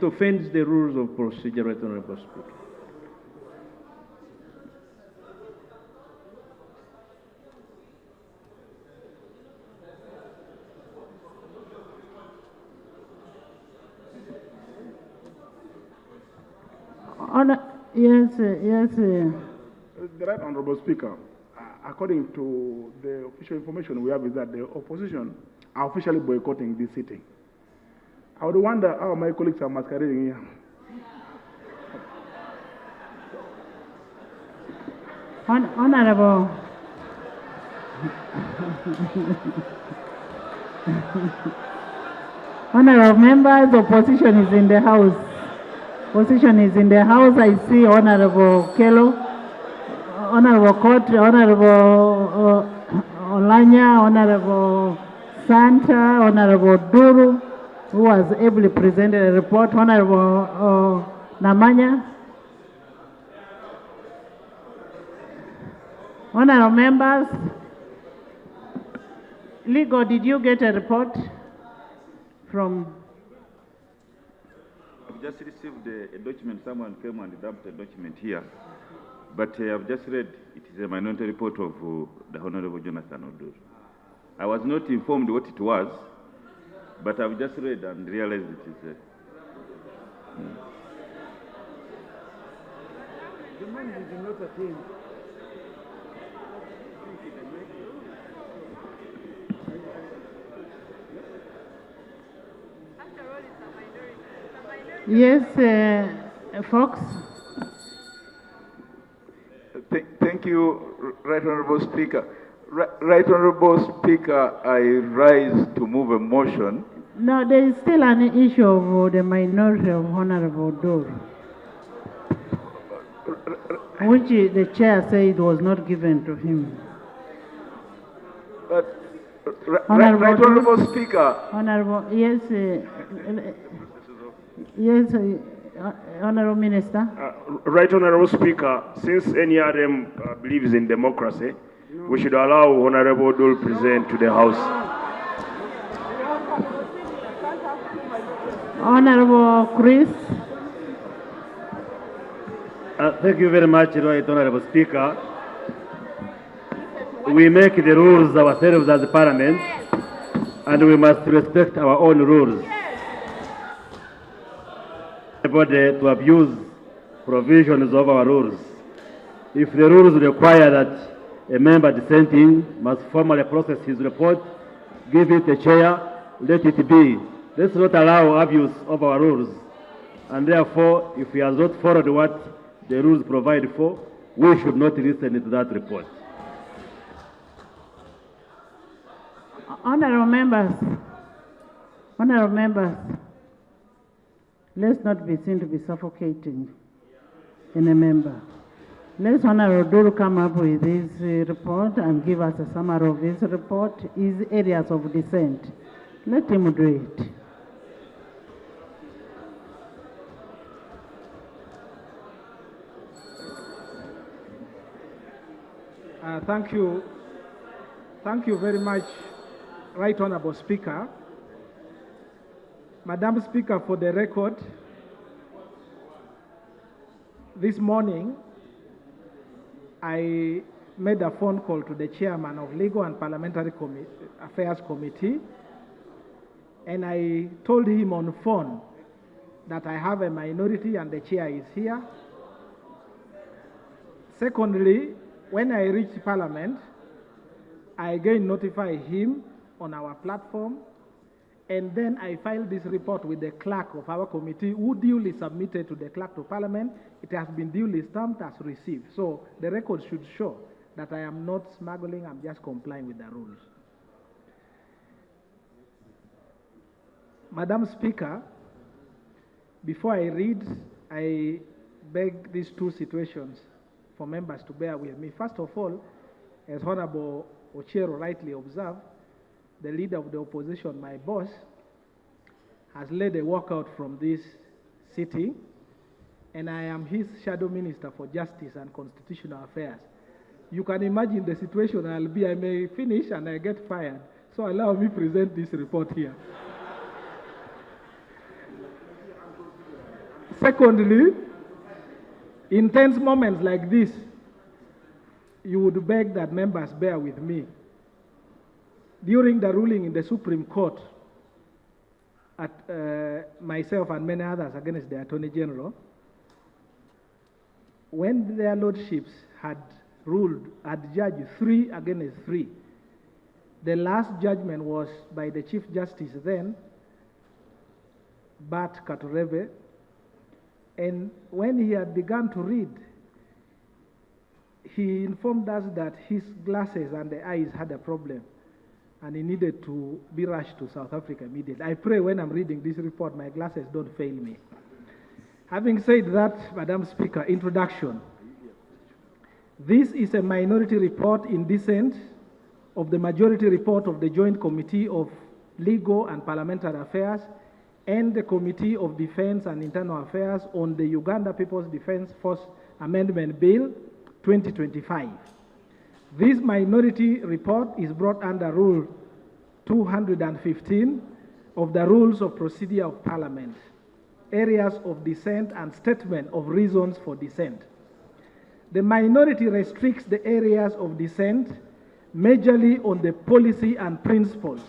offends the rules of procedure, Right Honorable Speaker. Yes. The Right Honorable Speaker, according to the official information we have is that the opposition are officially boycotting this sitting. I would wonder how my colleagues are masquerading here. Honorable. Honorable members, opposition is in the house. Opposition is in the house. I see Honorable Kelo, Honorable Court, Honorable Olanya, Honorable Santa, Honorable Duru, who has ably presented a report, Honorable Namanya. Honorable members, Legal, did you get a report from? I've just received a document. Someone came and dumped a document here, but I've just read it is a minority report of the Honorable Jonathan Odur. I was not informed what it was, but I've just read and realized it is The man did not attend. Yes, Fox. Thank you, Right Honorable Speaker. Right Honorable Speaker, I rise to move a motion. No, there is still an issue of the minority of Honorable Dor, which the chair said was not given to him. Right Honorable Speaker. Honorable, yes, yes, Honorable Minister. Right Honorable Speaker, since NRM believes in democracy, we should allow Honorable Dole present to the House. Honorable Chris. Thank you very much, Right Honorable Speaker. We make the rules ourselves as the Parliament, and we must respect our own rules. Anybody to abuse provisions of our rules. If the rules require that a member dissenting must formally process his report, give it a chair, let it be. Let's not allow abuse of our rules. And therefore, if he has not followed what the rules provide for, we should not listen to that report. Honorable members, let's not be seen to be suffocating in a member. Let Honorable Duru come up with his report and give us a summary of his report, his areas of dissent. Let him do it. Thank you. Thank you very much, Right Honorable Speaker. Madam Speaker, for the record, this morning I made a phone call to the chairman of Legal and Parliamentary Affairs Committee, and I told him on the phone that I have a minority and the chair is here. Secondly, when I reached Parliament, I again notified him on our platform, and then I filed this report with the clerk of our committee, who duly submitted to the clerk to Parliament. It has been duly stamped as received. So the record should show that I am not smuggling, I'm just complying with the rules. Madam Speaker, before I read, I beg these two situations for members to bear with me. First of all, as Honorable Ochero rightly observed, the leader of the opposition, my boss, has led a walkout from this sitting, and I am his shadow minister for justice and constitutional affairs. You can imagine the situation I'll be. I may finish and I get fired. So allow me present this report here. Secondly, in tense moments like this, you would beg that members bear with me. During the ruling in the Supreme Court, at myself and many others against the Attorney General, when their lordships had judged 3 against 3, the last judgment was by the Chief Justice then, Bart Katurebe, and when he had begun to read, he informed us that his glasses and the eyes had a problem, and he needed to be rushed to South Africa immediately. I pray when I'm reading this report, my glasses don't fail me. Having said that, Madam Speaker, introduction. This is a minority report in dissent of the majority report of the Joint Committee of Legal and Parliamentary Affairs and the Committee of Defense and Internal Affairs on the Uganda People's Defense Force Amendment Bill 2025. This minority report is brought under Rule 215 of the Rules of Procedure of Parliament, areas of dissent and statement of reasons for dissent. The minority restricts the areas of dissent majorly on the policy and principles,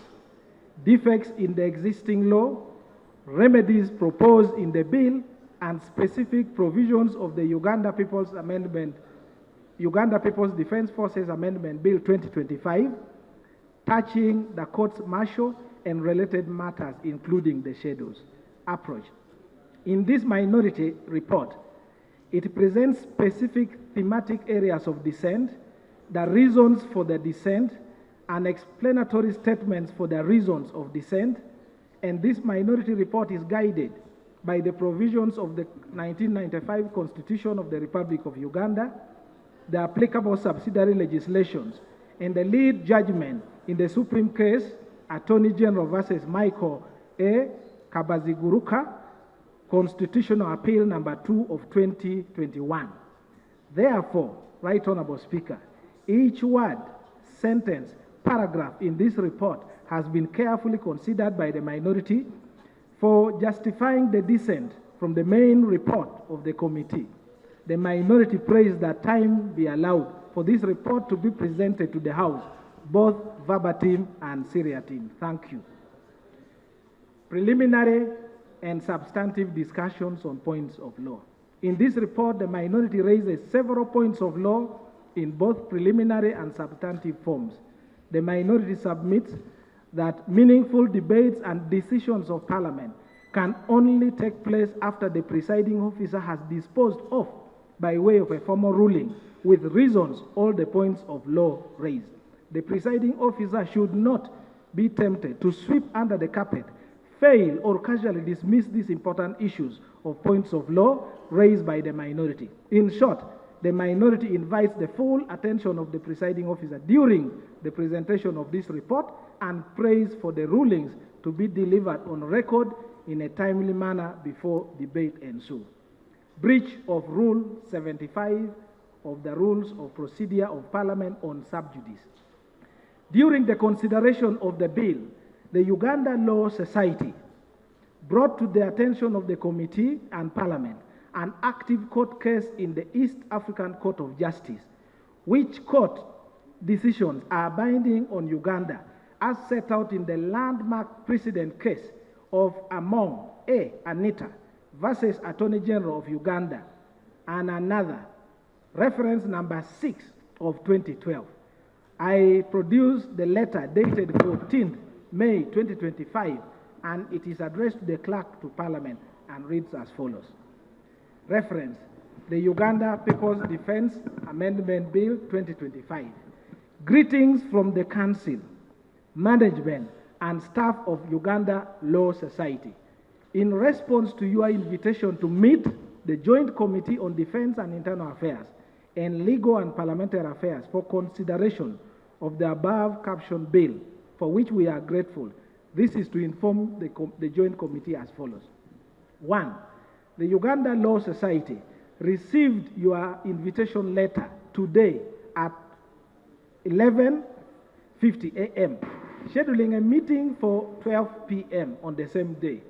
defects in the existing law, remedies proposed in the bill, and specific provisions of the Uganda People's Defense Forces Amendment Bill 2025, touching the courts martial and related matters, including the schedules. Approach. In this minority report, it presents specific thematic areas of dissent, the reasons for the dissent, and explanatory statements for the reasons of dissent, and this minority report is guided by the provisions of the 1995 Constitution of the Republic of Uganda, the applicable subsidiary legislations, and the lead judgment in the Supreme case, Attorney General versus Michael A. Kabaziguruka, Constitutional Appeal number 2 of 2021. Therefore, Right Honorable Speaker, each word, sentence, paragraph in this report has been carefully considered by the minority for justifying the dissent from the main report of the committee. The minority prays that time be allowed for this report to be presented to the House, both verbatim and seriatim. Thank you. Preliminary and substantive discussions on points of law. In this report, the minority raises several points of law in both preliminary and substantive forms. The minority submits that meaningful debates and decisions of Parliament can only take place after the presiding officer has disposed of, by way of a formal ruling, with reasons, all the points of law raised. The presiding officer should not be tempted to sweep under the carpet, fail, or casually dismiss these important issues of points of law raised by the minority. In short, the minority invites the full attention of the presiding officer during the presentation of this report and prays for the rulings to be delivered on record in a timely manner before debate ensues. Breach of Rule 75 of the Rules of Procedure of Parliament on Sub Judice. During the consideration of the bill, the Uganda Law Society brought to the attention of the committee and Parliament an active court case in the East African Court of Justice, which court decisions are binding on Uganda as set out in the landmark precedent case of Among A. Anita versus Attorney General of Uganda, and another, reference number 6 of 2012. I produced the letter dated 14th May 2025, and it is addressed to the clerk to Parliament and reads as follows. Reference, the Uganda People's Defense Amendment Bill 2025. Greetings from the Council, Management, and staff of Uganda Law Society. In response to your invitation to meet the Joint Committee on Defense and Internal Affairs and Legal and Parliamentary Affairs for consideration of the above captioned bill, for which we are grateful, this is to inform the Joint Committee as follows. 1. The Uganda Law Society received your invitation letter today at 11:50 a.m., scheduling a meeting for 12 p.m. on the same day.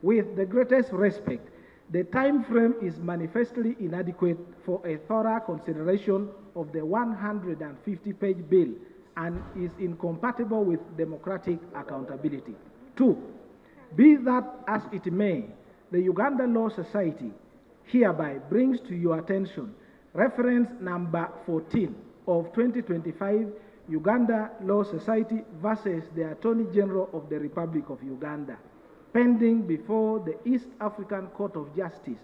With the greatest respect, The time frame is manifestly inadequate for a thorough consideration of the 150-page bill and is incompatible with democratic accountability. 2. Be that as it may, the Uganda Law Society hereby brings to your attention reference number 14 of 2025 Uganda Law Society versus the Attorney General of the Republic of Uganda, pending before the East African Court of Justice.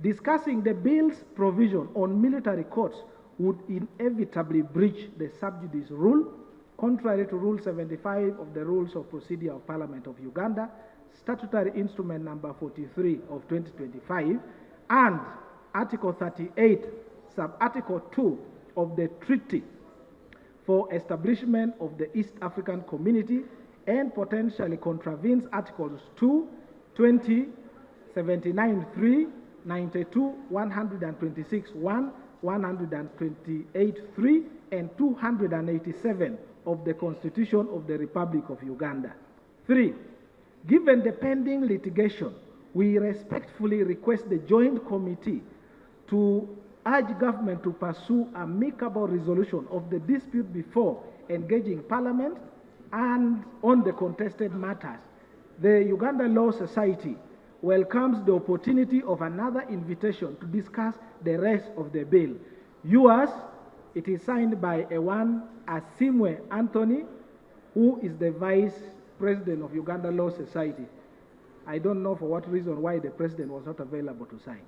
Discussing the bill's provision on military courts would inevitably breach the sub judice rule, contrary to Rule 75 of the Rules of Procedure of Parliament of Uganda, Statutory Instrument number 43 of 2025, and Article 38, Sub-Article 2 of the Treaty for Establishment of the East African Community, and potentially contravenes Articles 2, 20, 79.3, 92, 126, 1, 128.3, and 287 of the Constitution of the Republic of Uganda. 3. Given the pending litigation, we respectfully request the Joint Committee to urge government to pursue amicable resolution of the dispute before engaging Parliament and on the contested matters. The Uganda Law Society welcomes the opportunity of another invitation to discuss the rest of the bill. Yours, it is signed by one Asimwe Anthony, who is the Vice President of Uganda Law Society. I don't know for what reason why the President was not available to sign.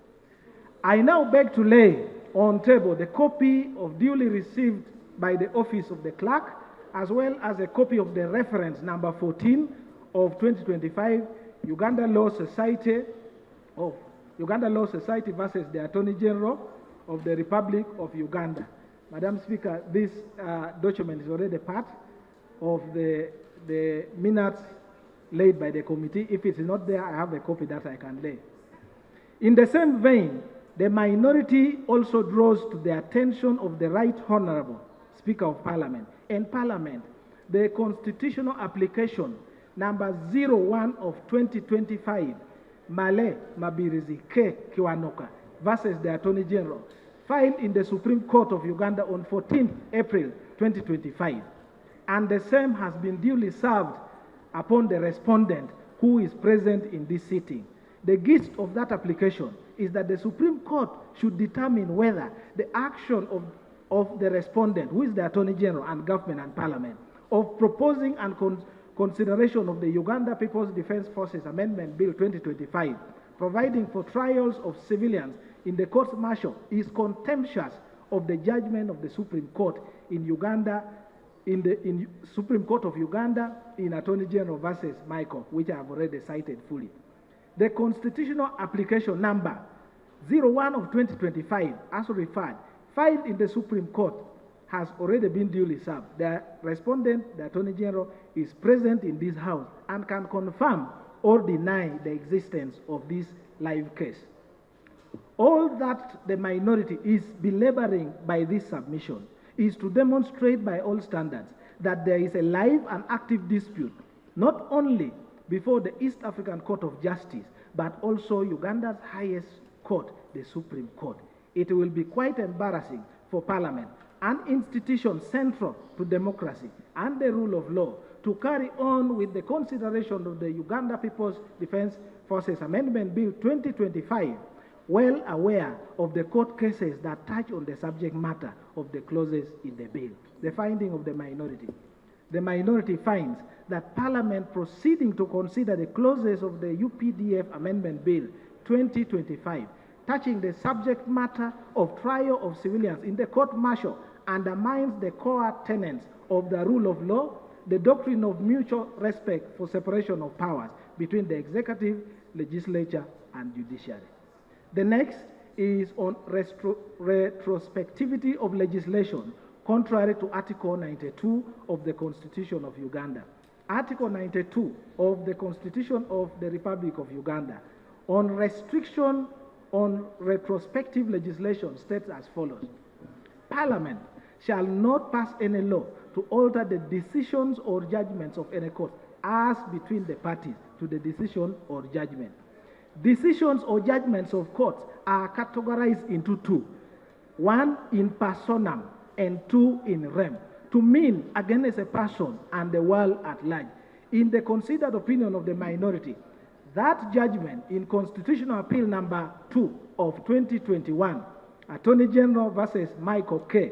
I now beg to lay on table the copy of duly received by the Office of the Clerk, as well as a copy of the reference number 14 of 2025 Uganda Law Society versus the Attorney General of the Republic of Uganda. Madam Speaker, this document is already part of the minutes laid by the committee. If it's not there, I have a copy that I can lay. In the same vein, the minority also draws to the attention of the Right Honorable Speaker of Parliament and Parliament the constitutional application number 01 of 2025, Male Mabirizi K. Kiwanoka versus the Attorney General, filed in the Supreme Court of Uganda on 14 April 2025. And the same has been duly served upon the respondent who is present in this sitting. The gist of that application is that the Supreme Court should determine whether the action of the respondent, who is the Attorney General and Government and Parliament, of proposing and consideration of the Uganda People's Defense Forces Amendment Bill 2025, providing for trials of civilians in the court-martial, is contemptuous of the judgment of the Supreme Court in Uganda, in Supreme Court of Uganda, in Attorney General versus Michael, which I have already cited fully. The constitutional application number 01 of 2025, as referred, filed in the Supreme Court, has already been duly served. The respondent, the Attorney General, is present in this House and can confirm or deny the existence of this live case. All that the minority is belaboring by this submission is to demonstrate by all standards that there is a live and active dispute, not only before the East African Court of Justice, but also Uganda's highest court, the Supreme Court. It will be quite embarrassing for Parliament, an institution central to democracy and the rule of law, to carry on with the consideration of the Uganda People's Defense Forces Amendment Bill 2025, well aware of the court cases that touch on the subject matter of the clauses in the bill. The finding of the minority. The minority finds that Parliament proceeding to consider the clauses of the UPDF Amendment Bill 2025 touching the subject matter of trial of civilians in the court-martial undermines the core tenets of the rule of law, the doctrine of mutual respect for separation of powers between the executive, legislature, and judiciary. The next is on retrospectivity of legislation, contrary to Article 92 of the Constitution of Uganda. Article 92 of the Constitution of the Republic of Uganda on restriction on retrospective legislation states as follows. Parliament shall not pass any law to alter the decisions or judgments of any court as between the parties to the decision or judgment. Decisions or judgments of courts are categorized into two. One in personam and two in rem, to mean against a person and the world at large. In the considered opinion of the minority, that judgment in Constitutional Appeal number 2 of 2021, Attorney General versus Michael K.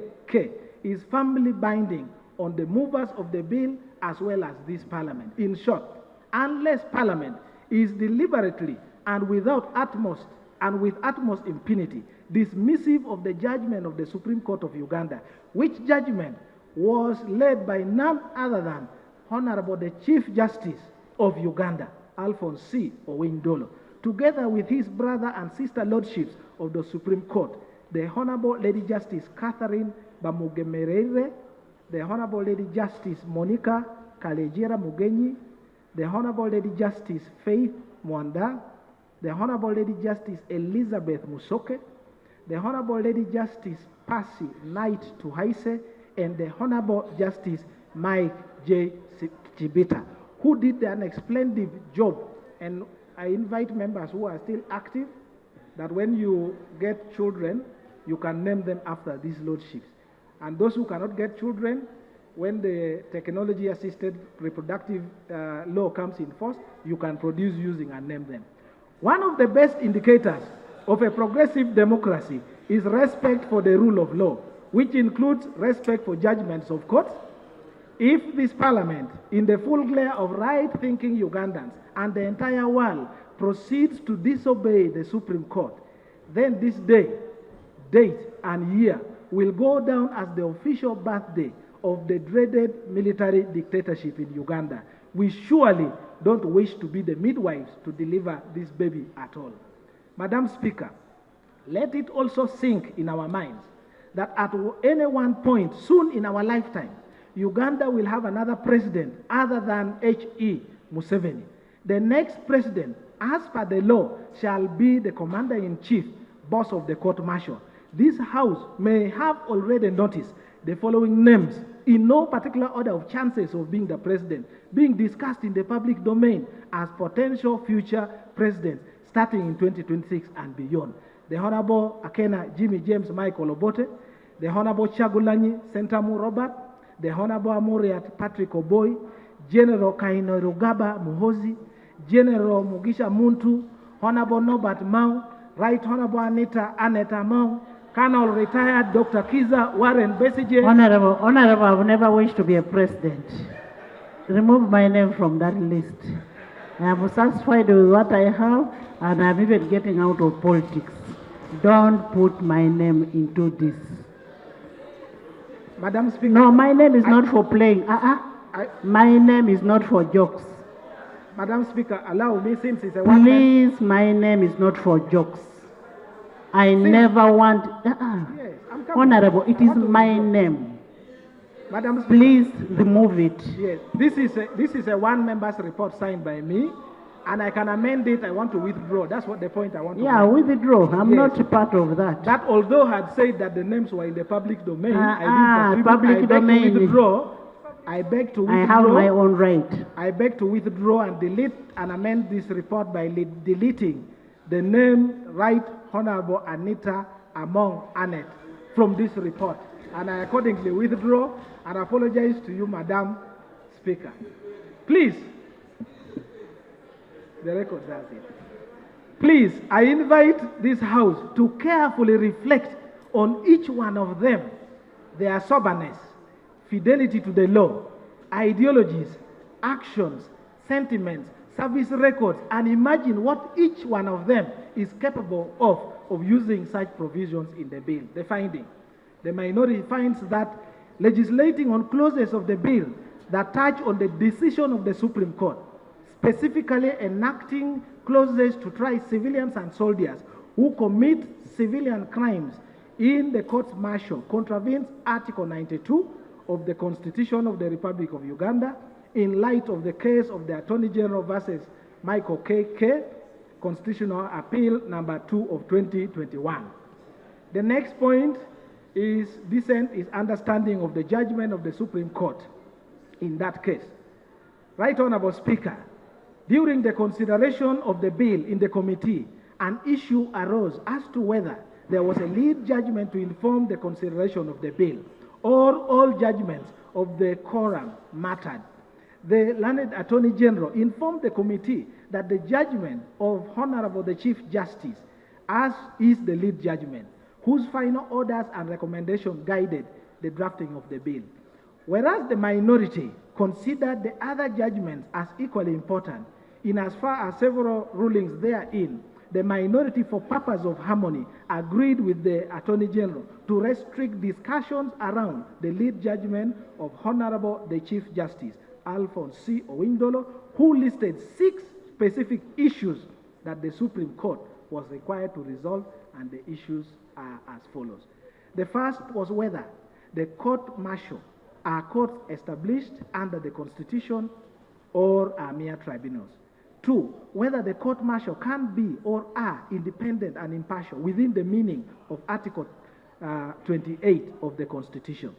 is firmly binding on the movers of the bill as well as this Parliament. In short, unless Parliament is deliberately and with utmost impunity dismissive of the judgment of the Supreme Court of Uganda, which judgment was led by none other than Honorable the Chief Justice of Uganda, Alphonse C. Owindolo, together with his brother and sister lordships of the Supreme Court, the Honorable Lady Justice Catherine Bamugemerere, the Honorable Lady Justice Monica Kalejera Mugenyi, the Honorable Lady Justice Faith Mwanda, the Honorable Lady Justice Elizabeth Musoke, the Honorable Lady Justice Percy Knight Tuhaise, and the Honorable Justice Mike J. Chibita, who did an splendid job. And I invite members who are still active that when you get children, you can name them after these lordships. And those who cannot get children, when the technology-assisted reproductive law comes in force, you can produce using and name them. One of the best indicators of a progressive democracy is respect for the rule of law, which includes respect for judgments of courts. If this Parliament, in the full glare of right-thinking Ugandans and the entire world, proceeds to disobey the Supreme Court, then this date and year will go down as the official birthday of the dreaded military dictatorship in Uganda. We surely don't wish to be the midwives to deliver this baby at all. Madam Speaker, let it also sink in our minds that at any one point soon in our lifetime, Uganda will have another president other than H.E. Museveni. The next president, as per the law, shall be the commander-in-chief, boss of the court-martial. This House may have already noticed the following names, in no particular order of chances of being the president, being discussed in the public domain as potential future presidents starting in 2026 and beyond. The Honorable Akena Jimmy James Michael Obote, the Honorable Chagulanyi Sentamu Robert, the Honorable Amuriat Patrick Oboy, General Kaino Rugaba Muhozi, General Mugisha Muntu, Honorable Norbert Mau, Right Honorable Aneta Mau, Colonel Retired Dr. Kiza Warren Besige. Honorable, I would never wish to be a president. Remove my name from that list. I am satisfied with what I have, and I'm even getting out of politics. Don't put my name into this. Madam Speaker. No, my name is not for playing. My name is not for jokes. Madam Speaker, allow me, since it's a one. Please, my name is not for jokes. I never want. Yes, Honorable, it is my name. Madam Speaker, please remove it. Yes, this is a one member's report signed by me, and I can amend it. I want to withdraw. That's what the point I want to make. Yeah, withdraw. I'm not part of that. That although I had said that the names were in the public domain, I didn't withdraw. I beg to withdraw. I have my own right. I beg to withdraw and delete and amend this report by deleting the name Right Honorable Anita Among Annette from this report. And I accordingly withdraw and apologize to you, Madam Speaker. Please, the record does it. Please, I invite this House to carefully reflect on each one of them, their soberness, fidelity to the law, ideologies, actions, sentiments, service records, and imagine what each one of them is capable of using such provisions in the bill. The finding. The minority finds that legislating on clauses of the bill that touch on the decision of the Supreme Court, specifically enacting clauses to try civilians and soldiers who commit civilian crimes in the court-martial, contravenes Article 92 of the Constitution of the Republic of Uganda in light of the case of the Attorney General versus Michael K. Constitutional Appeal number 2 of 2021. The next point is dissent is understanding of the judgment of the Supreme Court in that case. Right Honorable Speaker, During the consideration of the bill in the committee, an issue arose as to whether there was a lead judgment to inform the consideration of the bill, or all judgments of the quorum mattered. The learned Attorney General informed the committee that the judgment of Honorable the Chief Justice, as is the lead judgment, whose final orders and recommendations guided the drafting of the bill. Whereas the minority considered the other judgments as equally important, in as far as several rulings therein, the minority, for purpose of harmony, agreed with the Attorney General to restrict discussions around the lead judgment of Honorable the Chief Justice, Alphonse C. Owindolo, who listed 6 specific issues that the Supreme Court was required to resolve, and the issues are as follows. The first was whether the court-martial are courts established under the Constitution or are mere tribunals. 2, whether the court-martial can be or are independent and impartial within the meaning of Article 28 of the Constitution.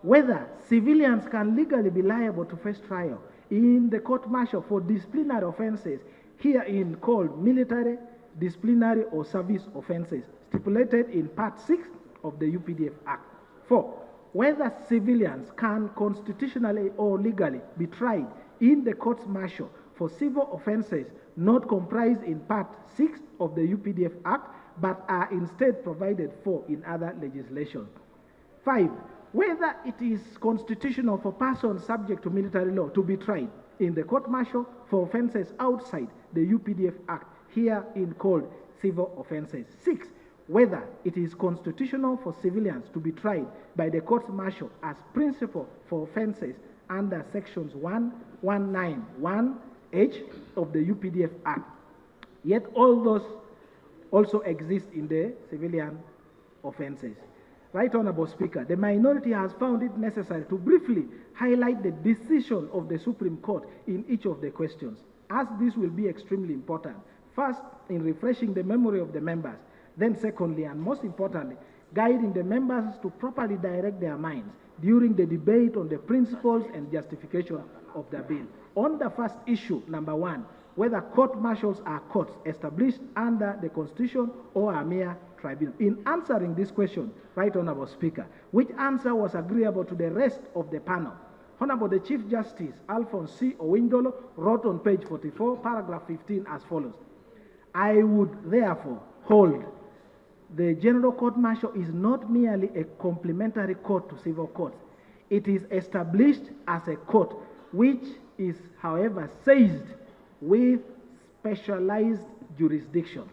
Whether civilians can legally be liable to face trial in the court-martial for disciplinary offenses, herein called military, disciplinary, or service offenses, stipulated in Part 6 of the UPDF Act. 4, whether civilians can constitutionally or legally be tried in the courts-martial for civil offenses not comprised in Part 6 of the UPDF Act, but are instead provided for in other legislation. 5, whether it is constitutional for persons subject to military law to be tried in the court-martial for offenses outside the UPDF Act, herein called civil offenses. 6, whether it is constitutional for civilians to be tried by the court-martial as principal for offenses under sections 1191H of the UPDF Act. Yet all those also exist in the civilian offenses. Right Honorable Speaker, the minority has found it necessary to briefly highlight the decision of the Supreme Court in each of the questions, as this will be extremely important. First, in refreshing the memory of the members. Then secondly, and most importantly, guiding the members to properly direct their minds during the debate on the principles and justification of the bill. On the first issue, number 1, whether court-martials are courts established under the Constitution or are mere tribunals. In answering this question, Right Honorable Speaker, which answer was agreeable to the rest of the panel, Honorable the Chief Justice, Alphonse C. Owindolo, wrote on page 44, paragraph 15 as follows. I would therefore hold the General Court-Martial is not merely a complementary court to civil courts. It is established as a court which is, however, seized with specialized jurisdiction.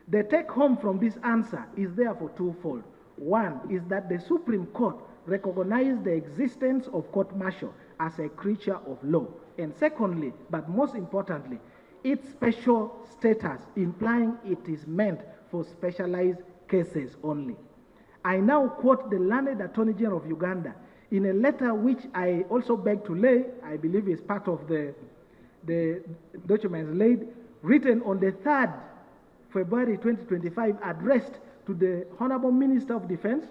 The take-home from this answer is therefore twofold. One is that the Supreme Court recognized the existence of court-martial as a creature of law. And secondly, but most importantly, its special status, implying it is meant for specialized cases only. I now quote the learned Attorney General of Uganda in a letter which I also beg to lay, I believe is part of the documents laid, written on the 3rd February 2025, addressed to the Honorable Minister of Defense,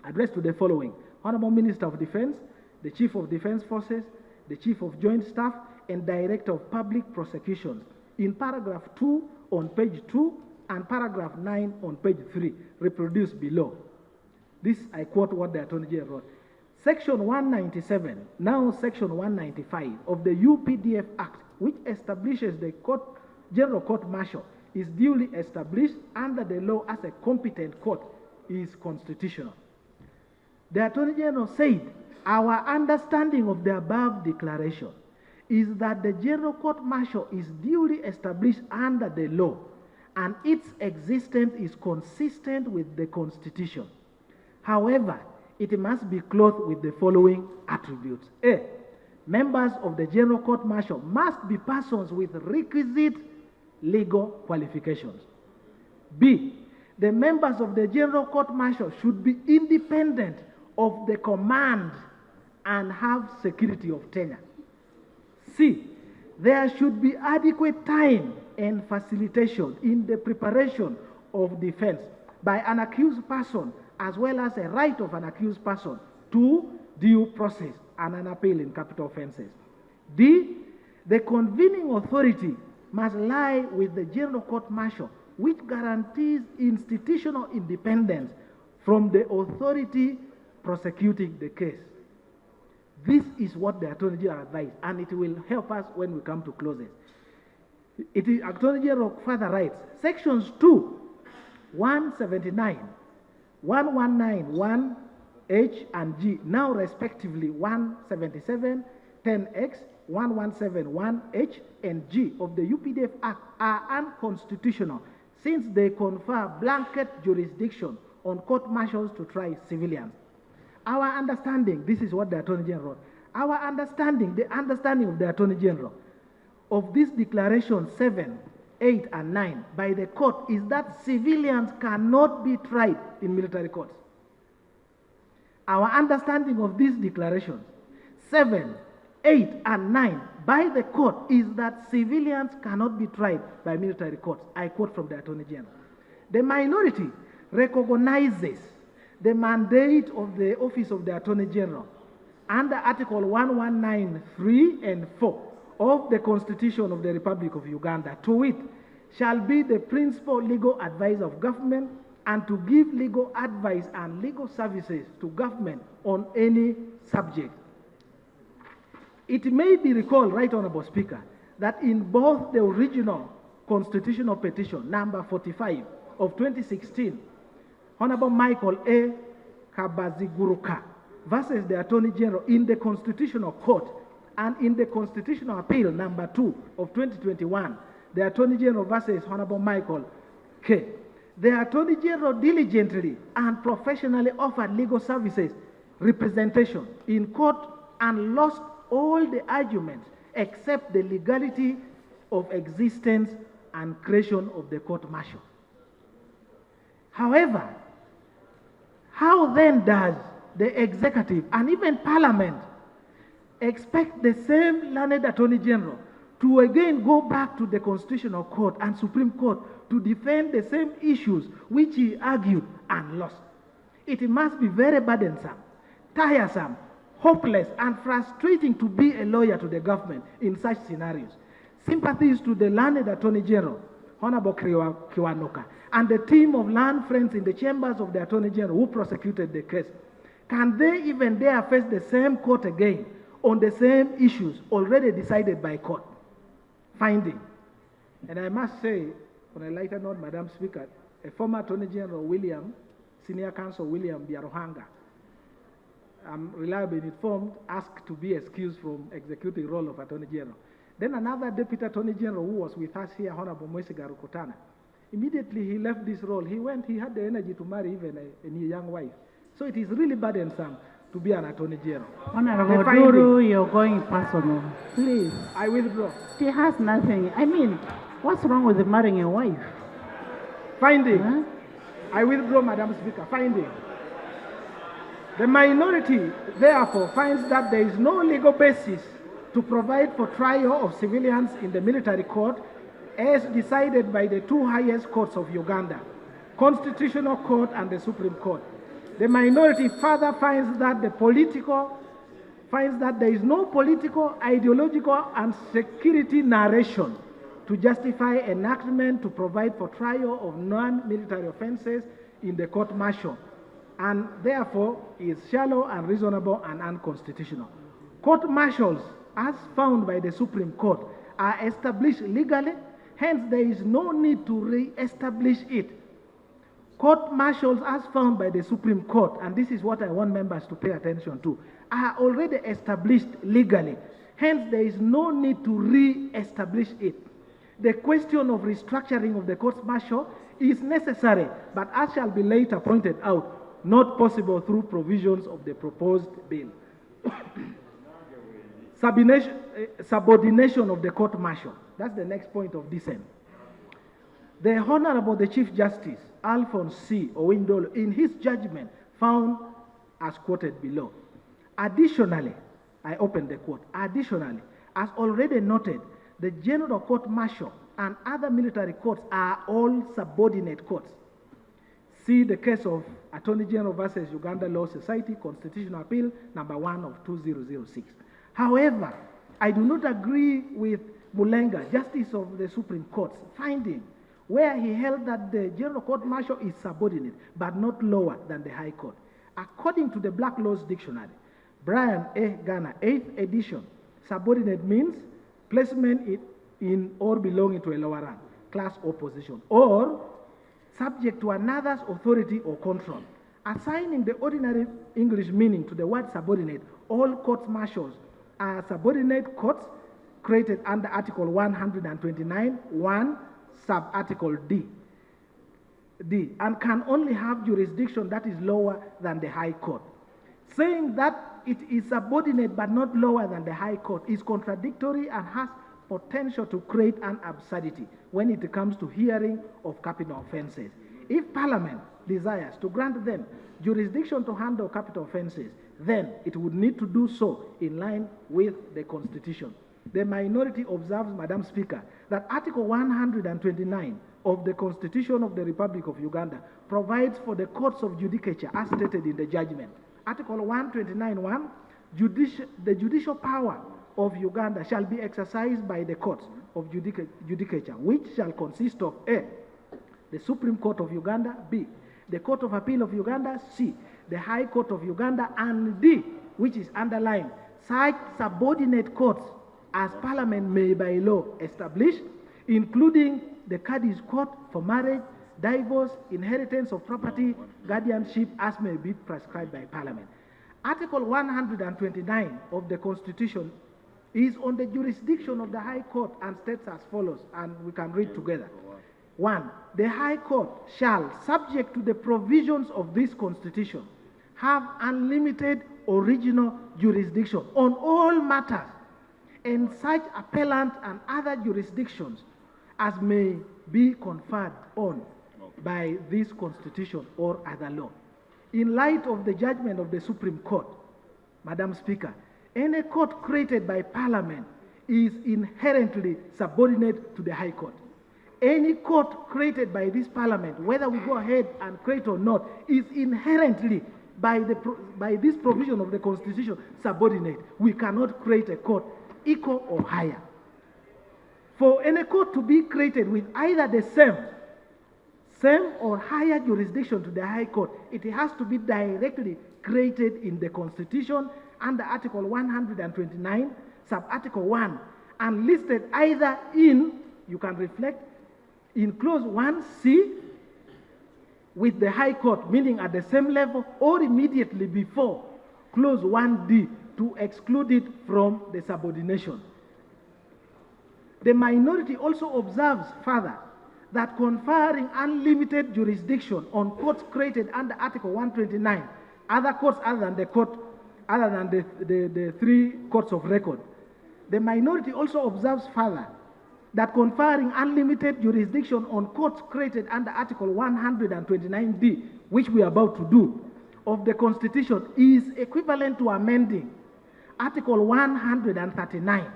addressed to the following: Honorable Minister of Defense, the Chief of Defense Forces, the Chief of Joint Staff, and Director of Public Prosecutions, in paragraph 2 on page 2 and paragraph 9 on page 3, reproduced below. This, I quote what the Attorney General wrote. Section 197, now Section 195 of the UPDF Act, which establishes the General Court-Martial, is duly established under the law as a competent court, is constitutional. The Attorney General said, our understanding of the above declaration is that the General Court-Martial is duly established under the law, and its existence is consistent with the Constitution. However, it must be clothed with the following attributes. A, members of the General Court-Martial must be persons with requisite legal qualifications. B, the members of the General Court-Martial should be independent of the command and have security of tenure. C, there should be adequate time and facilitation in the preparation of defense by an accused person, as well as a right of an accused person to due process and an appeal in capital offenses. D, The convening authority must lie with the General Court Martial, which guarantees institutional independence from the authority prosecuting the case. This is what the Attorney General advised, and it will help us when we come to closes. It is Attorney General further writes, Sections 2, 179, 119, 1H and G, now respectively 177, 10X, 117, 1H and G of the UPDF Act are unconstitutional since they confer blanket jurisdiction on court-martials to try civilians. Our understanding, this is what the Attorney General wrote, our understanding, the understanding of the Attorney General of this declaration 7, 8, and 9 by the court is that civilians cannot be tried in military courts. Our understanding of these declarations 7, 8, and 9 by the court is that civilians cannot be tried by military courts. I quote from the Attorney General. The minority recognizes the mandate of the Office of the Attorney General under Article 119(3) and 4 of the Constitution of the Republic of Uganda, to wit, shall be the principal legal advisor of government and to give legal advice and legal services to government on any subject. It may be recalled, Right Honorable Speaker, that in both the original constitutional petition, number 45 of 2016, Honorable Michael A. Kabaziguruka versus the Attorney General in the Constitutional Court, and in the Constitutional Appeal number 2 of 2021, the Attorney General versus Honorable Michael K. The Attorney General diligently and professionally offered legal services representation in court and lost all the arguments except the legality of existence and creation of the court-martial. However, how then does the executive and even Parliament expect the same learned Attorney General to again go back to the Constitutional Court and Supreme Court to defend the same issues which he argued and lost? It must be very burdensome, tiresome, hopeless, and frustrating to be a lawyer to the government in such scenarios. Sympathies to the learned Attorney General, Honorable Kiwanuka, and the team of learned friends in the chambers of the Attorney General who prosecuted the case. Can they even dare face the same court again on the same issues already decided by court? Finding. And I must say, on a lighter note, Madam Speaker, a former Attorney General William, Senior Counsel William Biarohanga, I'm reliably informed, asked to be excused from executing role of Attorney General. Then another Deputy Attorney General who was with us here, Honorable Mwesiga Rukutana, immediately he left this role. He had the energy to marry even a new young wife. So it is really burdensome to be an Attorney General. Honorable Duru, you're going personal. Please. I withdraw. She has nothing. I mean, what's wrong with marrying a wife? Finding. Huh? I withdraw, Madam Speaker. Finding. The minority, therefore, finds that there is no legal basis to provide for trial of civilians in the military court as decided by the two highest courts of Uganda, Constitutional Court and the Supreme Court. The minority further finds that there is no political, ideological, and security narration to justify enactment to provide for trial of non-military offenses in the court-martial, and therefore is shallow, unreasonable, and unconstitutional. Court-martials, as found by the Supreme Court, are established legally, hence there is no need to re-establish it. Court-martials, as found by the Supreme Court, and this is what I want members to pay attention to, are already established legally, hence there is no need to re-establish it. The question of restructuring of the court-martial is necessary, but as shall be later pointed out, not possible through provisions of the proposed bill. Subordination of the court-martial. That's the next point of dissent. The Honorable the Chief Justice, Alphonse C. Owindolo, in his judgment, found as quoted below. Additionally, I open the quote, additionally, as already noted, the General Court-Martial and other military courts are all subordinate courts. See the case of Attorney General versus Uganda Law Society, Constitutional Appeal, number 1 of 2006. However, I do not agree with Mulenga, Justice of the Supreme Court's finding, where he held that the General Court Martial is subordinate, but not lower than the High Court. According to the Black Laws Dictionary, Brian A. Garner, 8th edition, subordinate means placement in or belonging to a lower rank, class or position, or subject to another's authority or control. Assigning the ordinary English meaning to the word subordinate, all courts martials are subordinate courts created under Article 129, 1, sub-article D, and can only have jurisdiction that is lower than the High Court. Saying that it is subordinate but not lower than the High Court is contradictory and has potential to create an absurdity when it comes to hearing of capital offenses. If Parliament desires to grant them jurisdiction to handle capital offenses, then it would need to do so in line with the Constitution. The minority observes, Madam Speaker, that Article 129 of the Constitution of the Republic of Uganda provides for the courts of judicature as stated in the judgment. Article 129.1, the judicial power of Uganda shall be exercised by the courts of judicature, which shall consist of A, the Supreme Court of Uganda, B, the Court of Appeal of Uganda, C, the High Court of Uganda, and D, which is underlined, such subordinate courts as Parliament may by law establish, including the Cadi's Court for marriage, divorce, inheritance of property, guardianship, as may be prescribed by Parliament. Article 129 of the Constitution is on the jurisdiction of the High Court and states as follows, and we can read together. 1. The High Court shall, subject to the provisions of this Constitution, have unlimited original jurisdiction on all matters and such appellant and other jurisdictions as may be conferred on by this Constitution or other law. In light of the judgment of the Supreme Court, Madam Speaker, any court created by Parliament is inherently subordinate to the High Court. Any court created by this Parliament, whether we go ahead and create or not, is inherently, by this provision of the Constitution, subordinate. We cannot create a court equal or higher. For any court to be created with either the same or higher jurisdiction to the High Court, it has to be directly created in the Constitution under Article 129, sub-article 1, and listed either in, you can reflect, in clause 1C with the High Court, meaning at the same level, or immediately before clause 1D to exclude it from the subordination. The minority also observes further that conferring unlimited jurisdiction on courts created under Article 129, other courts other than the three courts of record. The minority also observes further that conferring unlimited jurisdiction on courts created under Article 129D, which we are about to do, of the Constitution is equivalent to amending Article 139,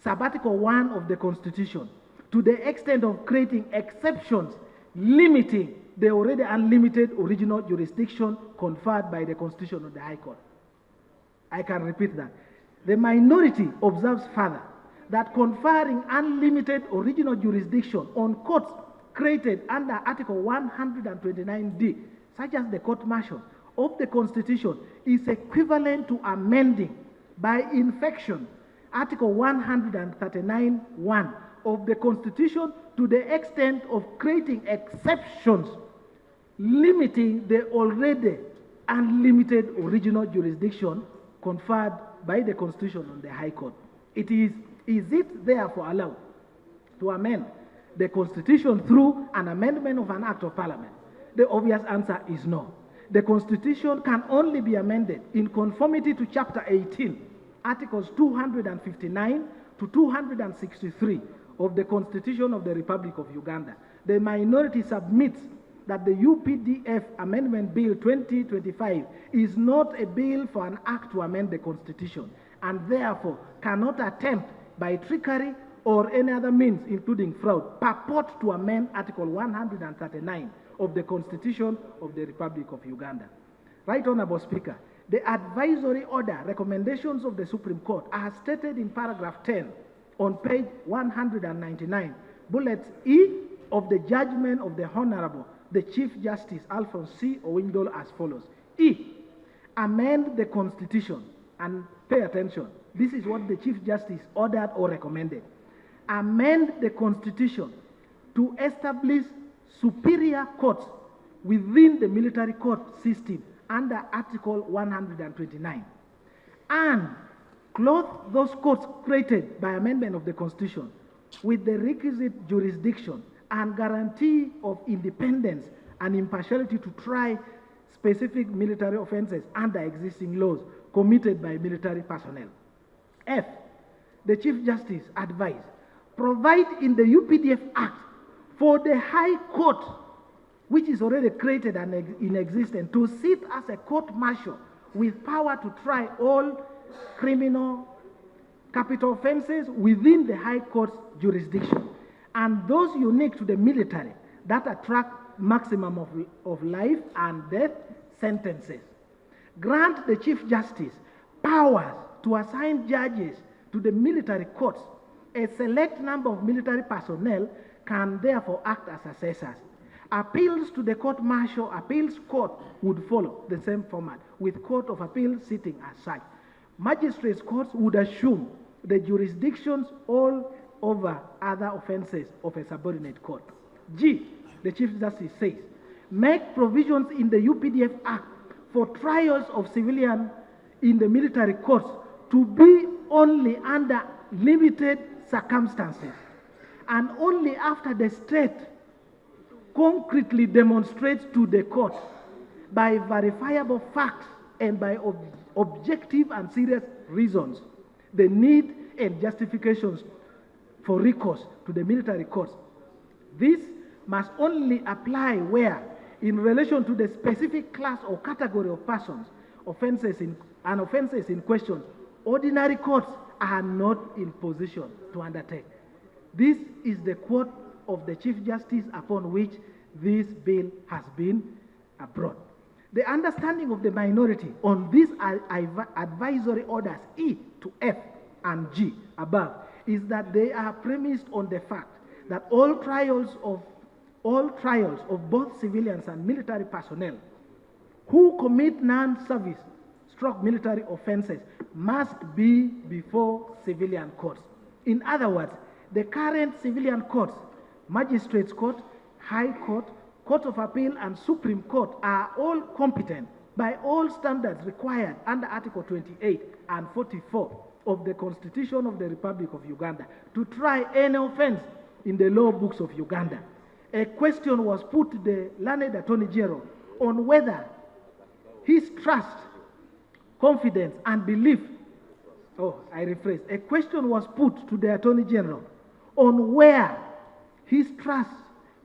sub-article 1 of the Constitution, to the extent of creating exceptions limiting the already unlimited original jurisdiction conferred by the Constitution of the High Court. I can repeat that. The minority observes further that conferring unlimited original jurisdiction on courts created under Article 129D, such as the court martial of the Constitution, is equivalent to amending by infection Article 139(1) of the Constitution to the extent of creating exceptions limiting the already unlimited original jurisdiction conferred by the Constitution on the High Court. Is it therefore allowed to amend the Constitution through an amendment of an Act of Parliament? The obvious answer is no. The Constitution can only be amended in conformity to Chapter 18, Articles 259 to 263 of the Constitution of the Republic of Uganda. The minority submits that the UPDF Amendment Bill 2025 is not a bill for an act to amend the Constitution, and therefore cannot attempt by trickery or any other means, including fraud, purport to amend Article 139 of the Constitution of the Republic of Uganda. Right Honorable Speaker, The advisory order recommendations of the Supreme Court are stated in paragraph 10 on page 199, bullet E of the judgment of the Honorable, the Chief Justice Alphonse C. Owindol as follows. E, amend the Constitution, and pay attention, this is what the Chief Justice ordered or recommended. Amend the Constitution to establish superior courts within the military court system under Article 129, and clothe those courts created by amendment of the Constitution with the requisite jurisdiction and guarantee of independence and impartiality to try specific military offenses under existing laws committed by military personnel. F, the Chief Justice advised, provide in the UPDF Act for the High Court, which is already created and in existence, to sit as a court-martial with power to try all criminal capital offenses within the High Court's jurisdiction, and those unique to the military that attract maximum of life and death sentences. Grant the Chief Justice powers to assign judges to the military courts. A select number of military personnel can therefore act as assessors. Appeals to the court-martial appeals court would follow the same format, with Court of Appeal sitting as such. Magistrates' courts would assume the jurisdictions all over other offenses of a subordinate court. G, the Chief Justice says, make provisions in the UPDF Act for trials of civilians in the military courts to be only under limited circumstances and only after the state concretely demonstrates to the court by verifiable facts and by objective and serious reasons the need and justifications for recourse to the military courts. This must only apply where, in relation to the specific class or category of persons, offenses in question, ordinary courts are not in position to undertake. This is the quote of the Chief Justice upon which this bill has been brought. The understanding of the minority on these advisory orders E to F and G above is that they are premised on the fact that all trials of both civilians and military personnel who commit non-service military offenses must be before civilian courts. In other words, the current civilian courts, Magistrates' Court, High Court, Court of Appeal, and Supreme Court are all competent by all standards required under Article 28 and 44 of the Constitution of the Republic of Uganda to try any offense in the law books of Uganda. A question was put to the learned Attorney General on whether his trust, confidence, and belief, a question was put to the Attorney General on where his trust,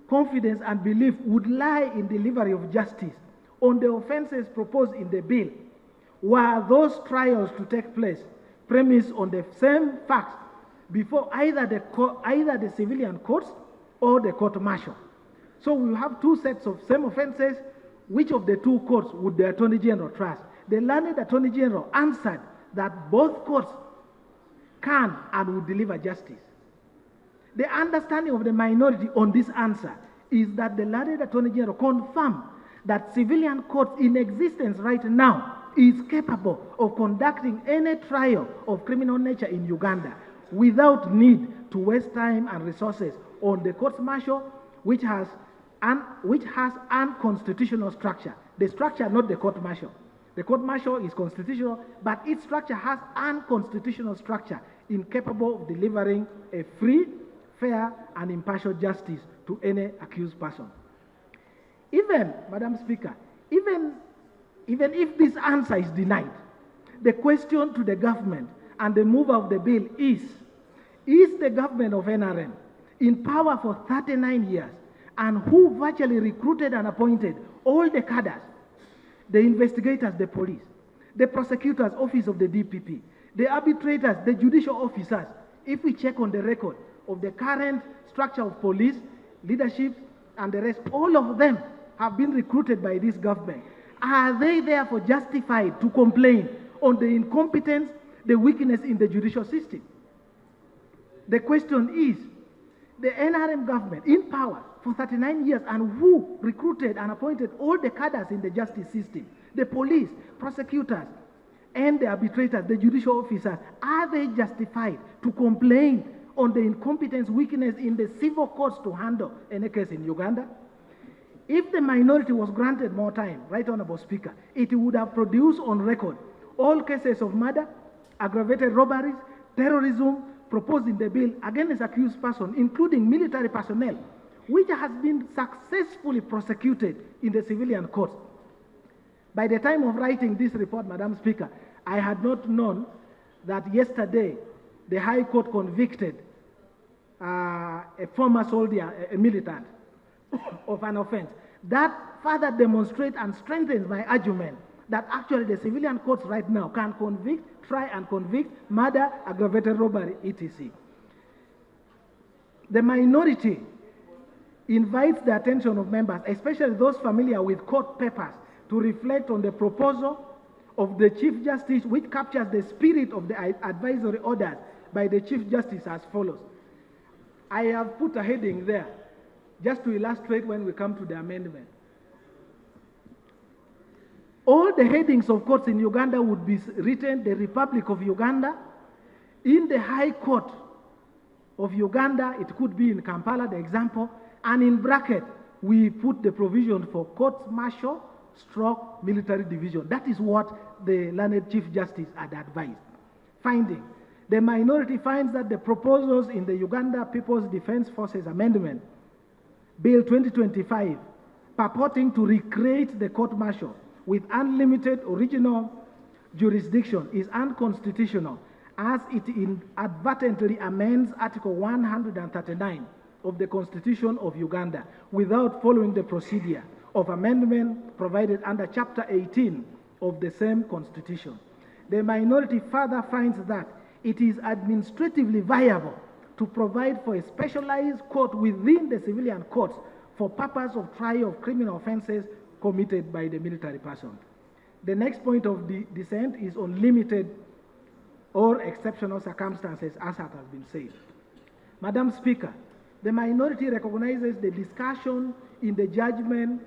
confidence, and belief would lie in delivery of justice on the offenses proposed in the bill. Were those trials to take place premised on the same facts before either the civilian courts or the court-martial? So we have two sets of same offenses. Which of the two courts would the Attorney General trust? The learned Attorney General answered that both courts can and will deliver justice. The understanding of the minority on this answer is that the learned Attorney General confirmed that civilian courts in existence right now is capable of conducting any trial of criminal nature in Uganda without need to waste time and resources on the court-martial, which has unconstitutional structure. The structure, not the court-martial. The court-martial is constitutional, but its structure has unconstitutional structure, incapable of delivering a free, fair, and impartial justice to any accused person. Even, Madam Speaker, even if this answer is denied, the question to the government and the mover of the bill is the government of NRM in power for 39 years and who virtually recruited and appointed all the cadres, the investigators, the police, the prosecutors, office of the DPP, the arbitrators, the judicial officers, if we check on the record of the current structure of police, leadership, and the rest, all of them have been recruited by this government. are they therefore justified to complain on the incompetence, the weakness in the judicial system? The question is, the NRM government in power for 39 years, and who recruited and appointed all the cadres in the justice system, the police, prosecutors, and the arbitrators, the judicial officers, are they justified to complain on the incompetence, weakness in the civil courts to handle any case in Uganda? If the minority was granted more time, Right Honorable Speaker, it would have produced on record all cases of murder, aggravated robberies, terrorism proposed in the bill against accused persons, including military personnel, which has been successfully prosecuted in the civilian courts. By the time of writing this report, Madam Speaker, I had not known that yesterday the High Court convicted a former soldier, a militant, of an offense. That further demonstrates and strengthens my argument that actually the civilian courts right now can convict, try and convict, murder, aggravated robbery, etc. The minority invites the attention of members, especially those familiar with court papers, to reflect on the proposal of the Chief Justice, which captures the spirit of the advisory orders by the Chief Justice as follows. I have put a heading there just to illustrate when we come to the amendment. All the headings of courts in Uganda would be written the Republic of Uganda. In the High Court of Uganda, it could be in Kampala, the example, and in bracket, we put the provision for court-martial stroke military division. That is what the learned Chief Justice had advised. Finding, the minority finds that the proposals in the Uganda People's Defense Forces Amendment, Bill 2025, purporting to recreate the court-martial with unlimited original jurisdiction is unconstitutional, as it inadvertently amends Article 139 of the Constitution of Uganda without following the procedure of amendment provided under Chapter 18 of the same Constitution. The minority further finds that it is administratively viable to provide for a specialized court within the civilian courts for purpose of trial of criminal offenses committed by the military person. The next point of the dissent is on limited or exceptional circumstances, as has been said. Madam Speaker, the minority recognizes the discussion in the judgment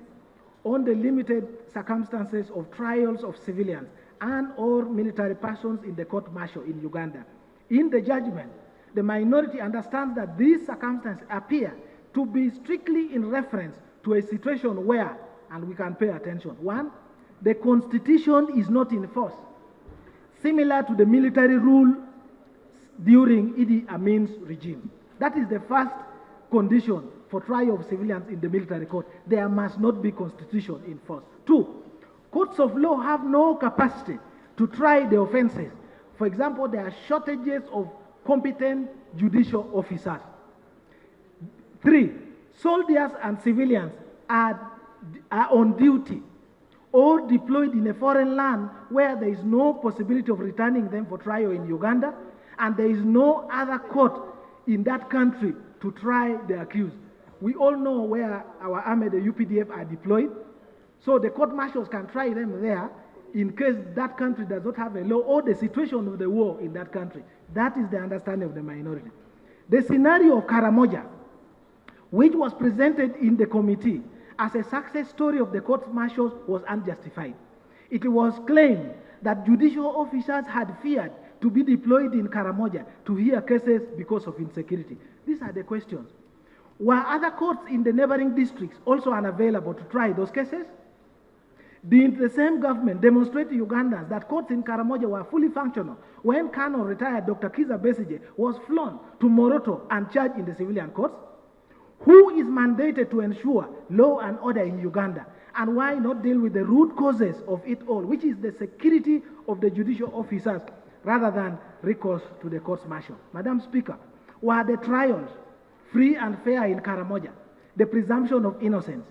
on the limited circumstances of trials of civilians and or military persons in the court-martial in Uganda. In the judgment, the minority understands that these circumstances appear to be strictly in reference to a situation where, and we can pay attention, one, the Constitution is not in force, similar to the military rule during Idi Amin's regime. That is the first condition for trial of civilians in the military court. There must not be constitution in force. Two, courts of law have no capacity to try the offenses. For example, there are shortages of competent judicial officers. Three, soldiers and civilians are on duty or deployed in a foreign land where there is no possibility of returning them for trial in Uganda, and there is no other court in that country to try the accused. We all know where our army, the UPDF, are deployed, so the court martials can try them there in case that country does not have a law or the situation of the war in that country. That is the understanding of the minority. The scenario of Karamoja, which was presented in the committee as a success story of the court-martials, was unjustified. It was claimed that judicial officers had feared to be deployed in Karamoja to hear cases because of insecurity. These are the questions. Were other courts in the neighboring districts also unavailable to try those cases? Did the same government demonstrate to Ugandans that courts in Karamoja were fully functional when Colonel retired Dr. Kiza Besigye was flown to Moroto and charged in the civilian courts? Who is mandated to ensure law and order in Uganda? And why not deal with the root causes of it all, which is the security of the judicial officers, rather than recourse to the courts-martial? Madam Speaker, were the trials free and fair in Karamoja? The presumption of innocence,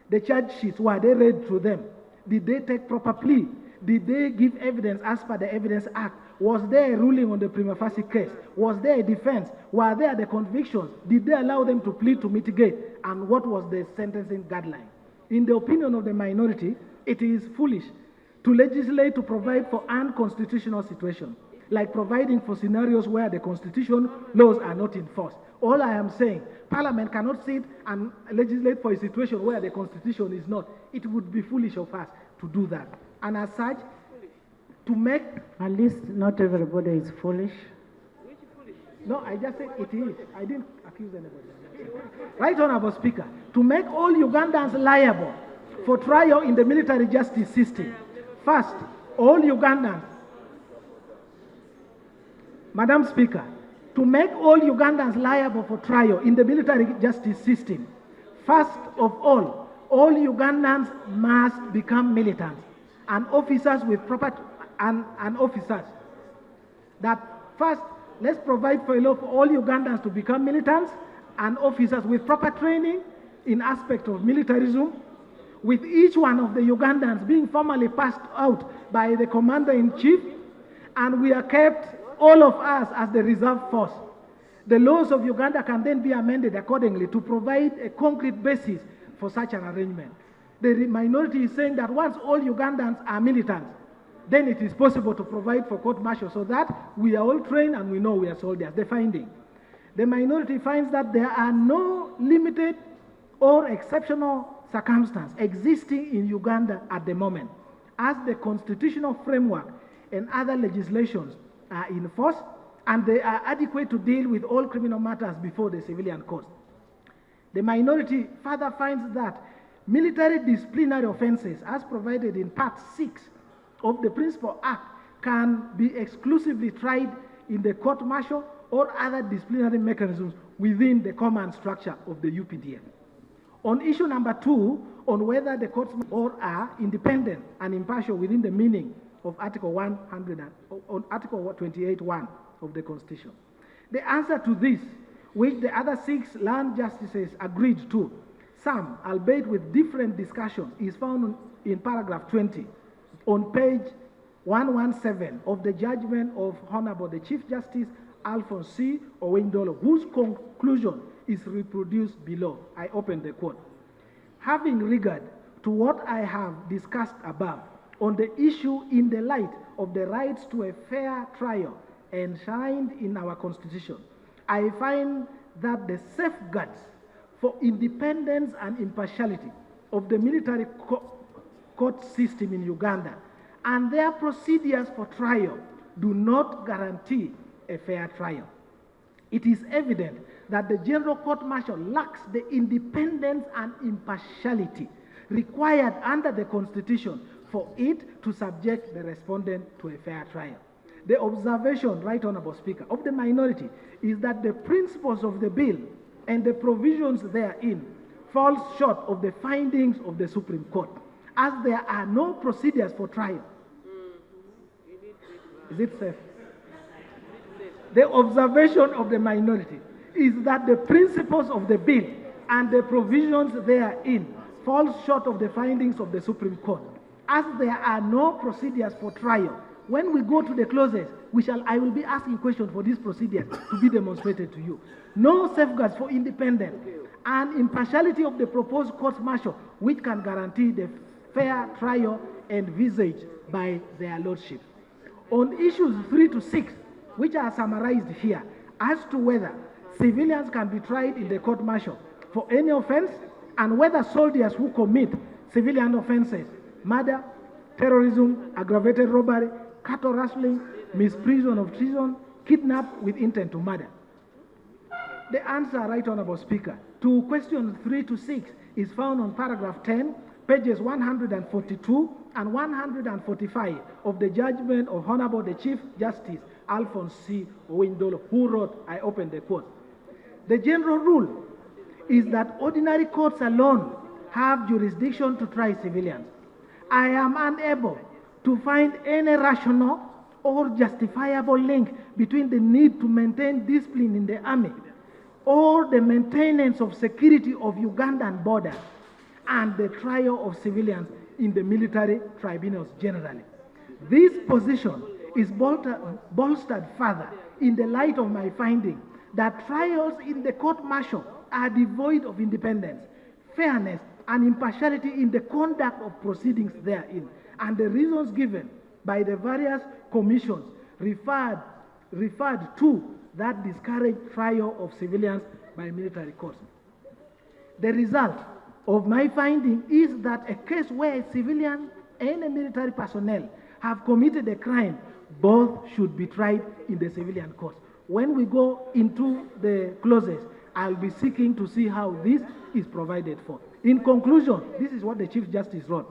the charge sheets, were they read through them? Did they take proper plea? Did they give evidence as per the Evidence Act? Was there a ruling on the prima facie case? Was there a defense? Were there the convictions? Did they allow them to plead to mitigate? And what was the sentencing guideline? In the opinion of the minority, it is foolish to legislate to provide for unconstitutional situations, like providing for scenarios where the constitution laws are not enforced. All I am saying, Parliament cannot sit and legislate for a situation where the constitution is not. It would be foolish of us to do that. And as such, to make... At least not everybody is foolish. No, I just said it is. I didn't accuse anybody. Right Honorable Speaker, to make all Ugandans liable for trial in the military justice system. First, all Ugandans, Madam Speaker, to make all Ugandans liable for trial in the military justice system, first of all Ugandans must become militants and officers with proper and officers. That first, let's provide for a law for all Ugandans to become militants and officers with proper training in aspect of militarism, with each one of the Ugandans being formally passed out by the Commander-in-Chief, and we are kept, all of us, as the reserve force. The laws of Uganda can then be amended accordingly to provide a concrete basis for such an arrangement. The minority is saying that once all Ugandans are militants, then it is possible to provide for court-martial so that we are all trained and we know we are soldiers. The finding. The minority finds that there are no limited or exceptional circumstances existing in Uganda at the moment, as the constitutional framework and other legislations are in force and they are adequate to deal with all criminal matters before the civilian court. The minority further finds that military disciplinary offenses, as provided in Part 6 of the Principal Act, can be exclusively tried in the court-martial or other disciplinary mechanisms within the command structure of the UPDF. On issue number 2, on whether the courts are independent and impartial within the meaning of Article 28(1) of the Constitution. The answer to this, which the other 6 land justices agreed to, some, albeit with different discussions, is found in paragraph 20 on page 117 of the judgment of Honorable the Chief Justice Alphonse C. Owendolo, whose conclusion is reproduced below. I open the quote. Having regard to what I have discussed above on the issue in the light of the rights to a fair trial enshrined in our Constitution, I find that the safeguards for independence and impartiality of the military court system in Uganda and their procedures for trial do not guarantee a fair trial. It is evident that the General Court-Martial lacks the independence and impartiality required under the Constitution for it to subject the respondent to a fair trial. The observation, Right Honorable Speaker, of the minority is that the principles of the bill and the provisions therein fall short of the findings of the Supreme Court, as there are no procedures for trial. Is it safe? The observation of the minority is that the principles of the bill and the provisions therein fall short of the findings of the Supreme Court, as there are no procedures for trial. When we go to the clauses, I will be asking questions for these procedures to be demonstrated to you. No safeguards for independence and impartiality of the proposed court-martial, which can guarantee the fair trial envisaged by their lordship. On issues 3 to 6, which are summarized here, as to whether civilians can be tried in the court-martial for any offense, and whether soldiers who commit civilian offenses, murder, terrorism, aggravated robbery, cattle rustling, misprision of treason, kidnap with intent to murder. The answer, Right Honorable Speaker, to questions 3 to 6 is found on paragraph 10, pages 142 and 145 of the judgment of Honorable the Chief Justice Alphonse C. Owendolo, who wrote, I open the quote, "The general rule is that ordinary courts alone have jurisdiction to try civilians. I am unable to find any rational or justifiable link between the need to maintain discipline in the army or the maintenance of security of Ugandan borders and the trial of civilians in the military tribunals generally. This position is bolstered further in the light of my finding that trials in the court-martial are devoid of independence, fairness, and impartiality in the conduct of proceedings therein, and the reasons given by the various commissions referred to that discourage trial of civilians by military courts. The result of my finding is that a case where a civilian and a military personnel have committed a crime, both should be tried in the civilian courts. When we go into the clauses, I'll be seeking to see how this is provided for. In conclusion, this is what the Chief Justice wrote.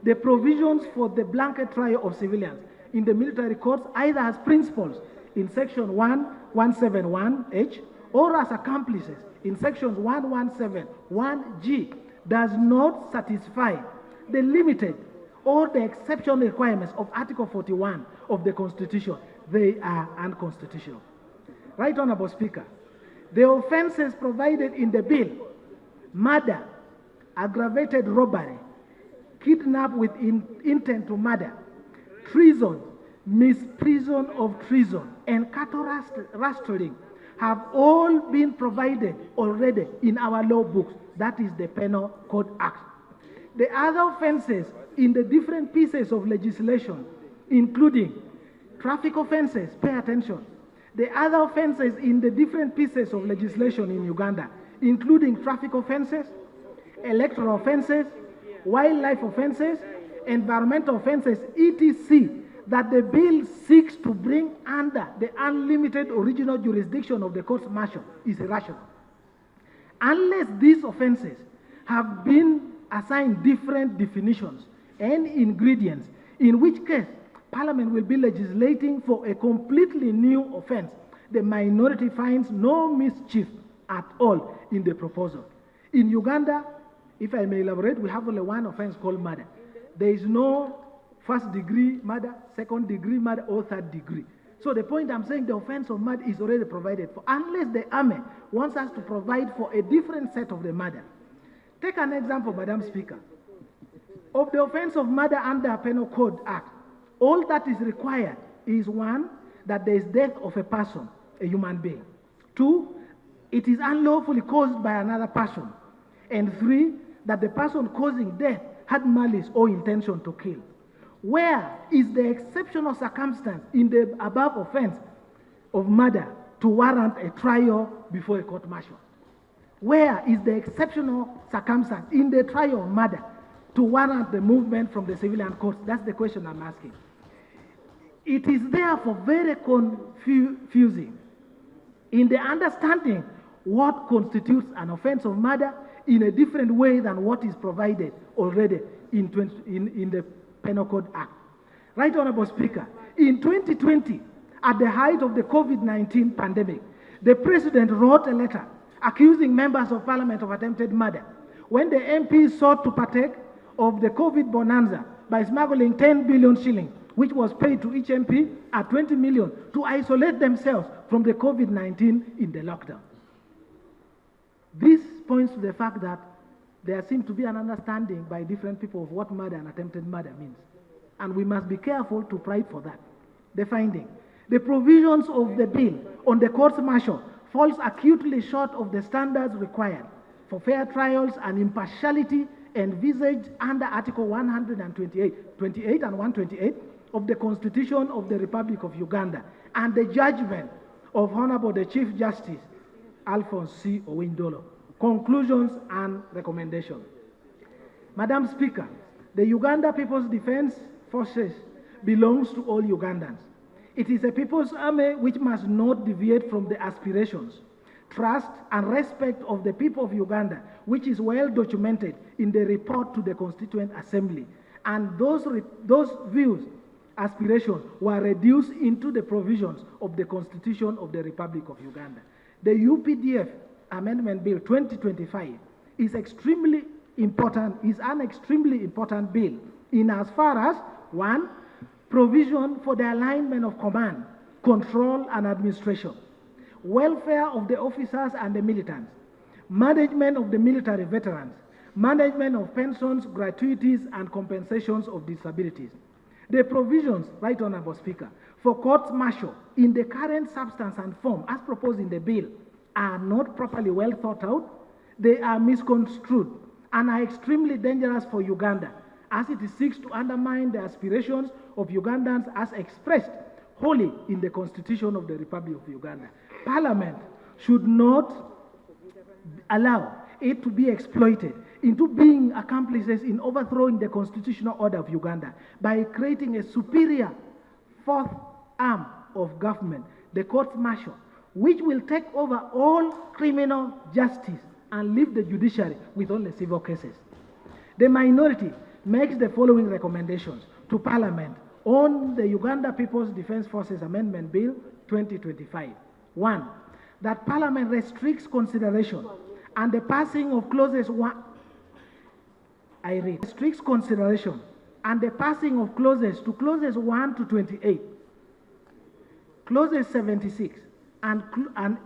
The provisions for the blanket trial of civilians in the military courts, either as principles in section 1171H or as accomplices in sections 1171G, does not satisfy the limited or the exceptional requirements of Article 41 of the Constitution. They are unconstitutional. Right Honorable Speaker, the offenses provided in the bill: murder, aggravated robbery, kidnap with intent to murder, treason, misprision of treason, and cattle rustling have all been provided already in our law books. That is the Penal Code Act. The other offenses in the different pieces of legislation, including traffic offenses, pay attention. The other offenses in the different pieces of legislation in Uganda, including traffic offenses, electoral offenses, wildlife offenses, environmental offenses, etc., that the bill seeks to bring under the unlimited original jurisdiction of the courts martial is irrational. Unless these offenses have been assigned different definitions and ingredients, in which case Parliament will be legislating for a completely new offense, the minority finds no mischief at all in the proposal. In Uganda, if I may elaborate, we have only one offense called murder. There is no first-degree murder, second-degree murder, or third-degree. So the point I'm saying, the offense of murder is already provided for, unless the army wants us to provide for a different set of the murder. Take an example, Madam Speaker. Of the offense of murder under Penal Code Act, all that is required is one, that there is death of a person, a human being. Two, it is unlawfully caused by another person. And three, that the person causing death had malice or intention to kill. Where is the exceptional circumstance in the above offense of murder to warrant a trial before a court martial? Where is the exceptional circumstance in the trial of murder to warrant the movement from the civilian courts? That's the question I'm asking. It is therefore very confusing in the understanding what constitutes an offense of murder in a different way than what is provided already in the Penal Code Act. Right Honorable Speaker, in 2020, at the height of the COVID-19 pandemic, the President wrote a letter accusing members of Parliament of attempted murder when the MPs sought to partake of the COVID bonanza by smuggling 10 billion shillings, which was paid to each MP at 20 million to isolate themselves from the COVID-19 in the lockdown. This points to the fact that there seems to be an understanding by different people of what murder and attempted murder means. And we must be careful to fight for that. The finding: the provisions of the bill on the courts martial falls acutely short of the standards required for fair trials and impartiality envisaged under Article 128 and 128 of the Constitution of the Republic of Uganda and the judgment of Honorable the Chief Justice Alphonse C. Owindolo. Conclusions and recommendations. Madam Speaker, the Uganda People's Defense Forces belongs to all Ugandans. It is a people's army which must not deviate from the aspirations, trust, and respect of the people of Uganda, which is well documented in the report to the Constituent Assembly. And those views, aspirations, were reduced into the provisions of the Constitution of the Republic of Uganda. The UPDF Amendment Bill 2025 is an extremely important bill in as far as: one, provision for the alignment of command, control, and administration, welfare of the officers and the militants, management of the military veterans, management of pensions, gratuities, and compensations of disabilities. The provisions, Right Honorable Speaker, for courts martial in the current substance and form as proposed in the bill are not properly well thought out. They are misconstrued and are extremely dangerous for Uganda, as it seeks to undermine the aspirations of Ugandans as expressed wholly in the Constitution of the Republic of Uganda. Parliament should not allow it to be exploited into being accomplices in overthrowing the constitutional order of Uganda by creating a superior fourth arm of government, the court-martial, which will take over all criminal justice and leave the judiciary with only civil cases. The minority makes the following recommendations to Parliament on the Uganda People's Defense Forces Amendment Bill 2025. 1. That Parliament restricts consideration and the passing of clauses 1. I read. Restricts consideration and the passing of clauses to clauses 1 to 28, clauses 76 and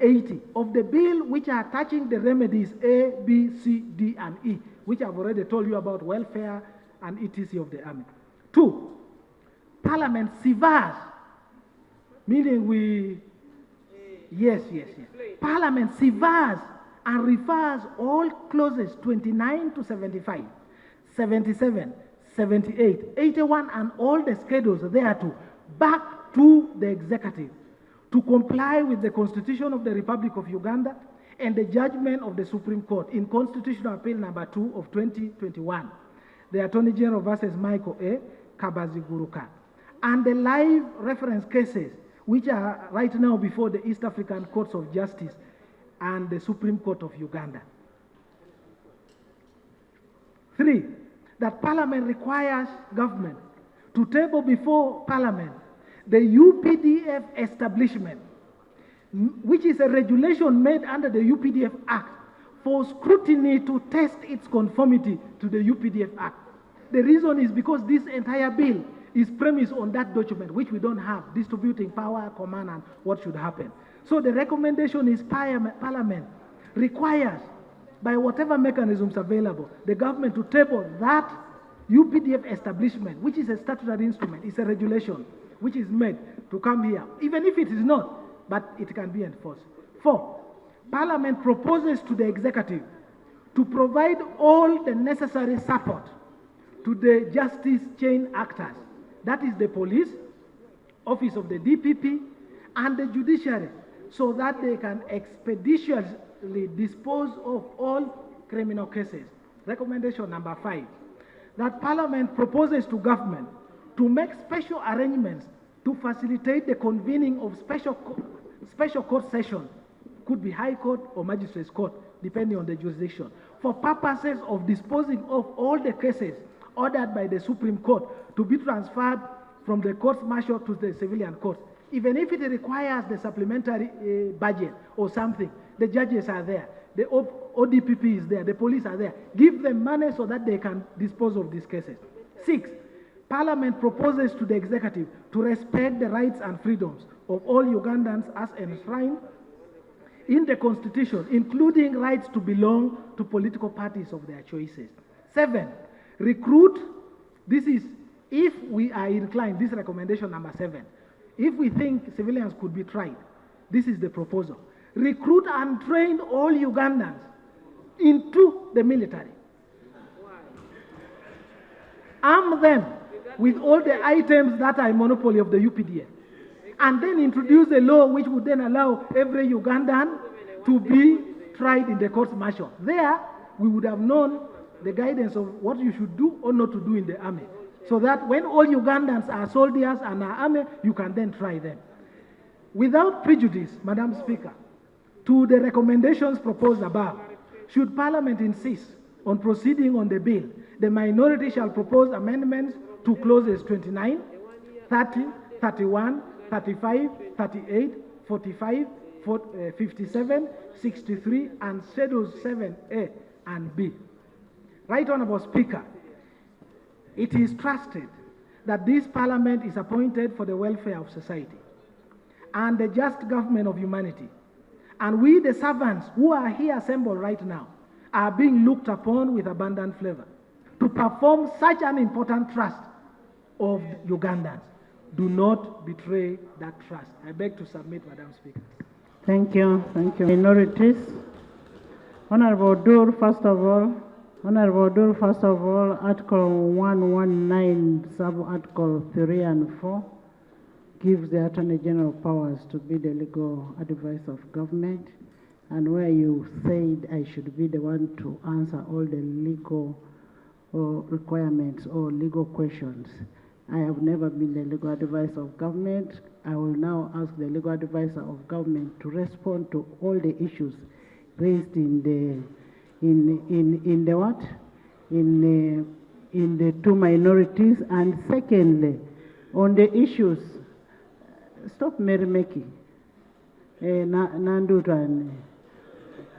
80 of the bill which are touching the remedies A, B, C, D, and E, which I've already told you about welfare and etc. of the army. 2. Parliament severs, meaning Parliament severs and refers all clauses 29 to 75, 77, 78, 81, and all the schedules thereto back to the executive to comply with the Constitution of the Republic of Uganda and the judgment of the Supreme Court in Constitutional Appeal number 2 of 2021, the Attorney General versus Michael A. Kabaziguruka, and the live reference cases which are right now before the East African Courts of Justice and the Supreme Court of Uganda. 3. That Parliament requires government to table before Parliament the UPDF establishment, which is a regulation made under the UPDF Act for scrutiny to test its conformity to the UPDF Act. The reason is because this entire bill is premised on that document, which we don't have, distributing power, command, and what should happen. So the recommendation is Parliament requires, by whatever mechanisms available, the government to table that UPDF establishment, which is a statutory instrument, it's a regulation, which is made to come here, even if it is not, but it can be enforced. 4. Parliament proposes to the executive to provide all the necessary support to the justice chain actors, that is the police, office of the DPP, and the judiciary, so that they can expeditiously dispose of all criminal cases. Recommendation number 5, that Parliament proposes to government to make special arrangements to facilitate the convening of special court sessions, could be High Court or Magistrates Court, depending on the jurisdiction, for purposes of disposing of all the cases ordered by the Supreme Court to be transferred from the courts-martial to the civilian courts. Even if it requires the supplementary budget or something, the judges are there, the ODPP is there, the police are there. Give them money so that they can dispose of these cases. 6. Parliament proposes to the executive to respect the rights and freedoms of all Ugandans as enshrined in the Constitution, including rights to belong to political parties of their choices. 7. Recruit, this is if we are inclined, this recommendation number 7, if we think civilians could be tried, this is the proposal. Recruit and train all Ugandans into the military. Arm them with all the items that are a monopoly of the UPDF. And then introduce a law which would then allow every Ugandan to be tried in the court-martial. There, we would have known the guidance of what you should do or not to do in the army. So that when all Ugandans are soldiers and are army, you can then try them. Without prejudice, Madam Speaker, to the recommendations proposed above, should Parliament insist on proceeding on the bill, the minority shall propose amendments to clauses 29, 30, 31, 35, 38, 45, 57, 63, and Schedules 7A and B. Right Honourable Speaker, it is trusted that this Parliament is appointed for the welfare of society and the just government of humanity. And we, the servants who are here assembled right now, are being looked upon with abundant flavor to perform such an important trust of Ugandans. Do not betray that trust. I beg to submit, Madam Speaker. Thank you. Thank you. Minorities. Honorable Dur, first of all. Honorable Dul, first of all, Article 119, Sub-Article 3 and 4 gives the Attorney General powers to be the legal advice of government, and where you said I should be the one to answer all the legal requirements or legal questions. I have never been the legal advisor of government. I will now ask the legal advisor of government to respond to all the issues raised in the two minorities, and secondly, on the issues, stop merrymaking,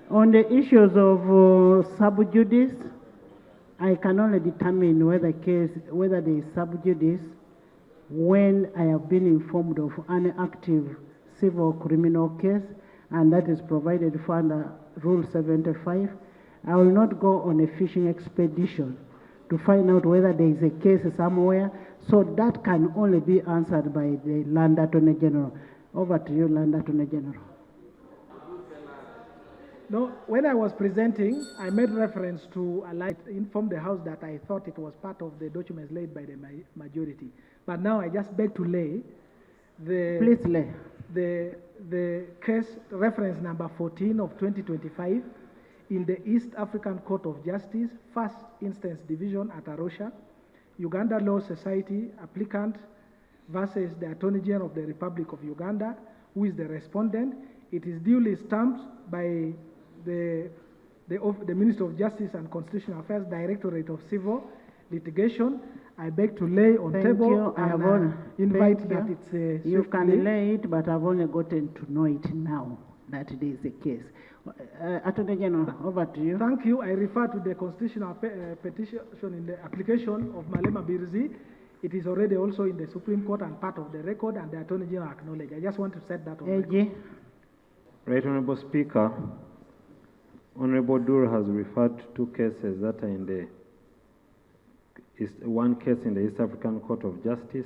on the issues of sub judice, I can only determine whether there is sub judice when I have been informed of an active civil criminal case, and that is provided for under Rule 75. I will not go on a fishing expedition to find out whether there is a case somewhere, so that can only be answered by the Land Attorney General. Over to you, Land Attorney General. No, when I was presenting, I made reference to inform the House that I thought it was part of the documents laid by the majority. But now I just beg to lay Please lay. The case reference number 14 of 2025 in the East African Court of Justice, First Instance Division at Arusha, Uganda Law Society applicant versus the Attorney General of the Republic of Uganda, who is the respondent. It is duly stamped by the Minister of Justice and Constitutional Affairs, Directorate of Civil Litigation. I beg to lay on table and invite that it's you can lay it, but I've only gotten to know it now that it is the case. Attorney General, over to you. Thank you. I refer to the constitutional petition in the application of Malema Birzi. It is already also in the Supreme Court and part of the record, and the Attorney General acknowledged. I just want to set that on record. Right, Honorable Speaker. Honorable Dur has referred to two cases that are in the one case in the East African Court of Justice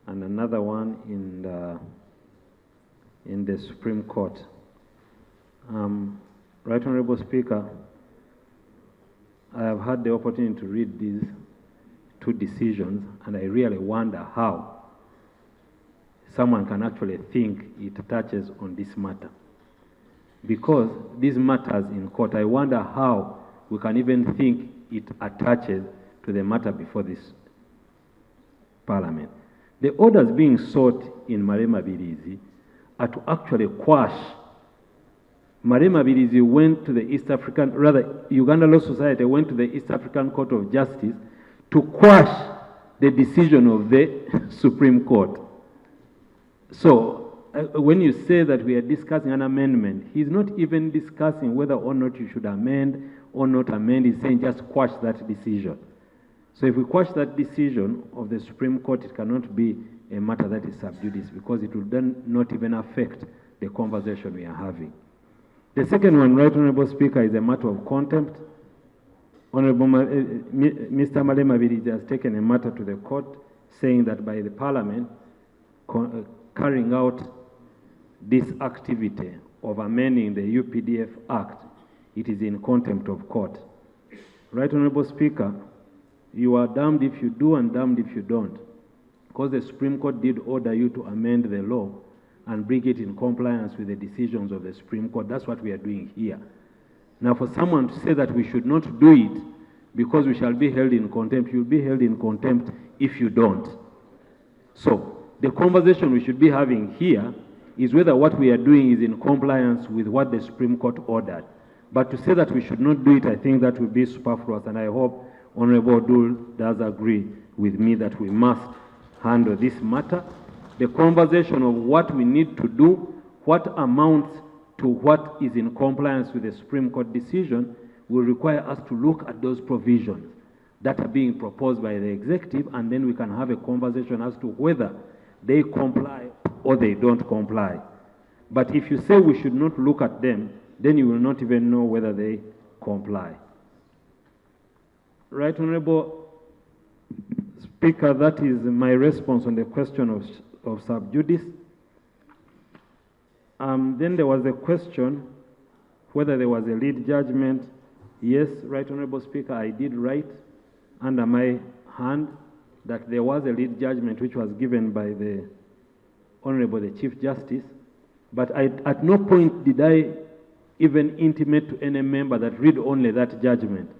and another one in the Supreme Court. Right, Honorable Speaker, I have had the opportunity to read these two decisions, and I really wonder how someone can actually think it touches on this matter. Because these matters in court, I wonder how we can even think it attaches to the matter before this Parliament. The orders being sought in Malema Birzi are to actually quash. Malema Birzi went to the Uganda Law Society went to the East African Court of Justice to quash the decision of the Supreme Court. So, when you say that we are discussing an amendment, he's not even discussing whether or not you should amend or not amend. He's saying just quash that decision. So if we quash that decision of the Supreme Court, it cannot be a matter that is sub judice, because it will then not even affect the conversation we are having. The second one, Right Honorable Speaker, is a matter of contempt. Honorable Mr. Malema Birzi has taken a matter to the court saying that by the Parliament carrying out this activity of amending the UPDF Act, it is in contempt of court. Right Honorable Speaker, you are damned if you do and damned if you don't, because the Supreme Court did order you to amend the law and bring it in compliance with the decisions of the Supreme Court. That's what we are doing here. Now, for someone to say that we should not do it because we shall be held in contempt, you'll be held in contempt if you don't. So, the conversation we should be having here is whether what we are doing is in compliance with what the Supreme Court ordered. But to say that we should not do it, I think that would be superfluous, and I hope Honorable Dul does agree with me that we must handle this matter. The conversation of what we need to do, what amounts to what is in compliance with the Supreme Court decision, will require us to look at those provisions that are being proposed by the executive, and then we can have a conversation as to whether they comply or they don't comply. But if you say we should not look at them, then you will not even know whether they comply. Right Honorable Speaker, that is my response on the question of sub judice. Then there was a question whether there was a lead judgment Yes, Right Honorable Speaker, I did write under my hand that there was a lead judgment which was given by the Honorable the Chief Justice, but at no point did I even intimate to any member that read only that judgment.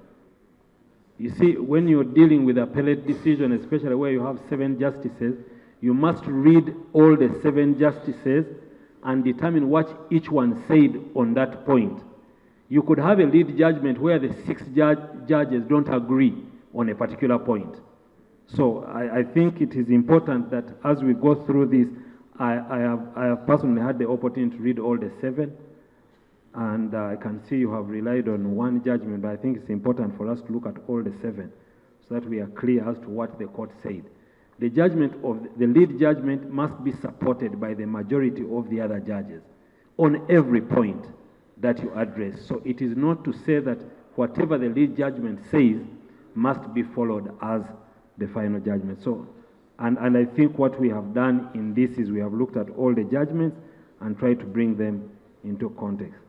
You see, when you're dealing with appellate decision, especially where you have 7 justices, you must read all the 7 justices and determine what each one said on that point. You could have a lead judgment where the 6 judges don't agree on a particular point. So I think it is important that as we go through this, I have personally had the opportunity to read all the 7, and I can see you have relied on one judgment, but I think it's important for us to look at all the 7 so that we are clear as to what the court said. The judgment of the lead judgment must be supported by the majority of the other judges on every point that you address. So it is not to say that whatever the lead judgment says must be followed as the final judgment. So, and I think what we have done in this is we have looked at all the judgments and tried to bring them into context.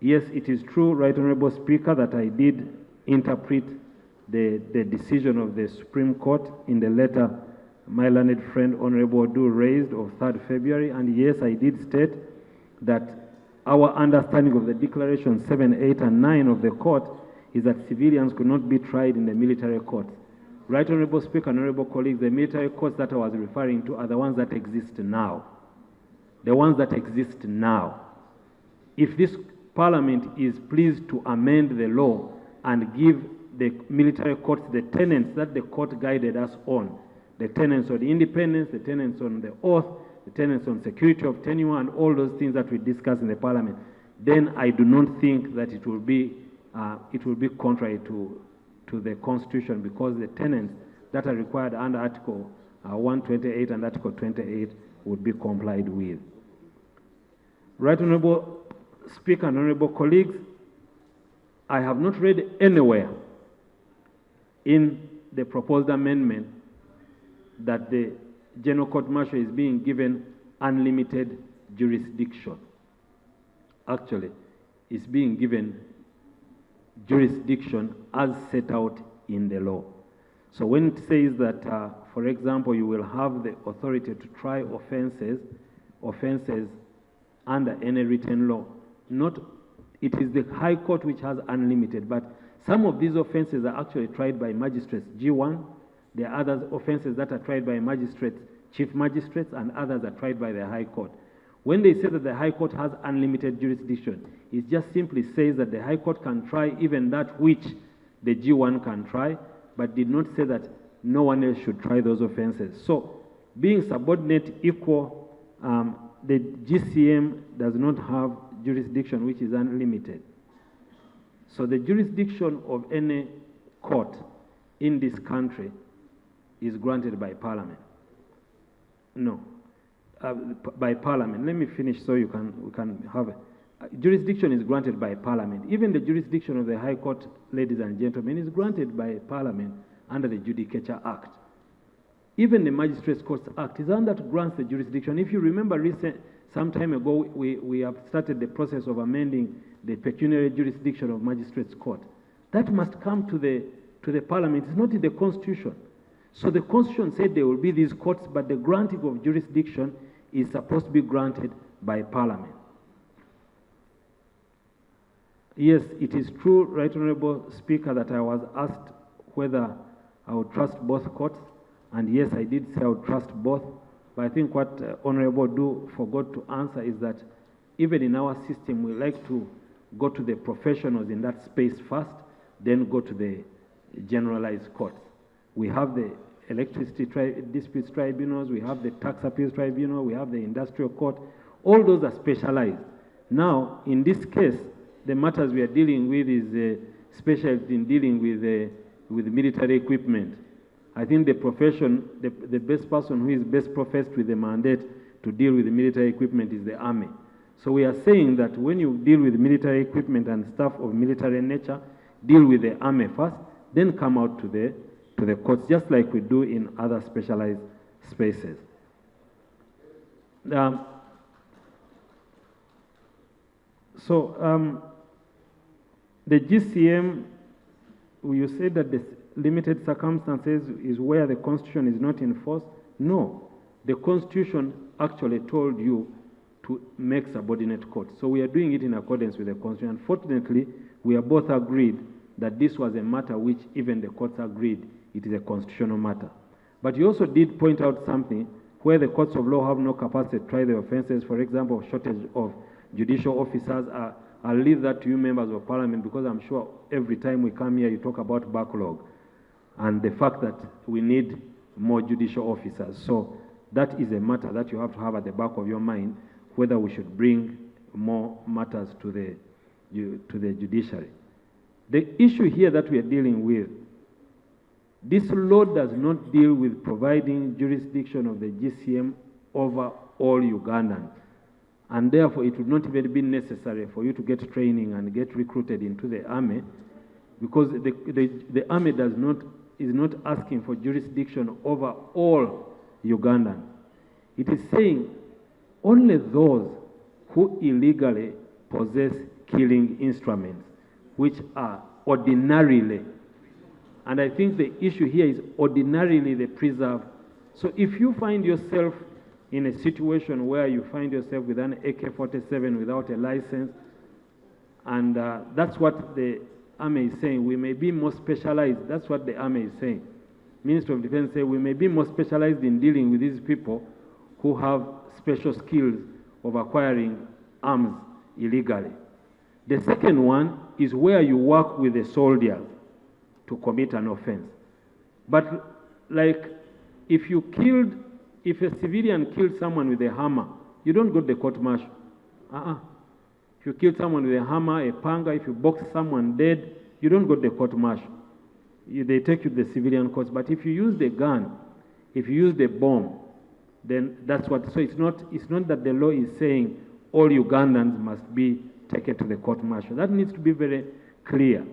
Yes, it is true, Right Honorable Speaker, that I did interpret the decision of the Supreme Court in the letter my learned friend Honorable Odu raised of 3rd February, and yes, I did state that our understanding of the Declaration 7, 8, and 9 of the court is that civilians could not be tried in the military courts. Right Honorable Speaker, Honorable colleagues, the military courts that I was referring to are the ones that exist now. The ones that exist now. If this Parliament is pleased to amend the law and give the military courts the tenets that the court guided us on, the tenets on the independence, the tenets on the oath, the tenets on security of tenure, and all those things that we discussed in the Parliament, then I do not think that it will be contrary to the Constitution, because the tenets that are required under Article 128 and Article 28 would be complied with. Right Honorable Speaker and Honorable colleagues, I have not read anywhere in the proposed amendment that the General Court Martial is being given unlimited jurisdiction. Actually, it's being given jurisdiction as set out in the law. So when it says that, for example, you will have the authority to try offenses under any written law, it is the High Court which has unlimited, but some of these offenses are actually tried by magistrates, G1. There are other offenses that are tried by magistrates, chief magistrates, and others are tried by the High Court. When they say that the High Court has unlimited jurisdiction, it just simply says that the High Court can try even that which the G1 can try, but did not say that no one else should try those offenses. So, being subordinate equal, the GCM does not have jurisdiction which is unlimited. So the jurisdiction of any court in this country is granted by Parliament. No, by Parliament. Let me finish so we can have it. Jurisdiction is granted by Parliament. Even the jurisdiction of the High Court, ladies and gentlemen, is granted by Parliament under the Judicature Act. Even the Magistrates Courts Act is one that grants the jurisdiction. If you remember some time ago, we have started the process of amending the pecuniary jurisdiction of Magistrates Court. That must come to the Parliament. It's not in the Constitution. So the Constitution said there will be these courts, but the granting of jurisdiction is supposed to be granted by Parliament. Yes, it is true, Right Honorable Speaker, that I was asked whether I would trust both courts, and yes, I did say I would trust both, but I think what Honorable Du forgot to answer is that even in our system, we like to go to the professionals in that space first, then go to the generalized courts. We have the electricity disputes tribunals, we have the tax appeals tribunal, we have the industrial court. All those are specialized. Now, in this case, the matters we are dealing with is specialized in dealing with military equipment. I think the profession, the best person who is best professed with the mandate to deal with the military equipment is the Army. So we are saying that when you deal with military equipment and stuff of military nature, deal with the Army first, then come out to the courts, just like we do in other specialized spaces. The GCM, you say that the limited circumstances is where the Constitution is not enforced. No, the Constitution actually told you to make subordinate courts. So we are doing it in accordance with the Constitution. Unfortunately, we are both agreed that this was a matter which even the courts agreed it is a constitutional matter. But you also did point out something where the courts of law have no capacity to try the offenses, for example, shortage of judicial officers. I'll leave that to you members of parliament, because I'm sure every time we come here you talk about backlog and the fact that we need more judicial officers. So that is a matter that you have to have at the back of your mind, whether we should bring more matters to the judiciary. The issue here that we are dealing with, this law does not deal with providing jurisdiction of the GCM over all Ugandans. And therefore, it would not even be necessary for you to get training and get recruited into the army, because the army is not asking for jurisdiction over all Ugandans. It is saying only those who illegally possess killing instruments, which are ordinarily, and I think the issue here is ordinarily they preserve. So if you find yourself in a situation where you find yourself with an AK-47 without a license, and that's what the Army is saying, we may be more specialized. That's what the Army is saying. Minister of Defense said we may be more specialized in dealing with these people who have special skills of acquiring arms illegally. The second one is where you work with the soldiers to commit an offense. But like if a civilian killed someone with a hammer, you don't go to the court-martial. If you kill someone with a hammer, a panga, if you box someone dead, you don't go to the court-martial. They take you to the civilian courts. But if you use the gun, if you use the bomb, then that's what. So it's not that the law is saying all Ugandans must be taken to the court-martial. That needs to be very clear.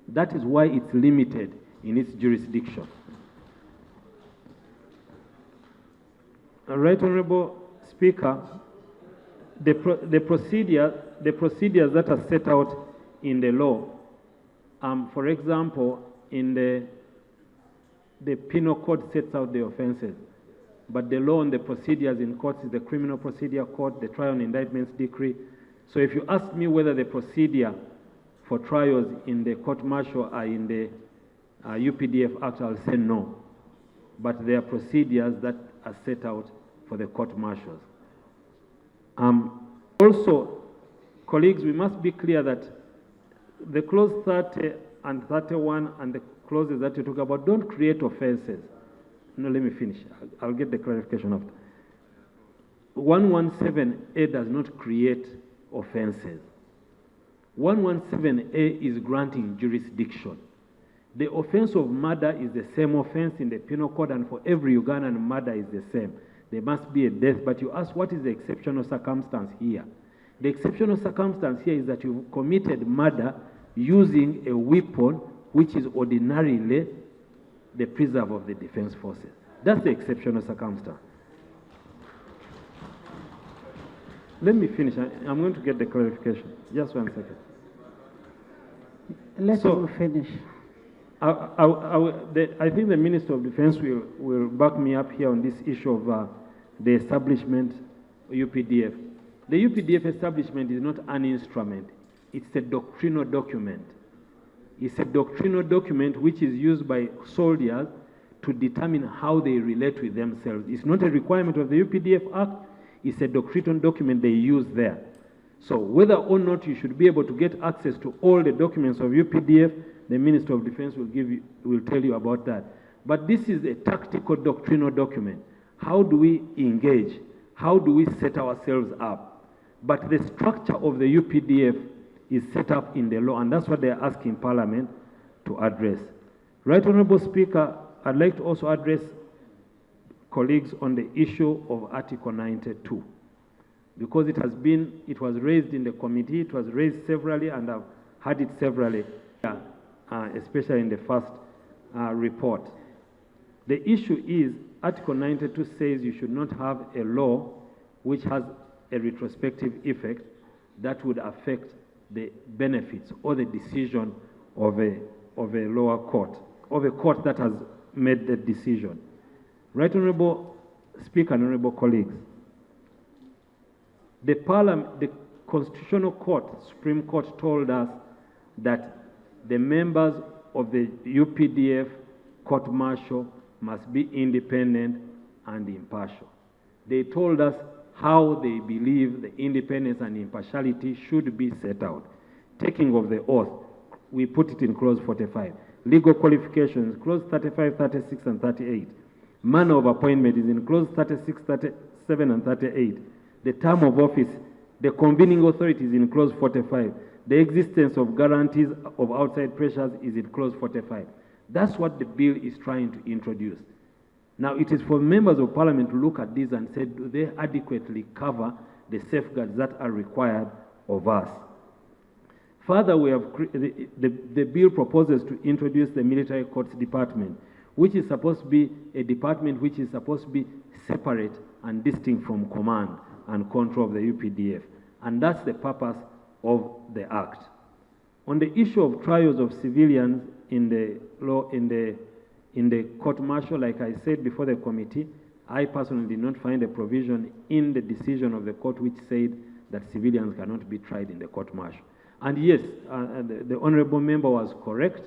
That is why it's limited in its jurisdiction. Right Honorable Speaker, the procedures that are set out in the law, for example, in the penal code sets out the offenses, but the law on the procedures in courts is the Criminal Procedure Code, the Trial and Indictments Decree. So if you ask me whether the procedure for trials in the court-martial are in the UPDF Act, I'll say no. But there are procedures that are set out for the court-martials. Also, colleagues, we must be clear that the clause 30 and 31 and the clauses that you talk about don't create offenses. No, let me finish. I'll get the clarification after. 117A does not create offenses. 117A is granting jurisdiction. The offense of murder is the same offense in the penal code, and for every Ugandan, murder is the same. There must be a death, but you ask what is the exceptional circumstance here? The exceptional circumstance here is that you've committed murder using a weapon which is ordinarily the preserve of the defense forces. That's the exceptional circumstance. Let me finish. I'm going to get the clarification. Just 1 second. Let him finish. I think the Minister of Defense will back me up here on this issue of the establishment UPDF. The UPDF establishment is not an instrument. It's a doctrinal document. It's a doctrinal document which is used by soldiers to determine how they relate with themselves. It's not a requirement of the UPDF Act. It's a doctrinal document they use there. So whether or not you should be able to get access to all the documents of UPDF, the Minister of Defense will tell you about that. But this is a tactical doctrinal document. How do we engage? How do we set ourselves up? But the structure of the UPDF is set up in the law, and that's what they're asking Parliament to address. Right Honorable Speaker, I'd like to also address colleagues on the issue of Article 92, because it was raised in the committee, it was raised severally, and I've had it severally, especially in the first report. The issue is Article 92 says you should not have a law which has a retrospective effect that would affect the benefits or the decision of a lower court, of a court that has made the decision. Right Honorable Speaker and Honorable colleagues, the Constitutional Court, Supreme Court, told us that the members of the UPDF court martial must be independent and impartial. They told us how they believe the independence and impartiality should be set out. Taking of the oath, we put it in clause 45. Legal qualifications, clause 35, 36, and 38. Manner of appointment is in clause 36, 37, and 38. The term of office, the convening authority is in clause 45. The existence of guarantees of outside pressures is in clause 45. That's what the bill is trying to introduce. Now, it is for members of parliament to look at this and say, do they adequately cover the safeguards that are required of us? Further, we have the bill proposes to introduce the military courts department, which is supposed to be a department which is supposed to be separate and distinct from command and control of the UPDF. And that's the purpose of the act. On the issue of trials of civilians in the court martial, like I said before the committee, I personally did not find a provision in the decision of the court which said that civilians cannot be tried in the court martial. And yes, the honorable member was correct.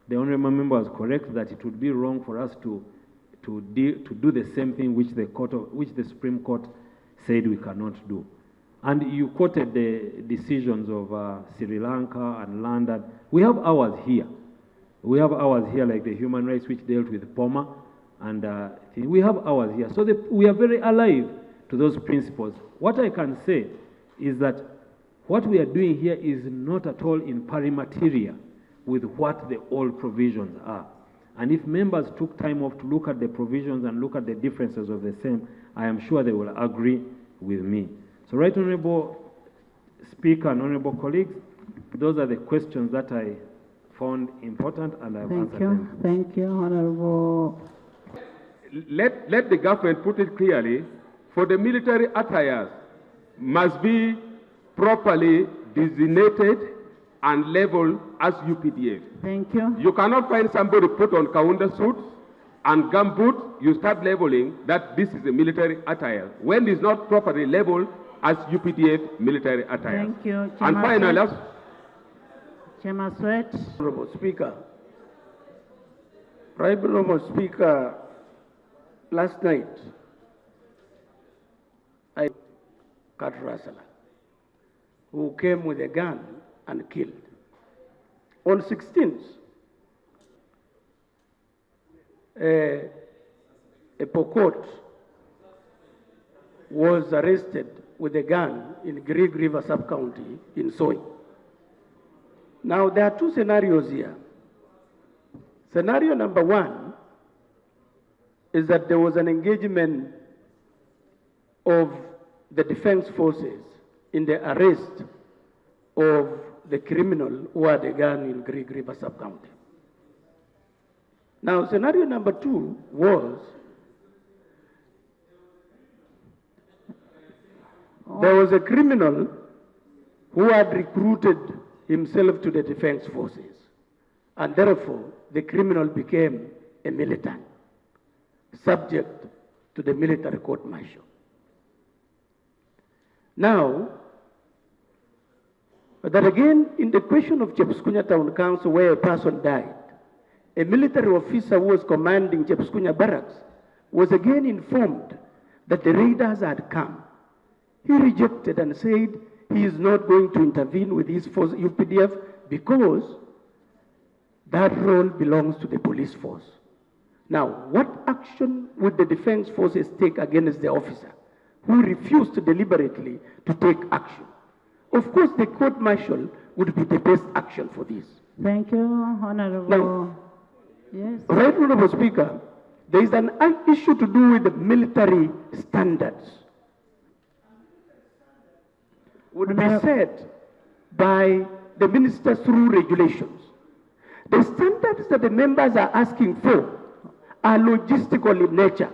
The honorable member was correct that it would be wrong for us to do the same thing which the Supreme Court said we cannot do. And you quoted the decisions of Sri Lanka and London. We have ours here. We have ours here, like the human rights which dealt with POMA, and we have ours here. So we are very alive to those principles. What I can say is that what we are doing here is not at all in pari materia with what the old provisions are. And if members took time off to look at the provisions and look at the differences of the same, I am sure they will agree with me. So, Right Honorable Speaker and Honorable colleagues, those are the questions that I found important, and I have answered them. Thank you, Honorable. Let the government put it clearly, for the military attires must be properly designated and labeled as UPDF. Thank you. You cannot find somebody put on Kaunda suits and gumboots, you start labeling that this is a military attire, when it's not properly labeled as UPDF military attire. Thank you. And finally, Chairman Sweat. Honorable Speaker, Right Honorable Speaker, last night I cut Rasala, who came with a gun and killed. On 16th, a Pokot was arrested with a gun in Greek River Sub-County in Soy. Now, there are two scenarios here. Scenario number one is that there was an engagement of the defense forces in the arrest of the criminal who had a gun in Greek River Sub-County. Now, scenario number two was there was a criminal who had recruited himself to the defense forces, and therefore the criminal became a militant, subject to the military court-martial. Now, that again, in the question of Chepskunya Town Council, where a person died, a military officer who was commanding Chepskunya Barracks was again informed that the raiders had come. He rejected and said he is not going to intervene with his force, UPDF, because that role belongs to the police force. Now, what action would the defense forces take against the officer who refused deliberately to take action? Of course, the court-martial would be the best action for this. Thank you, Honorable. Now, yes. Right Honorable Speaker, there is an issue to do with the military standards. Would be set by the minister through regulations. The standards that the members are asking for are logistical in nature,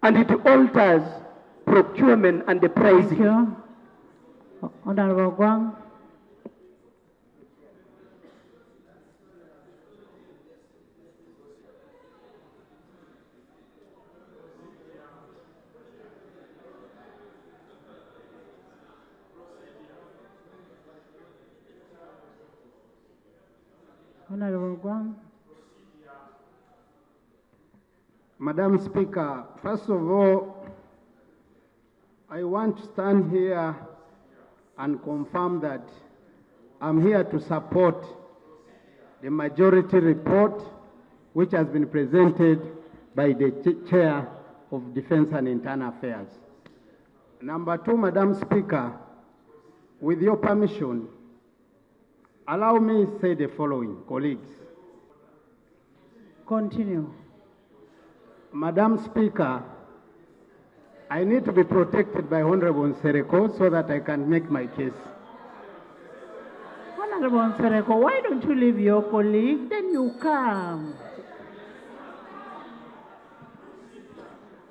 and it alters procurement and the pricing. Honorable Guang. Honorable Guang. Madam Speaker, first of all, I want to stand here and confirm that I'm here to support the majority report which has been presented by the Chair of Defense and Internal Affairs. Number two, Madam Speaker, with your permission, allow me to say the following, colleagues. Continue. Madam Speaker, I need to be protected by Honorable Nsereko so that I can make my case. Honorable Nsereko, why don't you leave your colleague, then you come.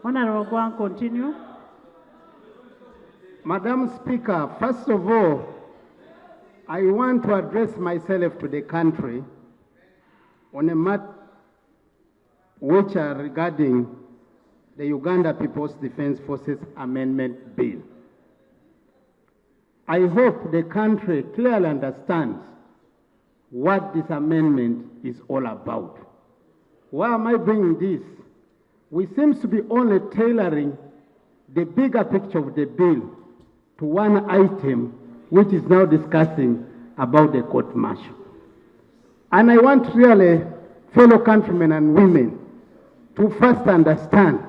Honorable Guang, continue. Madam Speaker, first of all, I want to address myself to the country on a matter which are regarding the Uganda People's Defense Forces Amendment Bill. I hope the country clearly understands what this amendment is all about. Why am I bringing this? We seem to be only tailoring the bigger picture of the bill to one item which is now discussing about the court-martial. And I want really fellow countrymen and women to first understand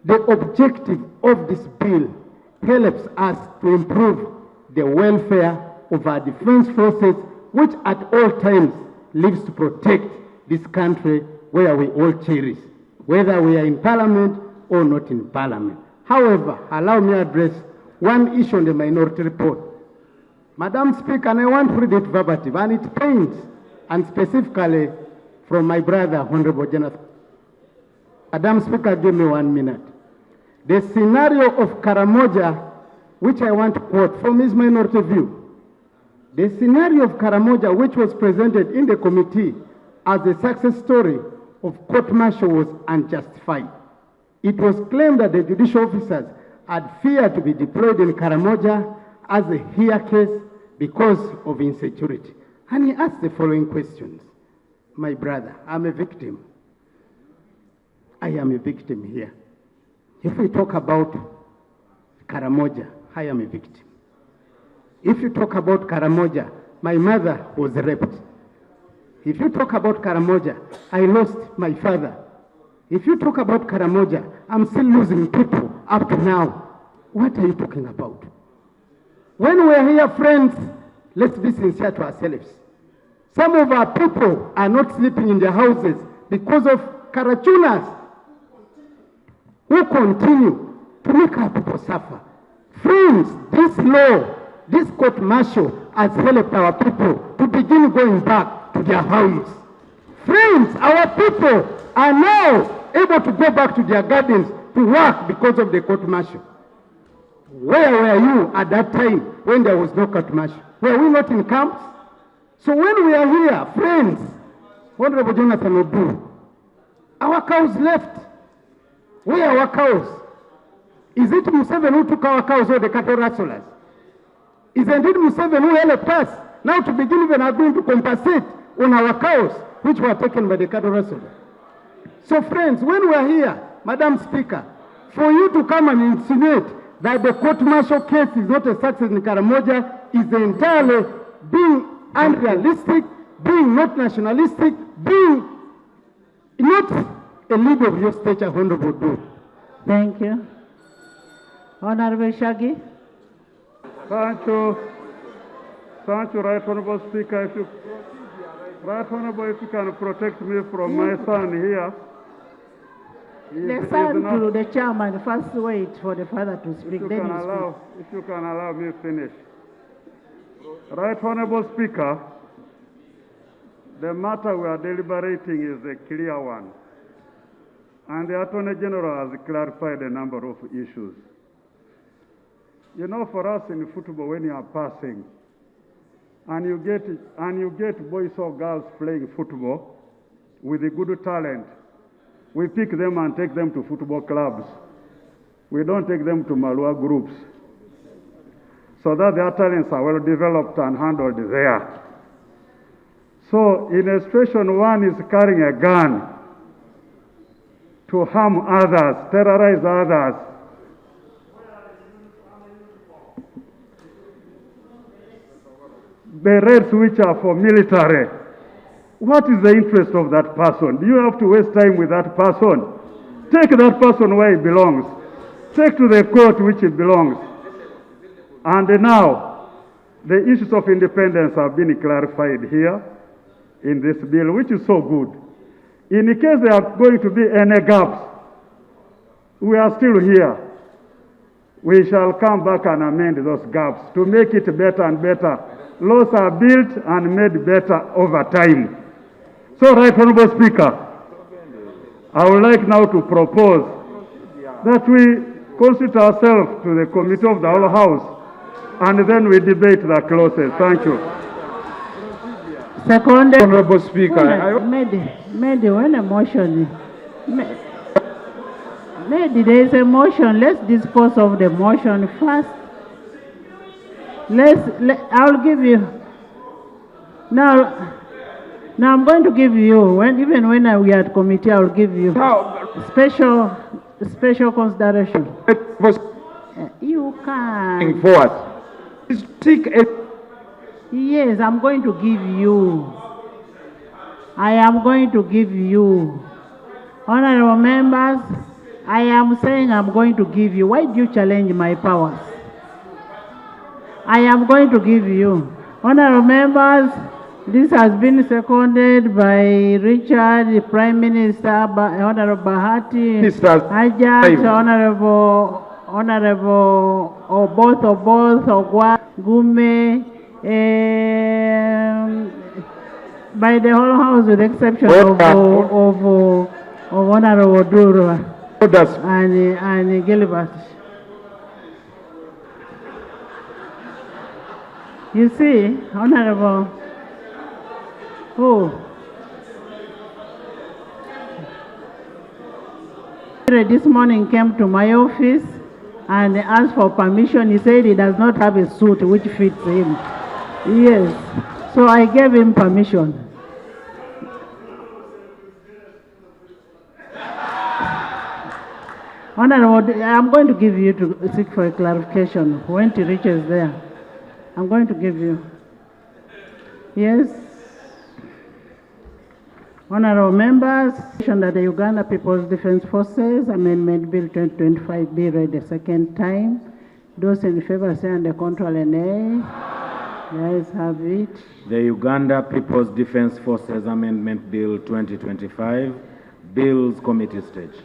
the objective of this bill helps us to improve the welfare of our defense forces, which at all times lives to protect this country where we all cherish, whether we are in parliament or not in parliament. However, allow me to address one issue on the minority report. Madam Speaker, and I want to read it verbatim, and it pains, and specifically from my brother, Honorable Jonathan. Madam Speaker, give me 1 minute. The scenario of Karamoja, which I want to quote from his minority view. The scenario of Karamoja, which was presented in the committee as a success story of court-martial, was unjustified. It was claimed that the judicial officers had feared to be deployed in Karamoja as a hear case because of insecurity. And he asked the following questions. My brother, I'm a victim. I am a victim here. If we talk about Karamoja, I am a victim. If you talk about Karamoja, my mother was raped. If you talk about Karamoja, I lost my father. If you talk about Karamoja, I'm still losing people up to now. What are you talking about? When we are here, friends, let's be sincere to ourselves. Some of our people are not sleeping in their houses because of Karachunas who continue to make our people suffer. Friends, this law, this court-martial has helped our people to begin going back to their homes. Friends, our people are now able to go back to their gardens to work because of the court-martial. Where were you at that time when there was no court-martial? Were we not in camps? So when we are here, friends, Honorable Jonathan Obu, our cows left. Where are our cows? Is it Museveni who took our cows or the cattle rustlers? Is indeed Museveni who helped us now to begin even agreeing to compensate on our cows, which were taken by the cattle rustlers? So friends, when we are here, Madam Speaker, for you to come and insinuate that the court-martial case is not a success in Karamoja is entirely being unrealistic, being not nationalistic, being not a leader of your stature, Honorable Do. Thank you. Honorable Shaggy. Thank you. Thank you, Right Honorable Speaker. If you, Right Honorable, if you can protect me from my son here. The son to the chairman, first wait for the father to speak. If you can allow me to finish. Right Honorable Speaker, the matter we are deliberating is a clear one. And the Attorney General has clarified a number of issues. You know, for us in football, when you are passing, and you get boys or girls playing football with a good talent, we pick them and take them to football clubs. We don't take them to Malua groups, so that their talents are well developed and handled there. So in a situation one is carrying a gun to harm others, terrorize others, the reds which are for military, what is the interest of that person? Do you have to waste time with that person? Take that person where he belongs. Take to the court which he belongs. And now, the issues of independence have been clarified here in this bill, which is so good. In case there are going to be any gaps, we are still here. We shall come back and amend those gaps to make it better and better. Laws are built and made better over time. So, Right Honorable Speaker, I would like now to propose that we constitute ourselves to the committee of the whole House, and then we debate the clauses. Thank you. Second, Honorable Speaker, Maybe when a motion, maybe there is a motion. Let's dispose of the motion first. I'll give you now. Now I'm going to give you even when we are at committee, I'll give you special consideration. You can. Forward. Yes, I'm going to give you. I am going to give you. Honorable members, I am saying I'm going to give you. Why do you challenge my powers? I am going to give you. Honorable members, this has been seconded by Richard, the Prime Minister, Honorable Bahati, Ajat, Honorable, or both, Ogwa, Gume, by the whole House with the exception of Honorable Duro and Gilbert. You see, Honorable, this morning came to my office and asked for permission. He said he does not have a suit which fits him. Yes, so I gave him permission. Honorable, I'm going to give you to seek for a clarification when it reaches there. I'm going to give you. Yes. Honorable members, that the Uganda People's Defense Forces Amendment Bill 2025 be read a second time. Those in favor say on the control and nay. The ayes have it. The Uganda People's Defense Forces Amendment Bill 2025, Bills Committee stage.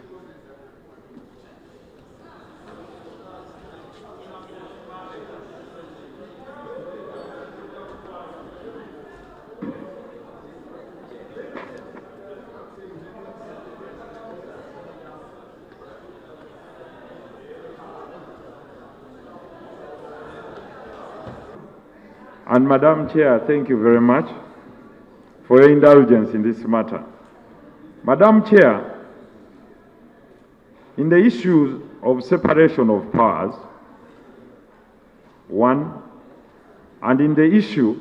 And Madam Chair, thank you very much for your indulgence in this matter. Madam Chair, in the issues of separation of powers, one, and in the issue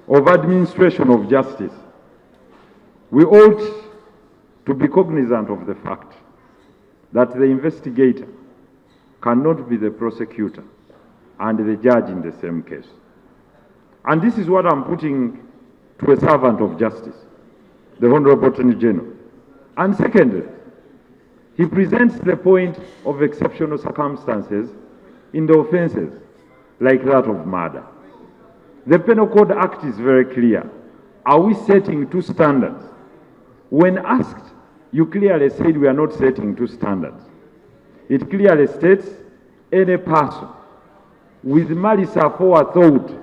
of administration of justice, we ought to be cognizant of the fact that the investigator cannot be the prosecutor and the judge in the same case. And this is what I'm putting to a servant of justice, the Honorable Attorney General. And secondly, he presents the point of exceptional circumstances in the offenses like that of murder. The Penal Code Act is very clear. Are we setting two standards? When asked, you clearly said we are not setting two standards. It clearly states any person with malice aforethought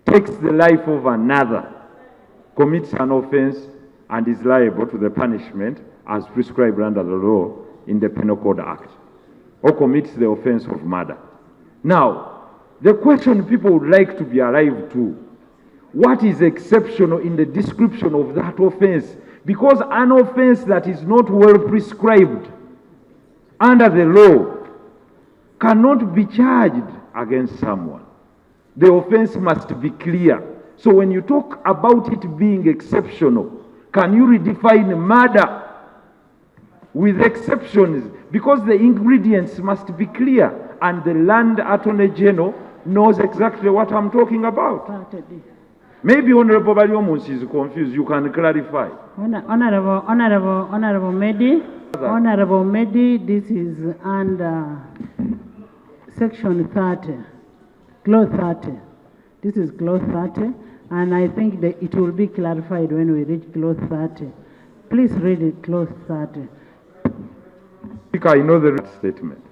takes the life of another, commits an offense, and is liable to the punishment as prescribed under the law in the Penal Code Act, or commits the offense of murder. Now, the question people would like to be alive to, what is exceptional in the description of that offense? Because an offense that is not well prescribed under the law cannot be charged against someone. The offense must be clear. So when you talk about it being exceptional, can you redefine murder with exceptions? Because the ingredients must be clear, and the Land Attorney General knows exactly what I'm talking about. Maybe Honorable Baliomus is confused. You can clarify. Honorable Medi, this is under Section 30, Clause 30. This is Clause 30, and I think that it will be clarified when we reach Clause 30. Please read it, Clause 30. I know the statement.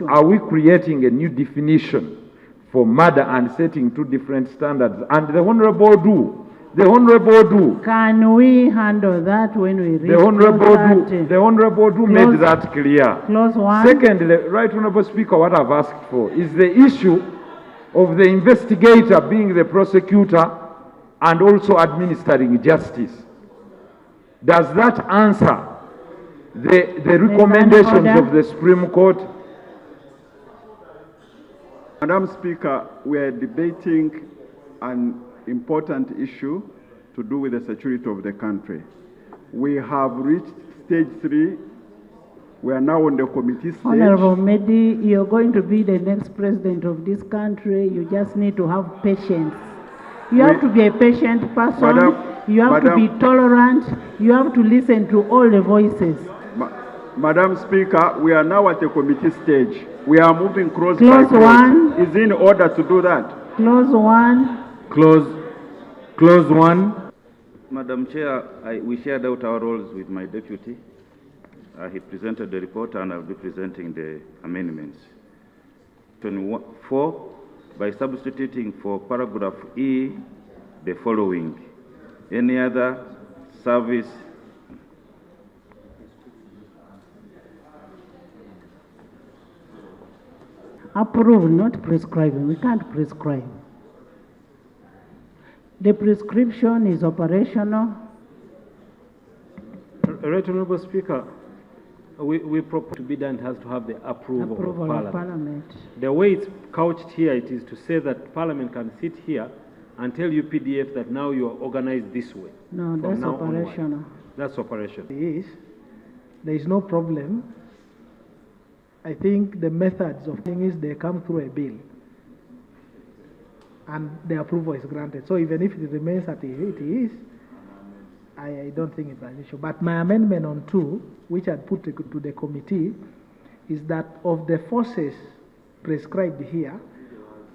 Are we creating a new definition for murder and setting two different standards? And the Honorable do. The Honorable do. Can we handle that when we reach The Honorable Clause 30? The Honorable do made that clear. Clause 1. Secondly, Right Honorable Speaker, what I've asked for is the issue of the investigator being the prosecutor and also administering justice. Does that answer the recommendations of the Supreme Court? Madam Speaker, we are debating an important issue to do with the security of the country. We have reached stage 3. We are now on the committee stage. Honorable Medi, you're going to be the next president of this country. You just need to have patience. You have to be a patient person. You have to be tolerant. You have to listen to all the voices. Madam Speaker, we are now at the committee stage. We are moving cross Clause by 1. Is in order to do that? Clause 1. Clause 1. Madam Chair, we shared out our roles with my deputy. He presented the report and I'll be presenting the amendments. 4, by substituting for paragraph E the following: any other service Approve, not prescribing. We can't prescribe. The prescription is operational. Right Honorable Speaker, we propose to be done, it has to have the approval of Parliament. The way it's couched here, it is to say that Parliament can sit here and tell UPDF that now you are organized this way. No, that's operational. Onward. That's operational. There is no problem. I think the methods of thing is they come through a bill and the approval is granted. So even if it remains at it is, I don't think it's an issue. But my amendment on 2, which I put to the committee, is that of the forces prescribed here,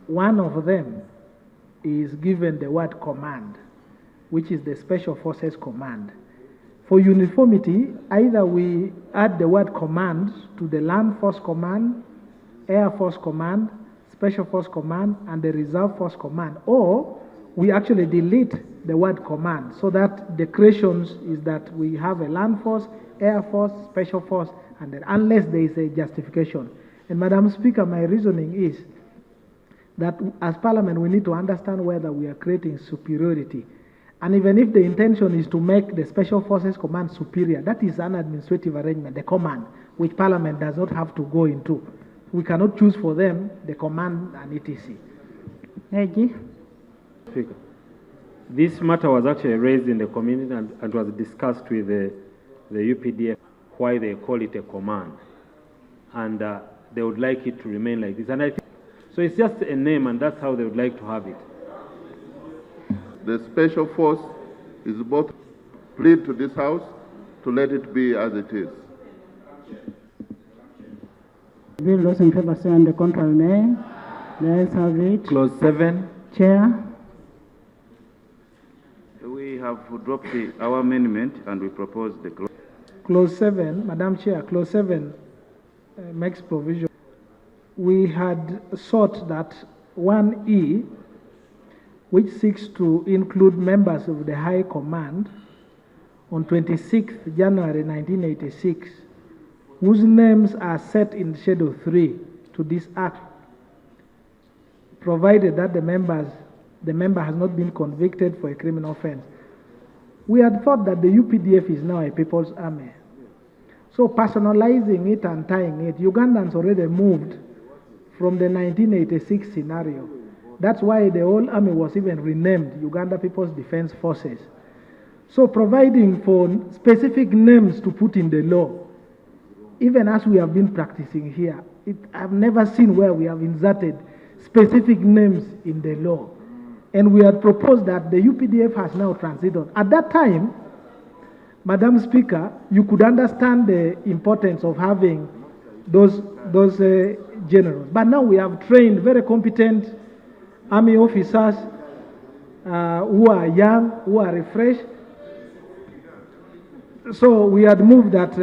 one of them is given the word command, which is the Special Forces Command. For uniformity, either we add the word command to the Land Force Command, Air Force Command, Special Force Command, and the Reserve Force Command, or we actually delete the word command, so that the creations is that we have a Land Force, Air Force, Special Force, and then unless there is a justification. And Madam Speaker, my reasoning is that as Parliament we need to understand whether we are creating superiority. And even if the intention is to make the Special Forces Command superior, that is an administrative arrangement, the command, which Parliament does not have to go into. We cannot choose for them the command and etc. Speaker, this matter was actually raised in the community and was discussed with the UPDF, why they call it a command. And they would like it to remain like this. And I think, so it's just a name, and that's how they would like to have it. The Special Force is both plead to this House to let it be as it is. Bill, those in favor say on the contrary, nay. The ayes have it. Clause 7. Chair. We have dropped our amendment and we propose the clause. Clause 7, Madam Chair, Clause 7 makes provision. We had sought that 1E, which seeks to include members of the High Command, on 26th January 1986, whose names are set in Schedule 3 to this Act, provided that the member has not been convicted for a criminal offense. We had thought that the UPDF is now a people's army. So personalizing it and tying it, Ugandans already moved from the 1986 scenario. That's why the whole army was even renamed Uganda People's Defense Forces. So providing for specific names to put in the law, even as we have been practicing here, I've never seen where we have inserted specific names in the law. And we had proposed that the UPDF has now transited. At that time, Madam Speaker, you could understand the importance of having those generals. But now we have trained very competent army officers who are young, who are refreshed. So we had moved that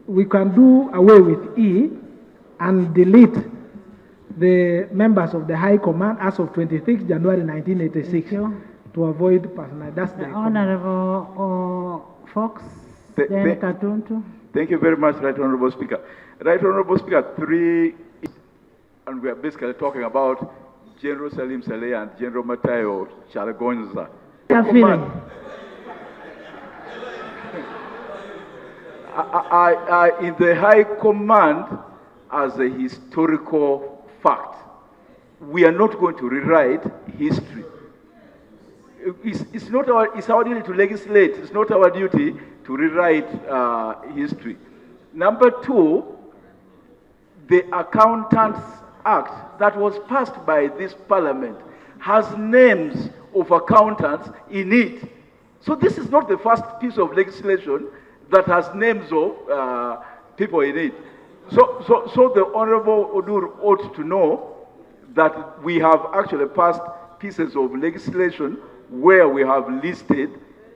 we can do away with E and delete the members of the High Command as of 26 January 1986 to avoid personal. That's the Honorable Fox, then Katuntu. Thank you very much, Right Honorable Speaker. Right Honorable Speaker, 3, and we are basically talking about General Salim Saleh and General Matayo Chalagonza. In the High Command, as a historical fact, we are not going to rewrite history. It's our duty to legislate. It's not our duty to rewrite history. Number 2, the Accountants Act that was passed by this Parliament has names of accountants in it. So this is not the first piece of legislation that has names of people in it. So the Honorable Odur ought to know that we have actually passed pieces of legislation where we have listed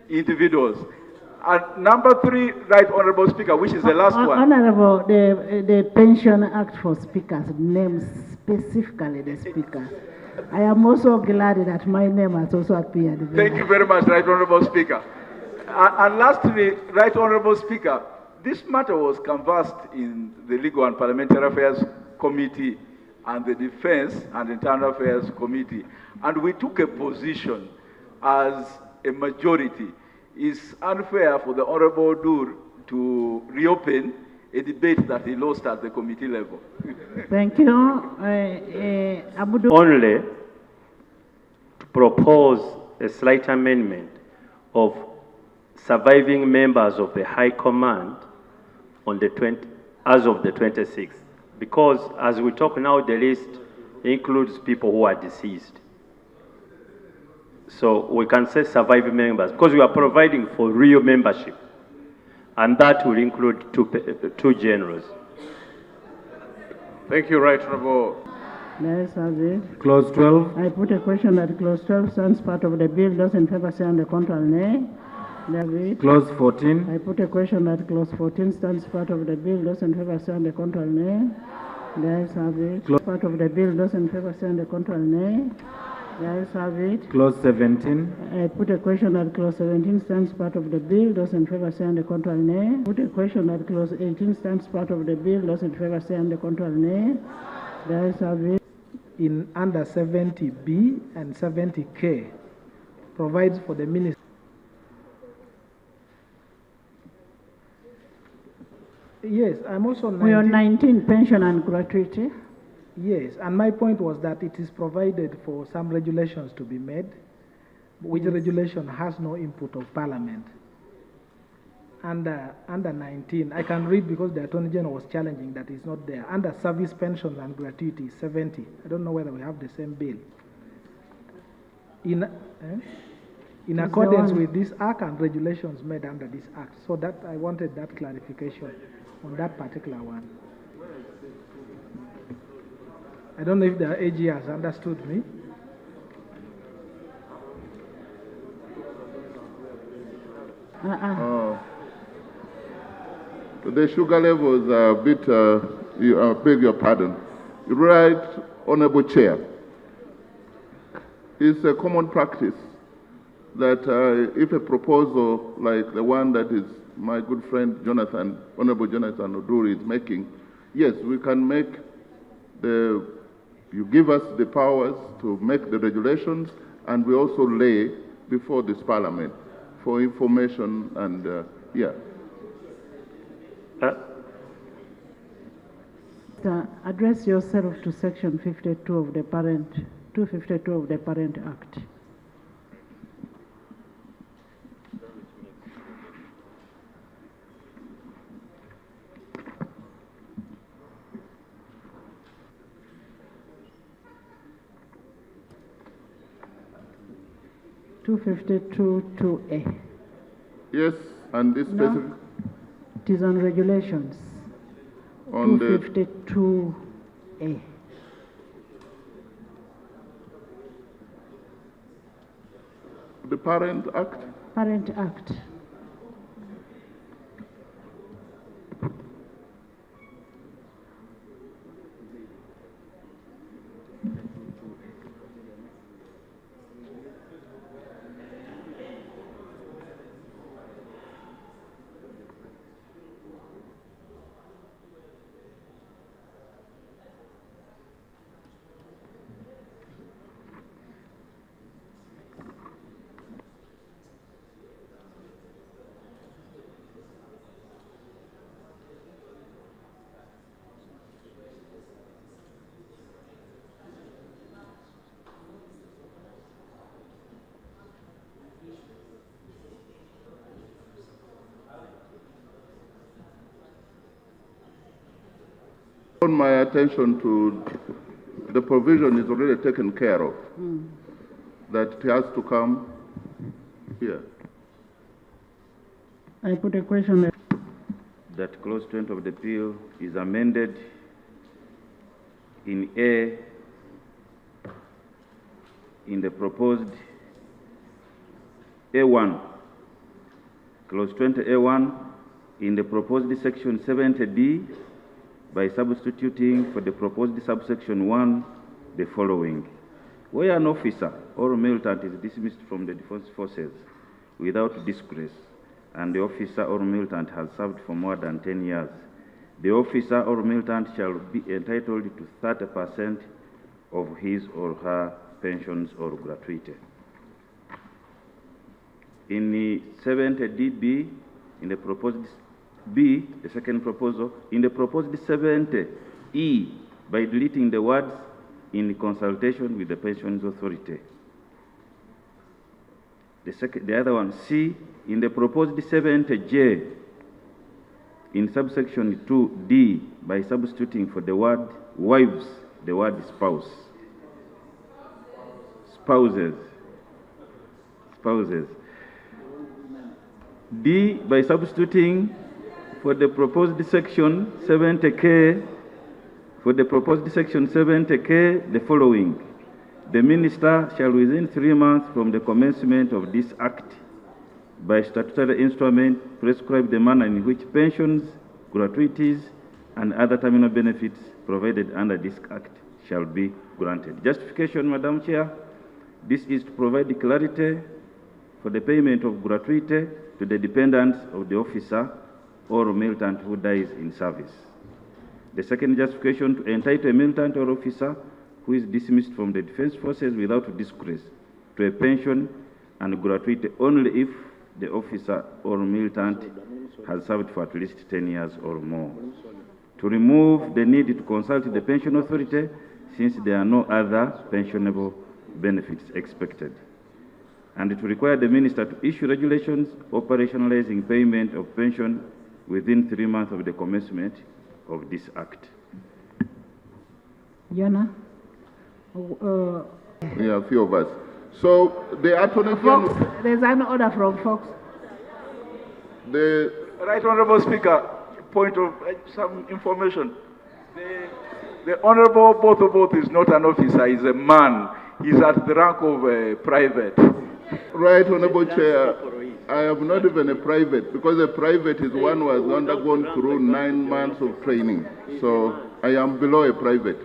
individuals. And number 3, Right Honorable Speaker, which is the last one. Honorable, the Pension Act for Speakers names specifically the speakers. I am also glad that my name has also appeared. Thank you very much, Right Honorable Speaker. And lastly, Right Honorable Speaker, this matter was canvassed in the Legal and Parliamentary Affairs Committee and the Defense and Internal Affairs Committee, and we took a position as a majority. It's unfair for the Honorable Dur to reopen a debate that he lost at the committee level. Thank you. Only to propose a slight amendment of surviving members of the High Command on the as of the 26th. Because as we talk now, the list includes people who are deceased. So we can say surviving members because we are providing for real membership. And that will include two generals. Thank you, Right Honorable. Yes, have it. Clause 12. I put a question that clause 12 stands part of the bill. Those in favor say on the contrary, nay. Clause 14. I put a question that clause 14 stands part of the bill. Those in favor say on the contrary, nay. Yes, have it. Part of the bill. Those in favor say on the contrary, nay. Yes, have it. Clause 17. I put a question that clause 17 stands part of the bill. Those in favor say on the contrary, nay. Put a question that clause 18 stands part of the bill. Those in favor say on the contrary, nay. Yes, have it. In under 70B and 70K provides for the minister. Yes, I'm also 19. We are 19, pension and gratuity. Yes, and my point was that it is provided for some regulations to be made, which regulation has no input of Parliament. Under 19, I can read because the Attorney General was challenging that it's not there. Under service pensions and gratuity, 70. I don't know whether we have the same bill. In accordance with this Act and regulations made under this Act. So that I wanted that clarification on that particular one. I don't know if the AG has understood me. The sugar levels are a bit, I beg your pardon. Right, Honorable Chair. It's a common practice that if a proposal like the one that is my good friend Honorable Jonathan Oduri is making, yes, we can make you give us the powers to make the regulations, and we also lay before this Parliament for information and, yeah. Address yourself to Section 52 of the 252 of the Parent Act. (252)(2)(a). Yes, and this specific. No, it is on regulations. On 252(a). The Parent Act? Parent Act. My attention to the provision is already taken care of, that it has to come here. I put a question. That clause 20 of the bill is amended in A, in the proposed A1, clause 20A1, in the proposed section 70D, by substituting for the proposed subsection 1 the following. Where an officer or militant is dismissed from the defense forces without disgrace, and the officer or militant has served for more than 10 years, the officer or militant shall be entitled to 30% of his or her pensions or gratuity. In the 70DB, in the proposed B, the second proposal, in the proposed 70E, by deleting the words in consultation with the pensions authority. The other one, C, in the proposed 70J, in subsection 2D, by substituting for the word wives, the word spouse. Spouses. Spouses. D, by substituting for the proposed section 70K, for the proposed section 70K, the following. The minister shall within 3 months from the commencement of this act, by statutory instrument, prescribe the manner in which pensions, gratuities, and other terminal benefits provided under this act shall be granted. Justification, Madam Chair, this is to provide clarity for the payment of gratuity to the dependents of the officer or militant who dies in service. The second justification, to entitle a militant or officer who is dismissed from the defense forces without disgrace to a pension and gratuity only if the officer or militant has served for at least 10 years or more. To remove the need to consult the pension authority, since there are no other pensionable benefits expected. And to require the minister to issue regulations operationalizing payment of pension within 3 months of the commencement of this act. Yana? Yeah, a few of us. So the Attorney General... There's an order from Fox. The Right Honourable Speaker, point of some information. The Honourable Both is not an officer, he's a man. He's at the rank of a private. Right Honourable Chair, I am not even a private, because a private is one who has undergone through 9 months of training. So I am below a private.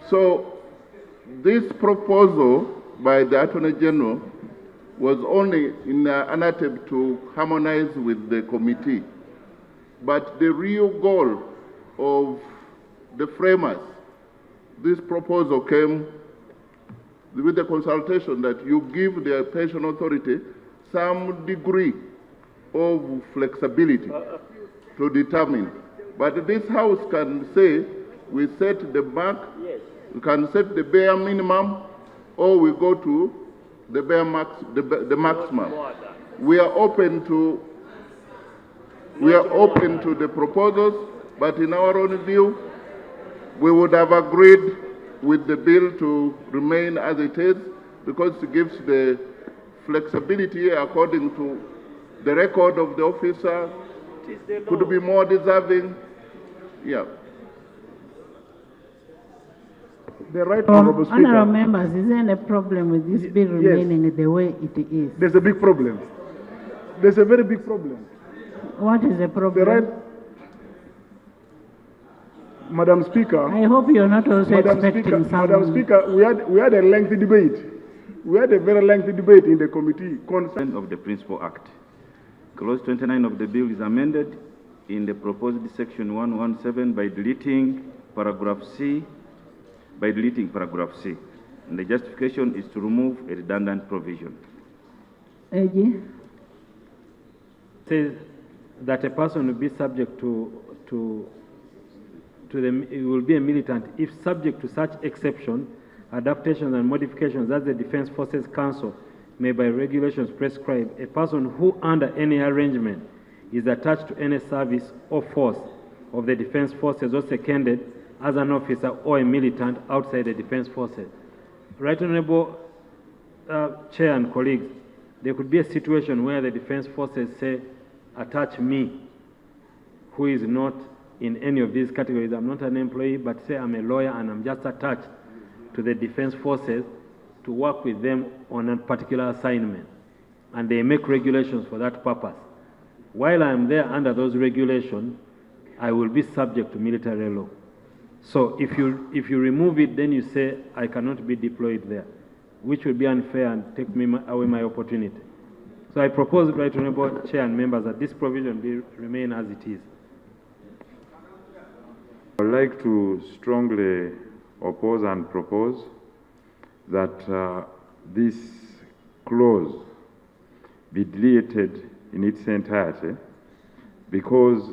So this proposal by the Attorney General was only in an attempt to harmonize with the committee. But the real goal of the framers, this proposal came with the consultation that you give the pension authority some degree of flexibility to determine. But this House can say, we set the mark, we can set the bare minimum, or we go to the bare max, the maximum. We are open to the proposals, but in our own view, we would have agreed with the bill to remain as it is, because it gives the flexibility according to the record of the officer, could be more deserving. Yeah. The right honorable speaker. Honorable members, is there any problem with this bill remaining the way it is? There's a big problem. There's a very big problem. What is the problem? The right, Madam Speaker. I hope you're not also expecting some. Madam Speaker, we had a lengthy debate. We had a very lengthy debate in the committee concerning of the Principal Act. Clause 29 of the bill is amended in the proposed section 117 by deleting paragraph C. And the justification is to remove a redundant provision. AG? Says that a person will be subject to it will be a militant if subject to such exception, adaptations and modifications as the Defense Forces Council may by regulations prescribe, a person who under any arrangement is attached to any service or force of the Defense Forces or seconded as an officer or a militant outside the Defense Forces. Right Honorable Chair and colleagues, there could be a situation where the Defense Forces say, attach me, who is not in any of these categories. I'm not an employee, but say I'm a lawyer and I'm just attached to the Defense Forces to work with them on a particular assignment. And they make regulations for that purpose. While I'm there under those regulations, I will be subject to military law. So if you remove it, then you say I cannot be deployed there, which would be unfair and take away my opportunity. So I propose, Right Honorable Chair and members, that this provision remain as it is. I would like to strongly oppose and propose that this clause be deleted in its entirety, because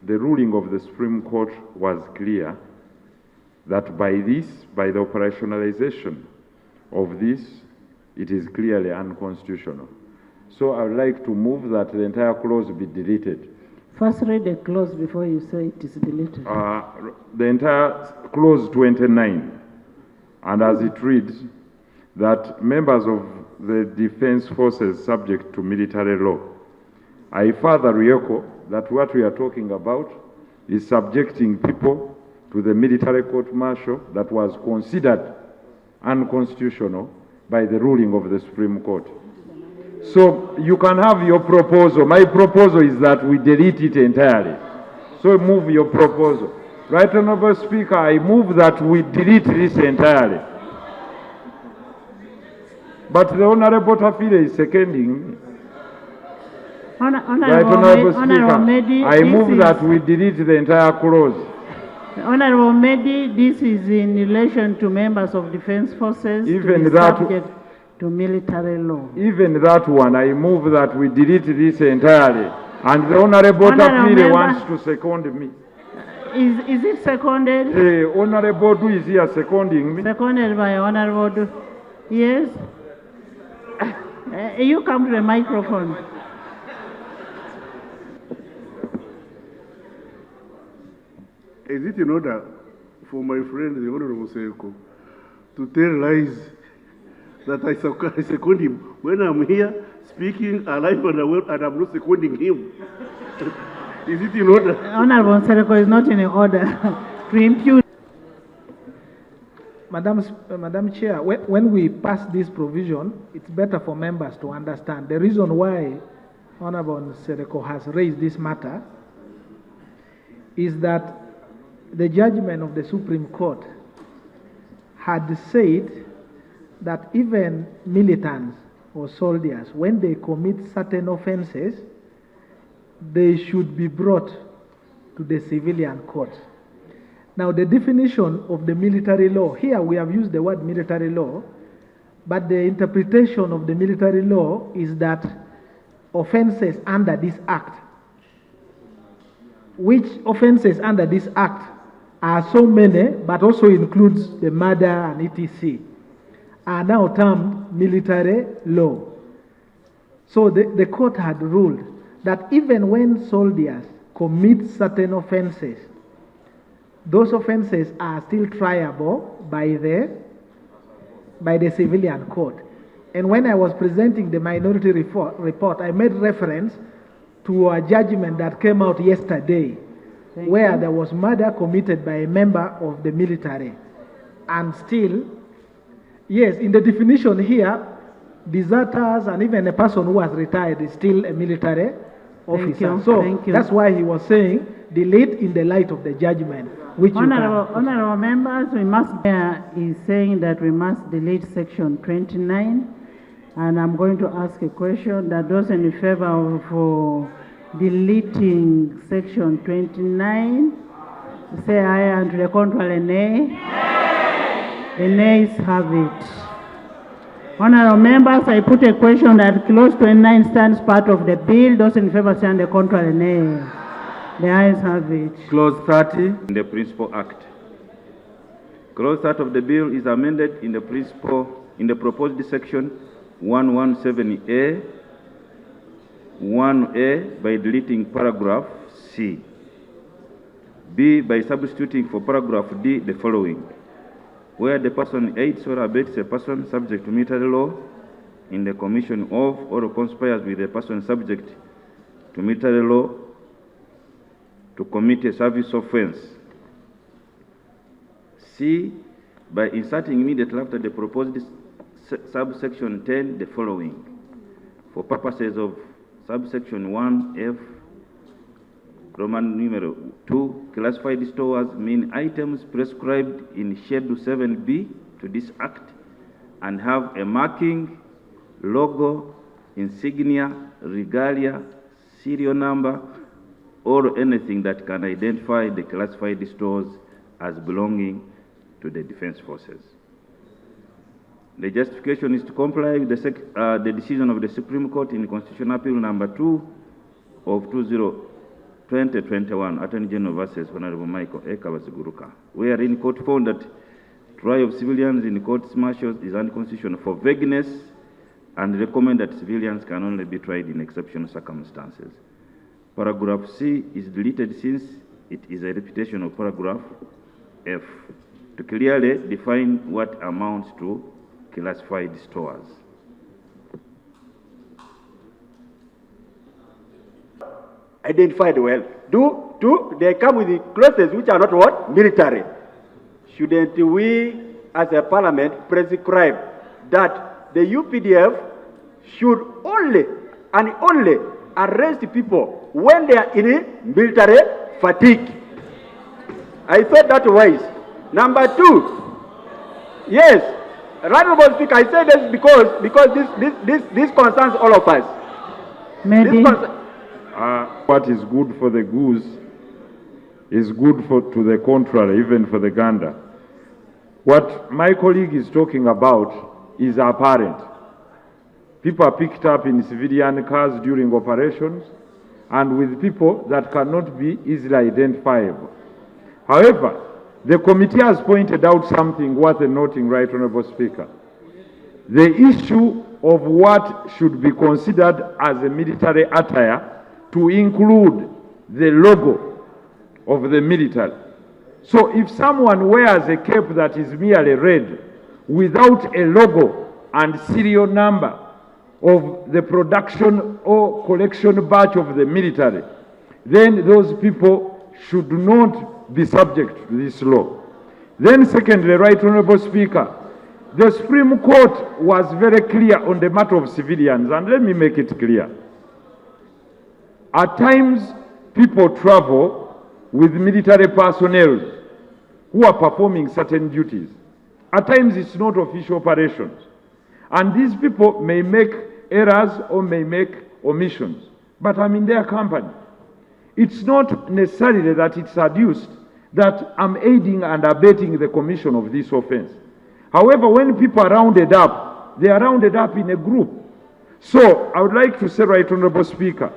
the ruling of the Supreme Court was clear that by the operationalization of this, it is clearly unconstitutional. So I would like to move that the entire clause be deleted. First read the clause before you say it is deleted. The entire clause 29, and as it reads, that members of the Defense Forces subject to military law. I further re-echo that what we are talking about is subjecting people to the military court-martial that was considered unconstitutional by the ruling of the Supreme Court. So you can have your proposal. My proposal is that we delete it entirely. So move your proposal. Right Honorable Speaker, I move that we delete this entirely. But the Honorable Tafile is seconding me. Right Honorable Speaker, I move that we delete the entire clause. Honorable Medi, this is in relation to members of Defense Forces Even to be that, subject to military law. Even that one, I move that we delete this entirely. And the Honorable Tafile wants to second me. Is it seconded? Honorable Du is here seconding me. Seconded by Honorable Du. Yes? You come to the microphone. Is it in order for my friend, the Honorable Seko, to tell lies that I second him when I'm here speaking alive and I'm not seconding him? Is it in order? Honorable Seko is not in order to impute. Madam Chair, when we pass this provision, it's better for members to understand the reason why Honorable Sereko has raised this matter is that the judgment of the Supreme Court had said that even militants or soldiers, when they commit certain offenses, they should be brought to the civilian court. Now, the definition of the military law, here we have used the word military law, but the interpretation of the military law is that offenses under this act, which offenses under this act are so many, but also includes the murder and etc., are now termed military law. So the court had ruled that even when soldiers commit certain offenses, those offenses are still triable by the civilian court. And when I was presenting the minority report, I made reference to a judgment that came out yesterday, where there was murder committed by a member of the military. And still, yes, in the definition here, deserters and even a person who has retired is still a military officer. So that's why he was saying delete in the light of the judgment. Which Honorable members, we must is saying that we must delete section 29, and I'm going to ask a question that those in favor of deleting section 29, say aye, and to the contrary, nay. The nays have it. Honorable members, I put a question that clause 29 stands part of the bill. Those in favor say on the contrary, nay. The ayes have it. Clause 30 in the Principal Act. Clause 30 of the bill is amended in the proposed section 117A, 1A by deleting paragraph C. B by substituting for paragraph D the following: where the person aids or abets a person subject to military law in the commission of or conspires with a person subject to military law to commit a service offense. C, by inserting immediately after the proposed subsection 10 the following: for purposes of subsection 1F, Roman numeral 2, classified stores mean items prescribed in Schedule 7B to this Act and have a marking, logo, insignia, regalia, serial number, or anything that can identify the classified stores as belonging to the defense forces. The justification is to comply with the decision of the Supreme Court in Constitutional Appeal number 2 of 2021, Attorney General versus Honorable Michael A. Kabasiguruka, wherein court found that trial of civilians in courts martial is unconstitutional for vagueness and recommend that civilians can only be tried in exceptional circumstances. Paragraph C is deleted since it is a repetition of paragraph F to clearly define what amounts to classified stores. Identified well. They come with the clauses which are not what? Military. Shouldn't we, as a parliament, prescribe that the UPDF should only and only arrest people when they are in military fatigue? I thought that wise. Number 2, yes, Honorable Speaker, I say this because this concerns all of us. What is good for the goose is good to the contrary, even for the gander. What my colleague is talking about is apparent. People are picked up in civilian cars during operations and with people that cannot be easily identifiable. However, the committee has pointed out something worth noting, Right Honourable Speaker. The issue of what should be considered as a military attire to include the logo of the military. So if someone wears a cape that is merely red without a logo and serial number of the production or collection batch of the military, then those people should not be subject to this law. Then secondly, Right Honourable Speaker, the Supreme Court was very clear on the matter of civilians, and let me make it clear. At times, people travel with military personnel who are performing certain duties. At times, it's not official operations. And these people may make errors or may make omissions, but I'm in their company. It's not necessarily that it's adduced that I'm aiding and abetting the commission of this offense. However, when people are rounded up, they are rounded up in a group. So I would like to say, Right Honorable Speaker,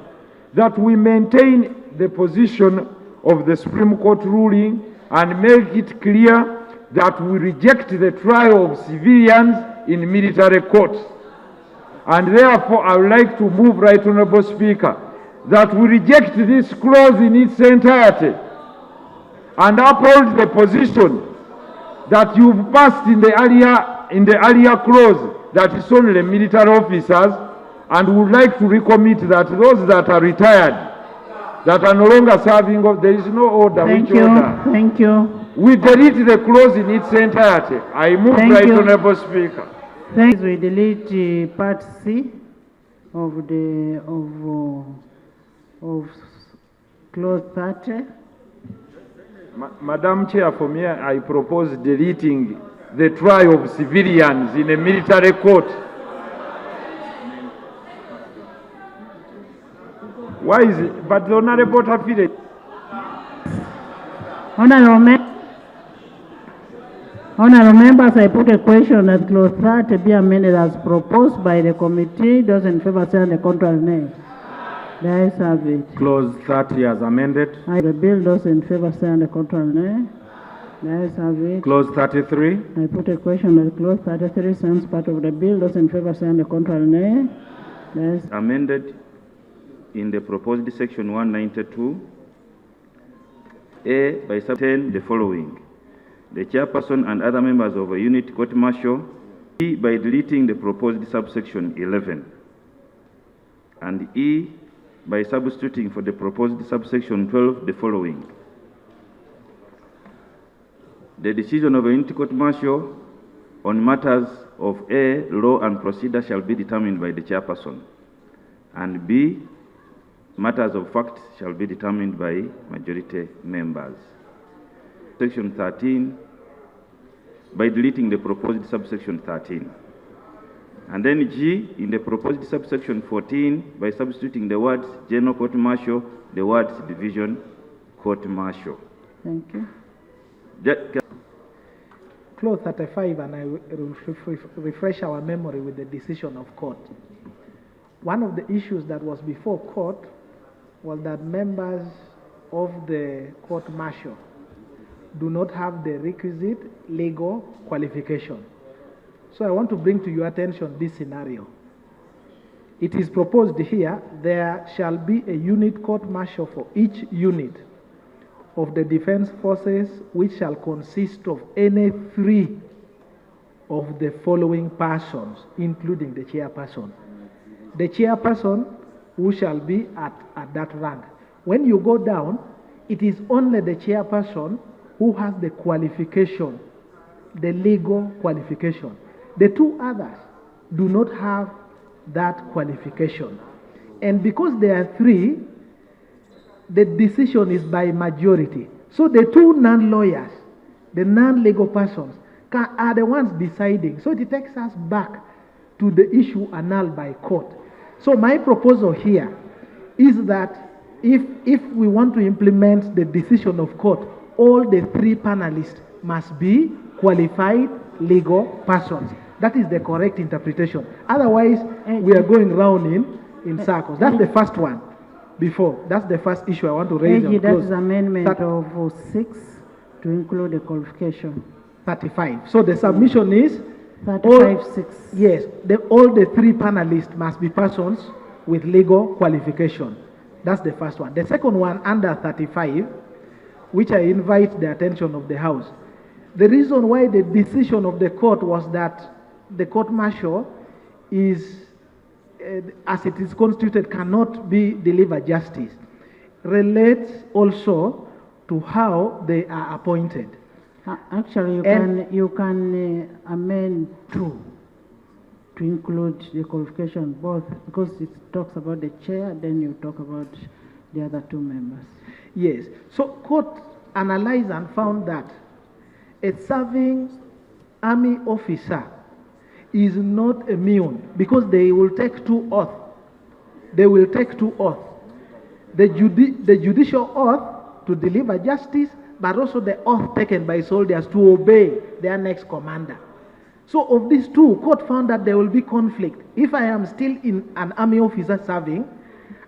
that we maintain the position of the Supreme Court ruling and make it clear that we reject the trial of civilians in military courts. And therefore, I would like to move, Right Honorable Speaker, that we reject this clause in its entirety and uphold the position that you've passed in the earlier clause that is only military officers, and would like to recommit that those that are retired, that are no longer serving, there is no order. Thank which you. Order? Thank you. We delete the clause in its entirety. I move, Thank Right you. Honorable Speaker. Thanks. We delete part C of clause 30. Madam Chair, for me, I propose deleting the trial of civilians in a military court. Why is it? But the Honorable Tafile. Honorable members, I put a question that clause 30 be amended as proposed by the committee. Those in favor say on the contrary nay. The ayes have it. Clause 30 as amended. The bill, those in favor say on the contrary nay. The ayes have it. Clause 33. I put a question that clause 33 sounds part of the bill. Those in favor say on the contrary nay. The ayes. Amended in the proposed section 192, A by sub 10 the following: the chairperson and other members of a unit court martial, B by deleting the proposed subsection 11, and E by substituting for the proposed subsection 12 the following: the decision of a unit court martial on matters of A, law and procedure shall be determined by the chairperson, and B, matters of fact shall be determined by majority members. Section 13, by deleting the proposed subsection 13. And then G, in the proposed subsection 14, by substituting the words general court martial, the words division court martial. Thank you. Clause 35, and I will refresh our memory with the decision of court. One of the issues that was before court was that members of the court martial do not have the requisite legal qualification. So I want to bring to your attention this scenario. It is proposed here there shall be a unit court martial for each unit of the defense forces which shall consist of any 3 of the following persons, including the chairperson. The chairperson who shall be at that rank. When you go down, it is only the chairperson who has the qualification, the legal qualification. The 2 others do not have that qualification. And because there are 3, the decision is by majority. So the 2 non-lawyers, the non-legal persons, are the ones deciding. So it takes us back to the issue annulled by court. So my proposal here is that if we want to implement the decision of court, all the 3 panelists must be qualified legal persons. That is the correct interpretation. Otherwise, we are going round in circles. That's the first one. That's the first issue I want to raise. That is amendment of 6 to include the qualification. 35. So the submission is 35-6. Yes, all the 3 panelists must be persons with legal qualification. That's the first one. The second one, under 35, which I invite the attention of the House. The reason why the decision of the court was that the court martial is, as it is constituted, cannot be delivered justice, relates also to how they are appointed. Actually, you can amend 2 to include the qualification, both, because it talks about the chair, then you talk about the other 2 members. Yes. So court analyzed and found that a serving army officer is not immune because they will take two oaths. They will take two oaths. The judicial oath to deliver justice, but also the oath taken by soldiers to obey their next commander. So of these two, court found that there will be conflict. If I am still in an army officer serving,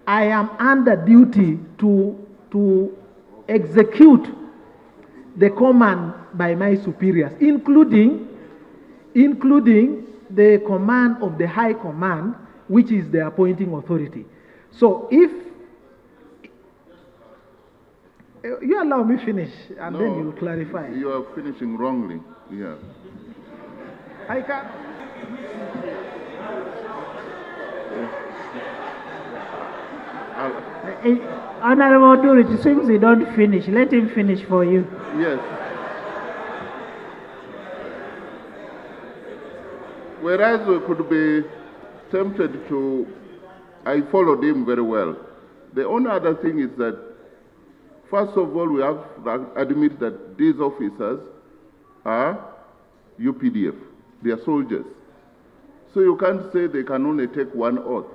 I am under duty to execute the command by my superiors, including the command of the high command, which is the appointing authority. So if you allow me finish, and then you'll clarify. You are finishing wrongly. Yeah. I can't. Honorable Dur, it seems you don't finish. Let him finish for you. Yes. Whereas we could be tempted to, I followed him very well. The only other thing is that, first of all, we have to admit that these officers are UPDF. They are soldiers. So you can't say they can only take one oath.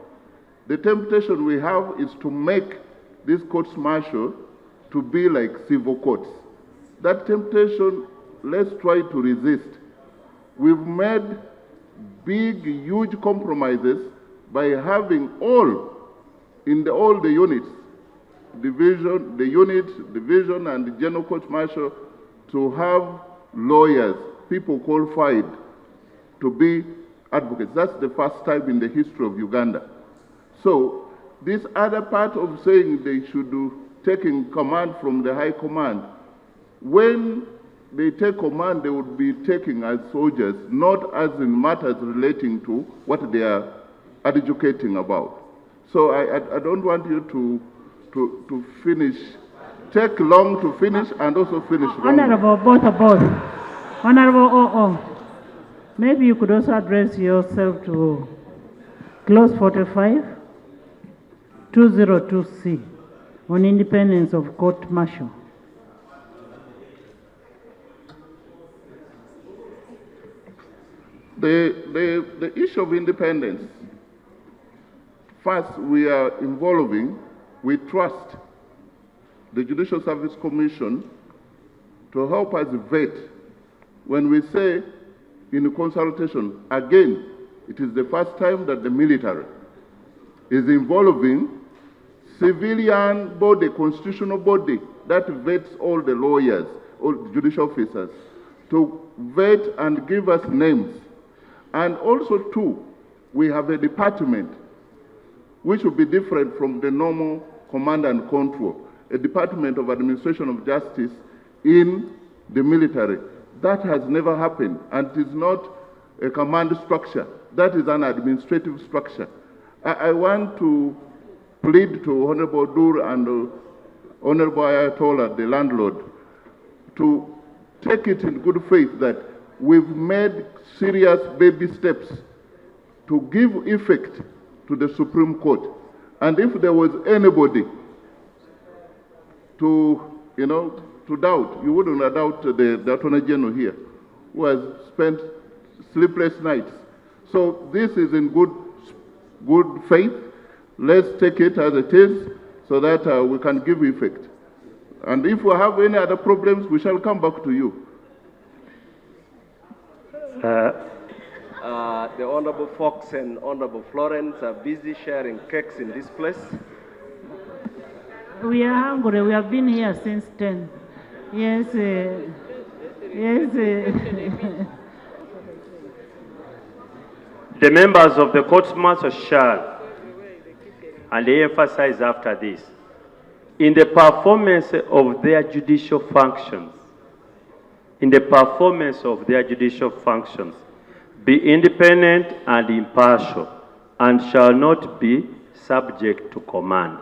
The temptation we have is to make these courts-martial to be like civil courts. That temptation, let's try to resist. We've made big, huge compromises by having all the units, division, and the general court-martial to have lawyers, people qualified to be advocates. That's the first time in the history of Uganda. So this other part of saying they should take in command from the high command, when they take command, they would be taking as soldiers, not as in matters relating to what they are educating about. So I don't want you to finish, take long to finish and also finish wrong. Honorable, both. Honorable OO, maybe you could also address yourself to Clause 45, 202C on independence of court-martial. The issue of independence, first we are involving, we trust the Judicial Service Commission to help us vet. When we say in consultation, again, it is the first time that the military is involving civilian body, constitutional body that vets all the lawyers, all the judicial officers, to vet and give us names. And also, too, we have a department which will be different from the normal command and control, a Department of Administration of Justice in the military. That has never happened, and it is not a command structure. That is an administrative structure. I want to plead to Honorable Dur and Honorable Ayatollah, the landlord, to take it in good faith that we've made serious baby steps to give effect to the Supreme Court. And if there was anybody to doubt, you wouldn't doubt the Attorney General here, who has spent sleepless nights. So this is in good faith. Let's take it as it is so that we can give effect. And if we have any other problems, we shall come back to you. The Honorable Fox and Honorable Florence are busy sharing cakes in this place. We are hungry. We have been here since 10. Yes. Yes. The members of the court-martial shall, and they emphasize after this, in the performance of their judicial functions, be independent and impartial, and shall not be subject to command.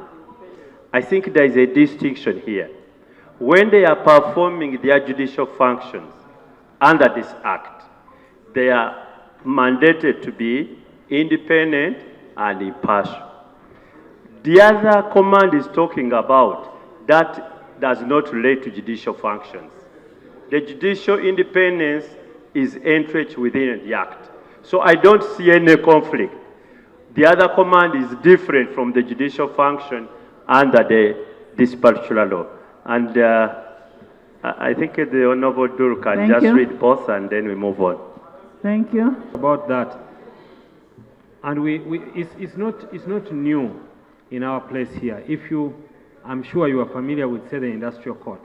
I think there is a distinction here. When they are performing their judicial functions under this act, they are mandated to be independent and impartial. The other command is talking about that does not relate to judicial functions. The judicial independence is entrenched within the act. So I don't see any conflict. The other command is different from the judicial function under this particular law. And I think the Honorable Dur can just read both and then we move on. Thank you. About that, and it's not new in our place here. I'm sure you are familiar with, say, the industrial court.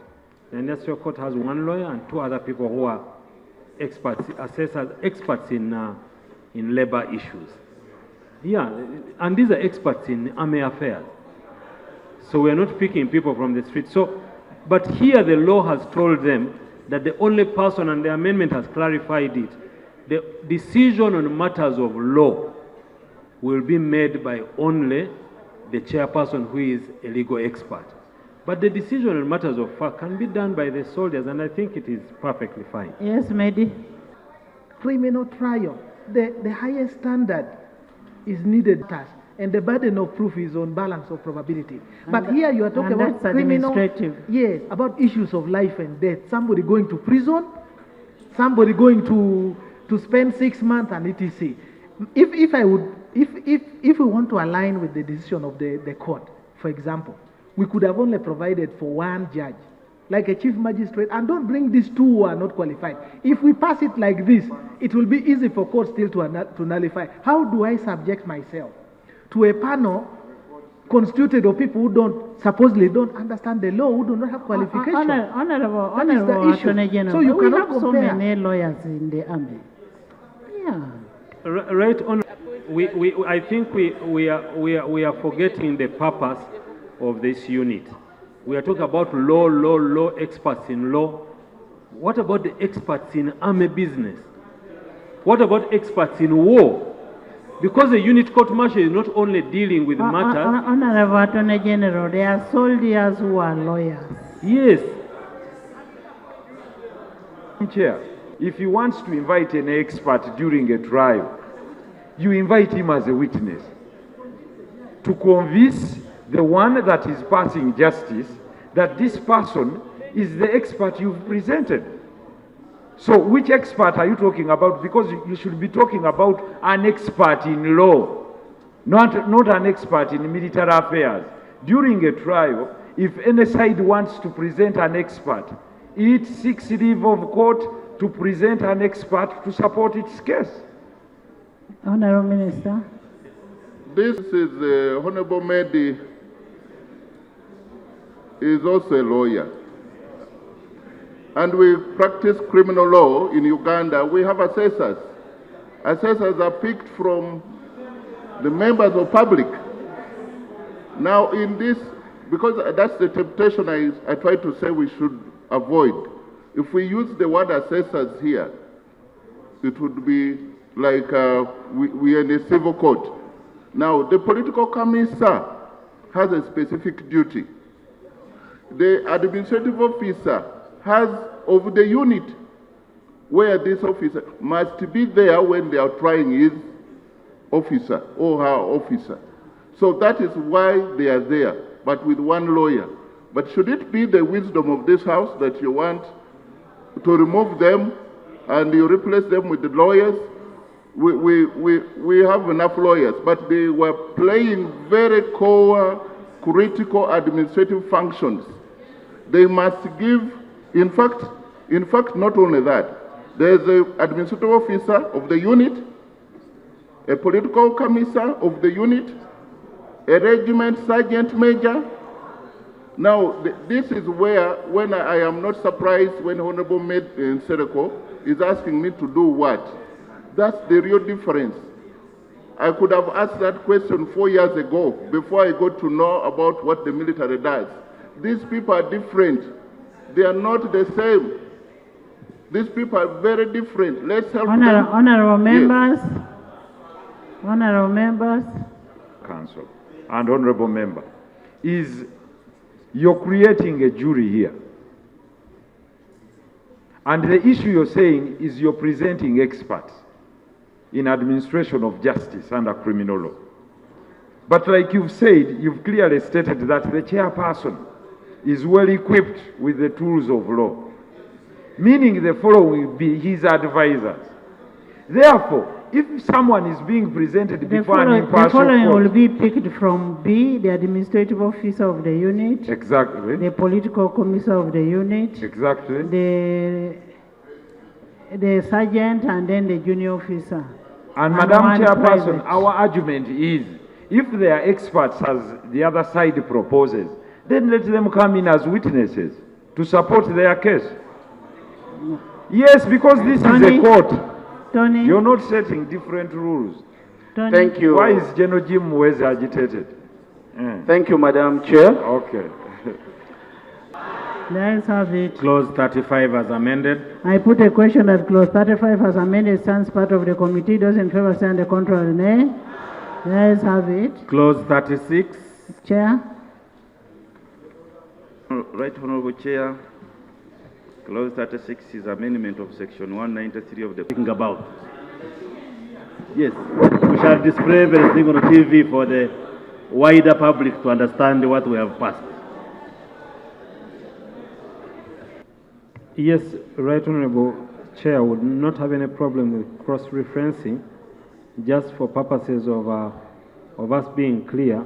The industrial court has one lawyer and two other people who are experts, assessors, experts in labor issues. Yeah, and these are experts in army affairs. So we are not picking people from the street. So, but here the law has told them that the only person, and the amendment has clarified it, the decision on matters of law will be made by only the chairperson who is a legal expert. But the decision on matters of fact can be done by the soldiers, and I think it is perfectly fine. Yes, Mehdi. Criminal trial, the highest standard is needed, and the burden of proof is on balance of probability. But here you are talking about criminal, yes, about issues of life and death. Somebody going to prison, somebody going to spend 6 months, and etc. If we want to align with the decision of the court, for example, we could have only provided for one judge, like a chief magistrate, and don't bring these two who are not qualified. If we pass it like this, it will be easy for court still to nullify. How do I subject myself to a panel constituted of people who supposedly don't understand the law, who do not have qualification? Honorable Attorney General, so you we cannot have so compare. many lawyers in the army. Yeah. Right on. I think we are forgetting the purpose of this unit. We are talking about law experts in law. What about the experts in army business? What about experts in war? Because the unit court martial is not only dealing with matters. Honorable Attorney General, there are soldiers who are lawyers. Yes. Chair, if you want to invite an expert during a trial, you invite him as a witness to convince the one that is passing justice that this person is the expert you've presented. So which expert are you talking about? Because you should be talking about an expert in law, not an expert in military affairs. During a trial, if any side wants to present an expert, it seeks leave of court to present an expert to support its case. Honorable Minister. This is Honorable Mehdi is also a lawyer. And we practice criminal law in Uganda. We have assessors. Assessors are picked from the members of public. Now in this, because that's the temptation I try to say we should avoid. If we use the word assessors here, it would be like we are in a civil court. Now the political commissar has a specific duty. The administrative officer has of the unit where this officer must be there when they are trying his officer or her officer. So that is why they are there, but with one lawyer. But should it be the wisdom of this house that you want to remove them and you replace them with the lawyers? We have enough lawyers, but they were playing very core, critical administrative functions. They must give, in fact, not only that, there's an administrative officer of the unit, a political commissar of the unit, a regiment sergeant major. Now, this is where, when I am not surprised when Honorable Sereko is asking me to do what. That's the real difference. I could have asked that question 4 years ago before I got to know about what the military does. These people are different. They are not the same. These people are very different. Let's help them. Honorable members. Yes. Honorable members. Council and honorable member, is you're creating a jury here. And the issue you're saying is you're presenting experts in administration of justice under criminal law. But like you've said, you've clearly stated that the chairperson is well equipped with the tools of law, meaning the following will be his advisors. Therefore, if someone is being presented The before an following impartial will court, be picked from B, the administrative officer of the unit, exactly, the political commissar of the unit, exactly, the sergeant, and then the junior officer. and one Madam Chairperson, private. our argument is, if they are experts as the other side proposes, then let them come in as witnesses to support their case. Yes, because this is a court. Tony. You're not setting different rules. Tony. Thank you. Why is General Jim Mwezi agitated? Thank you, Madam Chair. Okay. Let's have it. Clause 35 as amended. I put a question that clause 35 as amended stands part of the committee. Those in favor say on the contrary, nay. Let's have it. Clause 36. Chair. Right Honorable Chair, Clause 36 is amendment of Section 193 of the... Thinking about. Yes, we shall display everything on TV for the wider public to understand what we have passed. Yes, Right Honorable Chair, would not have any problem with cross-referencing, just for purposes of us being clear.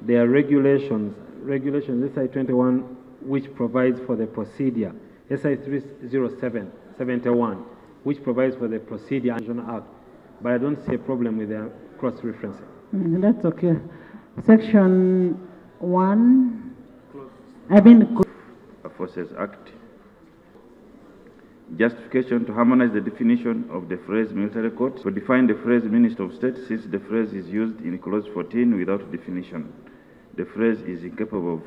There are regulations, SI 21, which provides for the procedure, SI 307/71, which provides for the procedure and act. But I don't see a problem with the cross-referencing. That's okay. Section 1. Forces Act. Justification to harmonize the definition of the phrase military court. To define the phrase Minister of State, since the phrase is used in Clause 14 without definition. The phrase is incapable of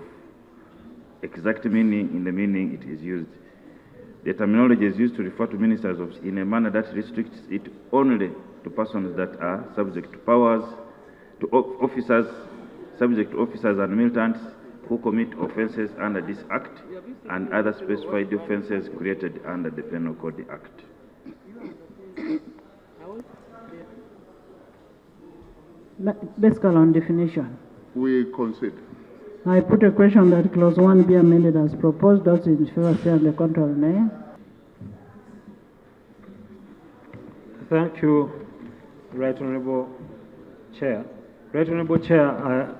exact meaning in the meaning it is used. The terminology is used to refer to ministers in a manner that restricts it only to persons that are subject to powers, to officers, subject to officers and militants who commit offences under this Act and other specified offences created under the Penal Code Act. Basically on definition. We concede. I put a question that clause 1 be amended as proposed. Those in favor say on the contrary, nay. Thank you, Right Honorable Chair. Right Honorable Chair,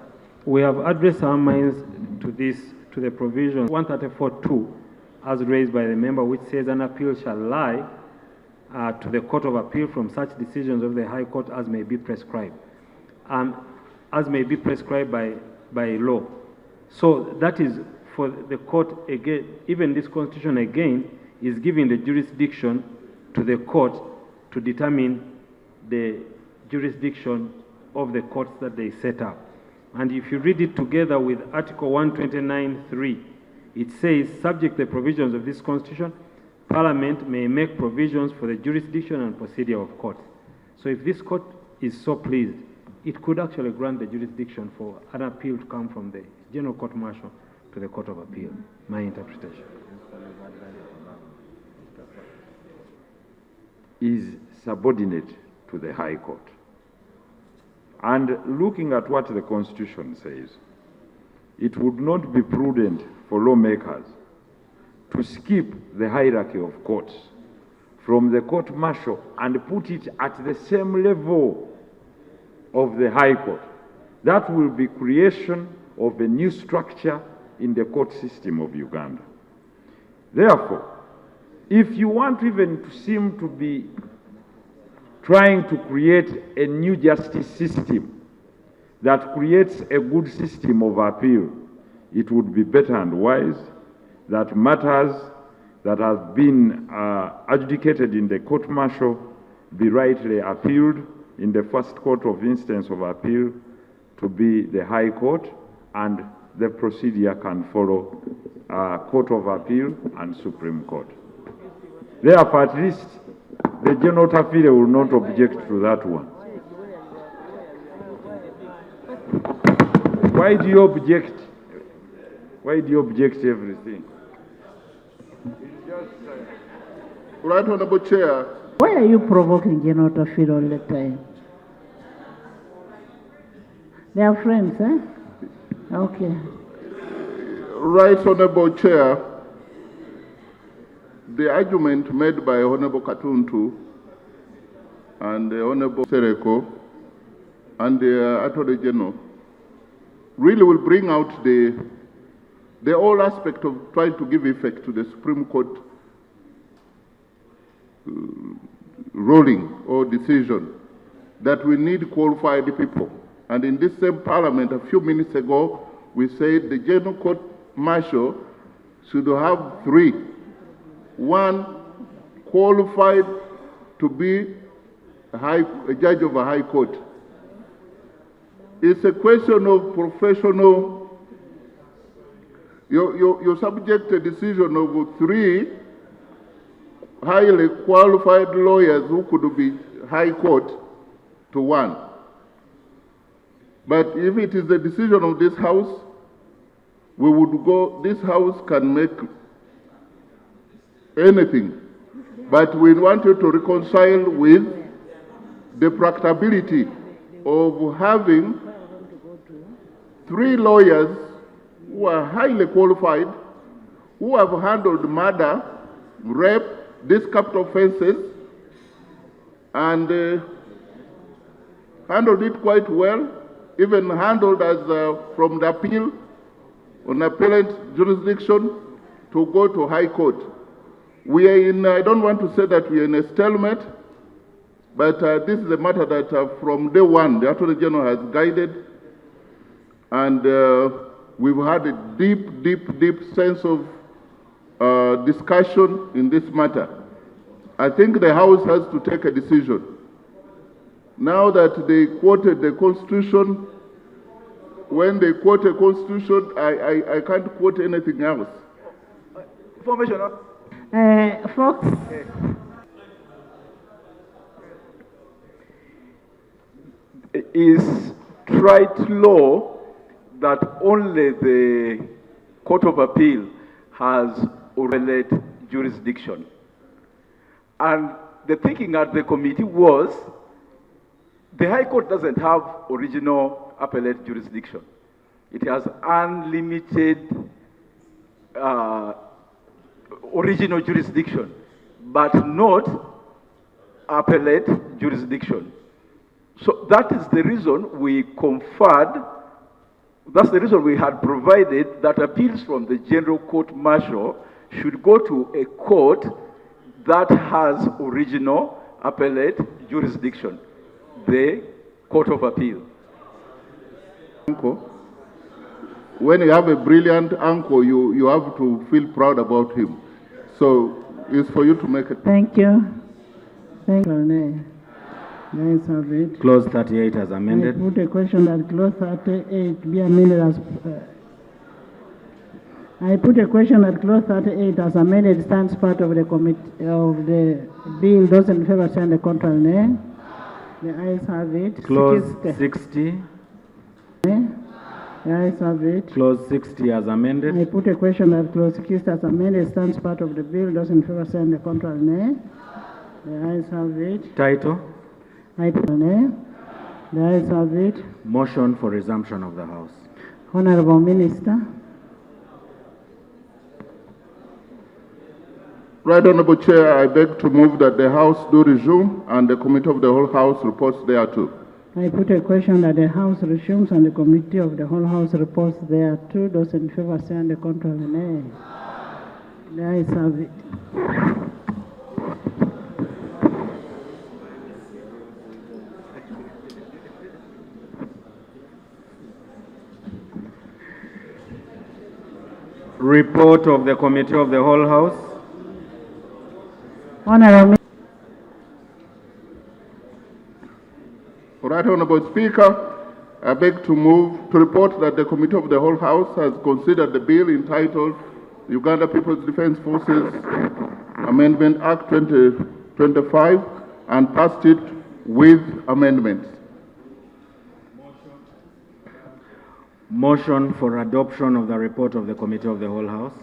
we have addressed our minds to the provision 134.2 as raised by the member, which says an appeal shall lie to the Court of Appeal from such decisions of the High Court as may be prescribed. As may be prescribed by law. So that is for the court again, even this constitution again is giving the jurisdiction to the court to determine the jurisdiction of the courts that they set up. And if you read it together with Article 129.3, it says, subject to the provisions of this constitution, Parliament may make provisions for the jurisdiction and procedure of courts. So if this court is so pleased, it could actually grant the jurisdiction for an appeal to come from the General Court Martial to the Court of Appeal, my interpretation. Is subordinate to the High Court. And looking at what the Constitution says, it would not be prudent for lawmakers to skip the hierarchy of courts from the Court Martial and put it at the same level of the High Court. That will be creation of a new structure in the court system of Uganda. Therefore, if you want even to seem to be trying to create a new justice system that creates a good system of appeal, it would be better and wise that matters that have been adjudicated in the court martial be rightly appealed in the first court of instance of appeal to be the High Court, and the procedure can follow Court of Appeal and Supreme Court. Therefore, at least the General Tafile will not object to that one. Why do you object? Why do you object to everything? Right Honorable Chair. Why are you provoking General Tafile all the time? They are friends, eh? Okay. Right Honorable Chair, the argument made by Honorable Katuntu and the Honorable Sereko and the Attorney General really will bring out the whole aspect of trying to give effect to the Supreme Court ruling or decision that we need qualified people. And in this same parliament a few minutes ago, we said the General Court Martial should have 3. 1 qualified to be a judge of a high court. It's a question of professional. You subject a decision of 3 highly qualified lawyers who could be high court to 1. But if it is the decision of this house, we would go, this house can make anything. But we want you to reconcile with the practicability of having 3 lawyers who are highly qualified, who have handled murder, rape, these capital offenses, and handled it quite well, even handled as from the appeal, on appellant jurisdiction, to go to high court. We are in, I don't want to say that we are in a stalemate, but this is a matter that from day one, the Attorney General has guided, and we've had a deep sense of discussion in this matter. I think the House has to take a decision. Now that they quoted the Constitution, when they quote a Constitution, I can't quote anything else. Information. Fox. Is trite law that only the Court of Appeal has appellate jurisdiction. And the thinking at the committee was the High Court doesn't have original appellate jurisdiction. It has unlimited original jurisdiction, but not appellate jurisdiction. So that is the reason we conferred, that's the reason we had provided that appeals from the General Court Martial should go to a court that has original appellate jurisdiction, the Court of Appeal. When you have a brilliant uncle, you have to feel proud about him. So it's for you to make it. Thank you. Thank you. Nice of it. Clause 38 as amended. I put a question that clause 38 be amended as. I put a question that clause 38 as amended stands part of the committee of the bill. Those in favor sign the contrary nay. The ayes have it. Clause 60. The ayes have it. Clause 60 as amended. I put a question that clause 60 as amended stands part of the bill. Those in favor sign the contrary nay. The ayes have it. Title. I put nay. The ayes have it. Motion for resumption of the House. Honorable Minister. Right Honorable Chair, I beg to move that the House do resume and the Committee of the Whole House reports thereto. I put a question that the House resumes and the Committee of the Whole House reports thereto. Those in favor say and the contrary nay. The ayes have it. Report of the Committee of the Whole House. Honorable. Right Honorable Speaker, I beg to move to report that the Committee of the Whole House has considered the bill entitled Uganda People's Defense Forces Amendment Act 2025 and passed it with amendments. Motion for adoption of the report of the Committee of the Whole House.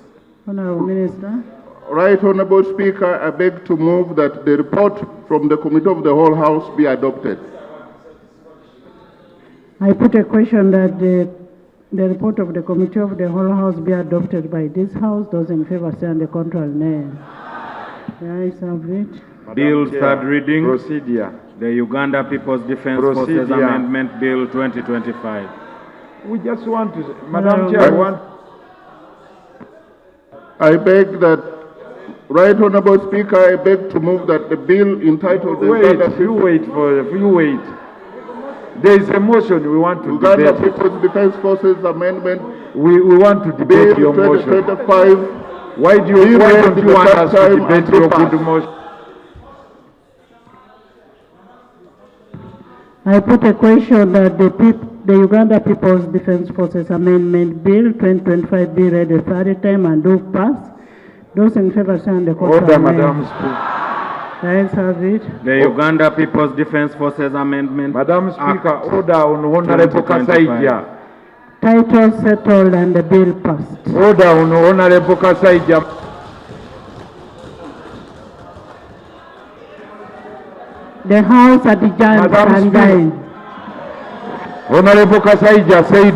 Honorable Minister. Right Honorable Speaker, I beg to move that the report from the Committee of the Whole House be adopted. I put a question that the report of the Committee of the Whole House be adopted by this House. Those in favor say and the contrary nay. The ayes have it. Bill third reading. Procedure. The Uganda People's Defense Forces Amendment Bill 2025. We just want to, Madam Chair, I beg that, Right Honourable Speaker, I beg to move that the bill entitled Uganda wait. There is a motion we want to Uganda debate. People's Defense Forces Amendment We want to debate Bill your motion. 2025. Why don't you want us to debate your good motion? I put a question that the Uganda People's Defense Forces Amendment Bill 2025 be read a third time and do pass. Those in favor say the court. Order, Madam Speaker. The ayes have it. The Uganda People's Defense Forces Amendment. Madam Speaker, order on Honorable Kasaija. Title settled and the bill passed. Order on Honorable Kasaija. The House adjourned and died. Honorable Kasaija said,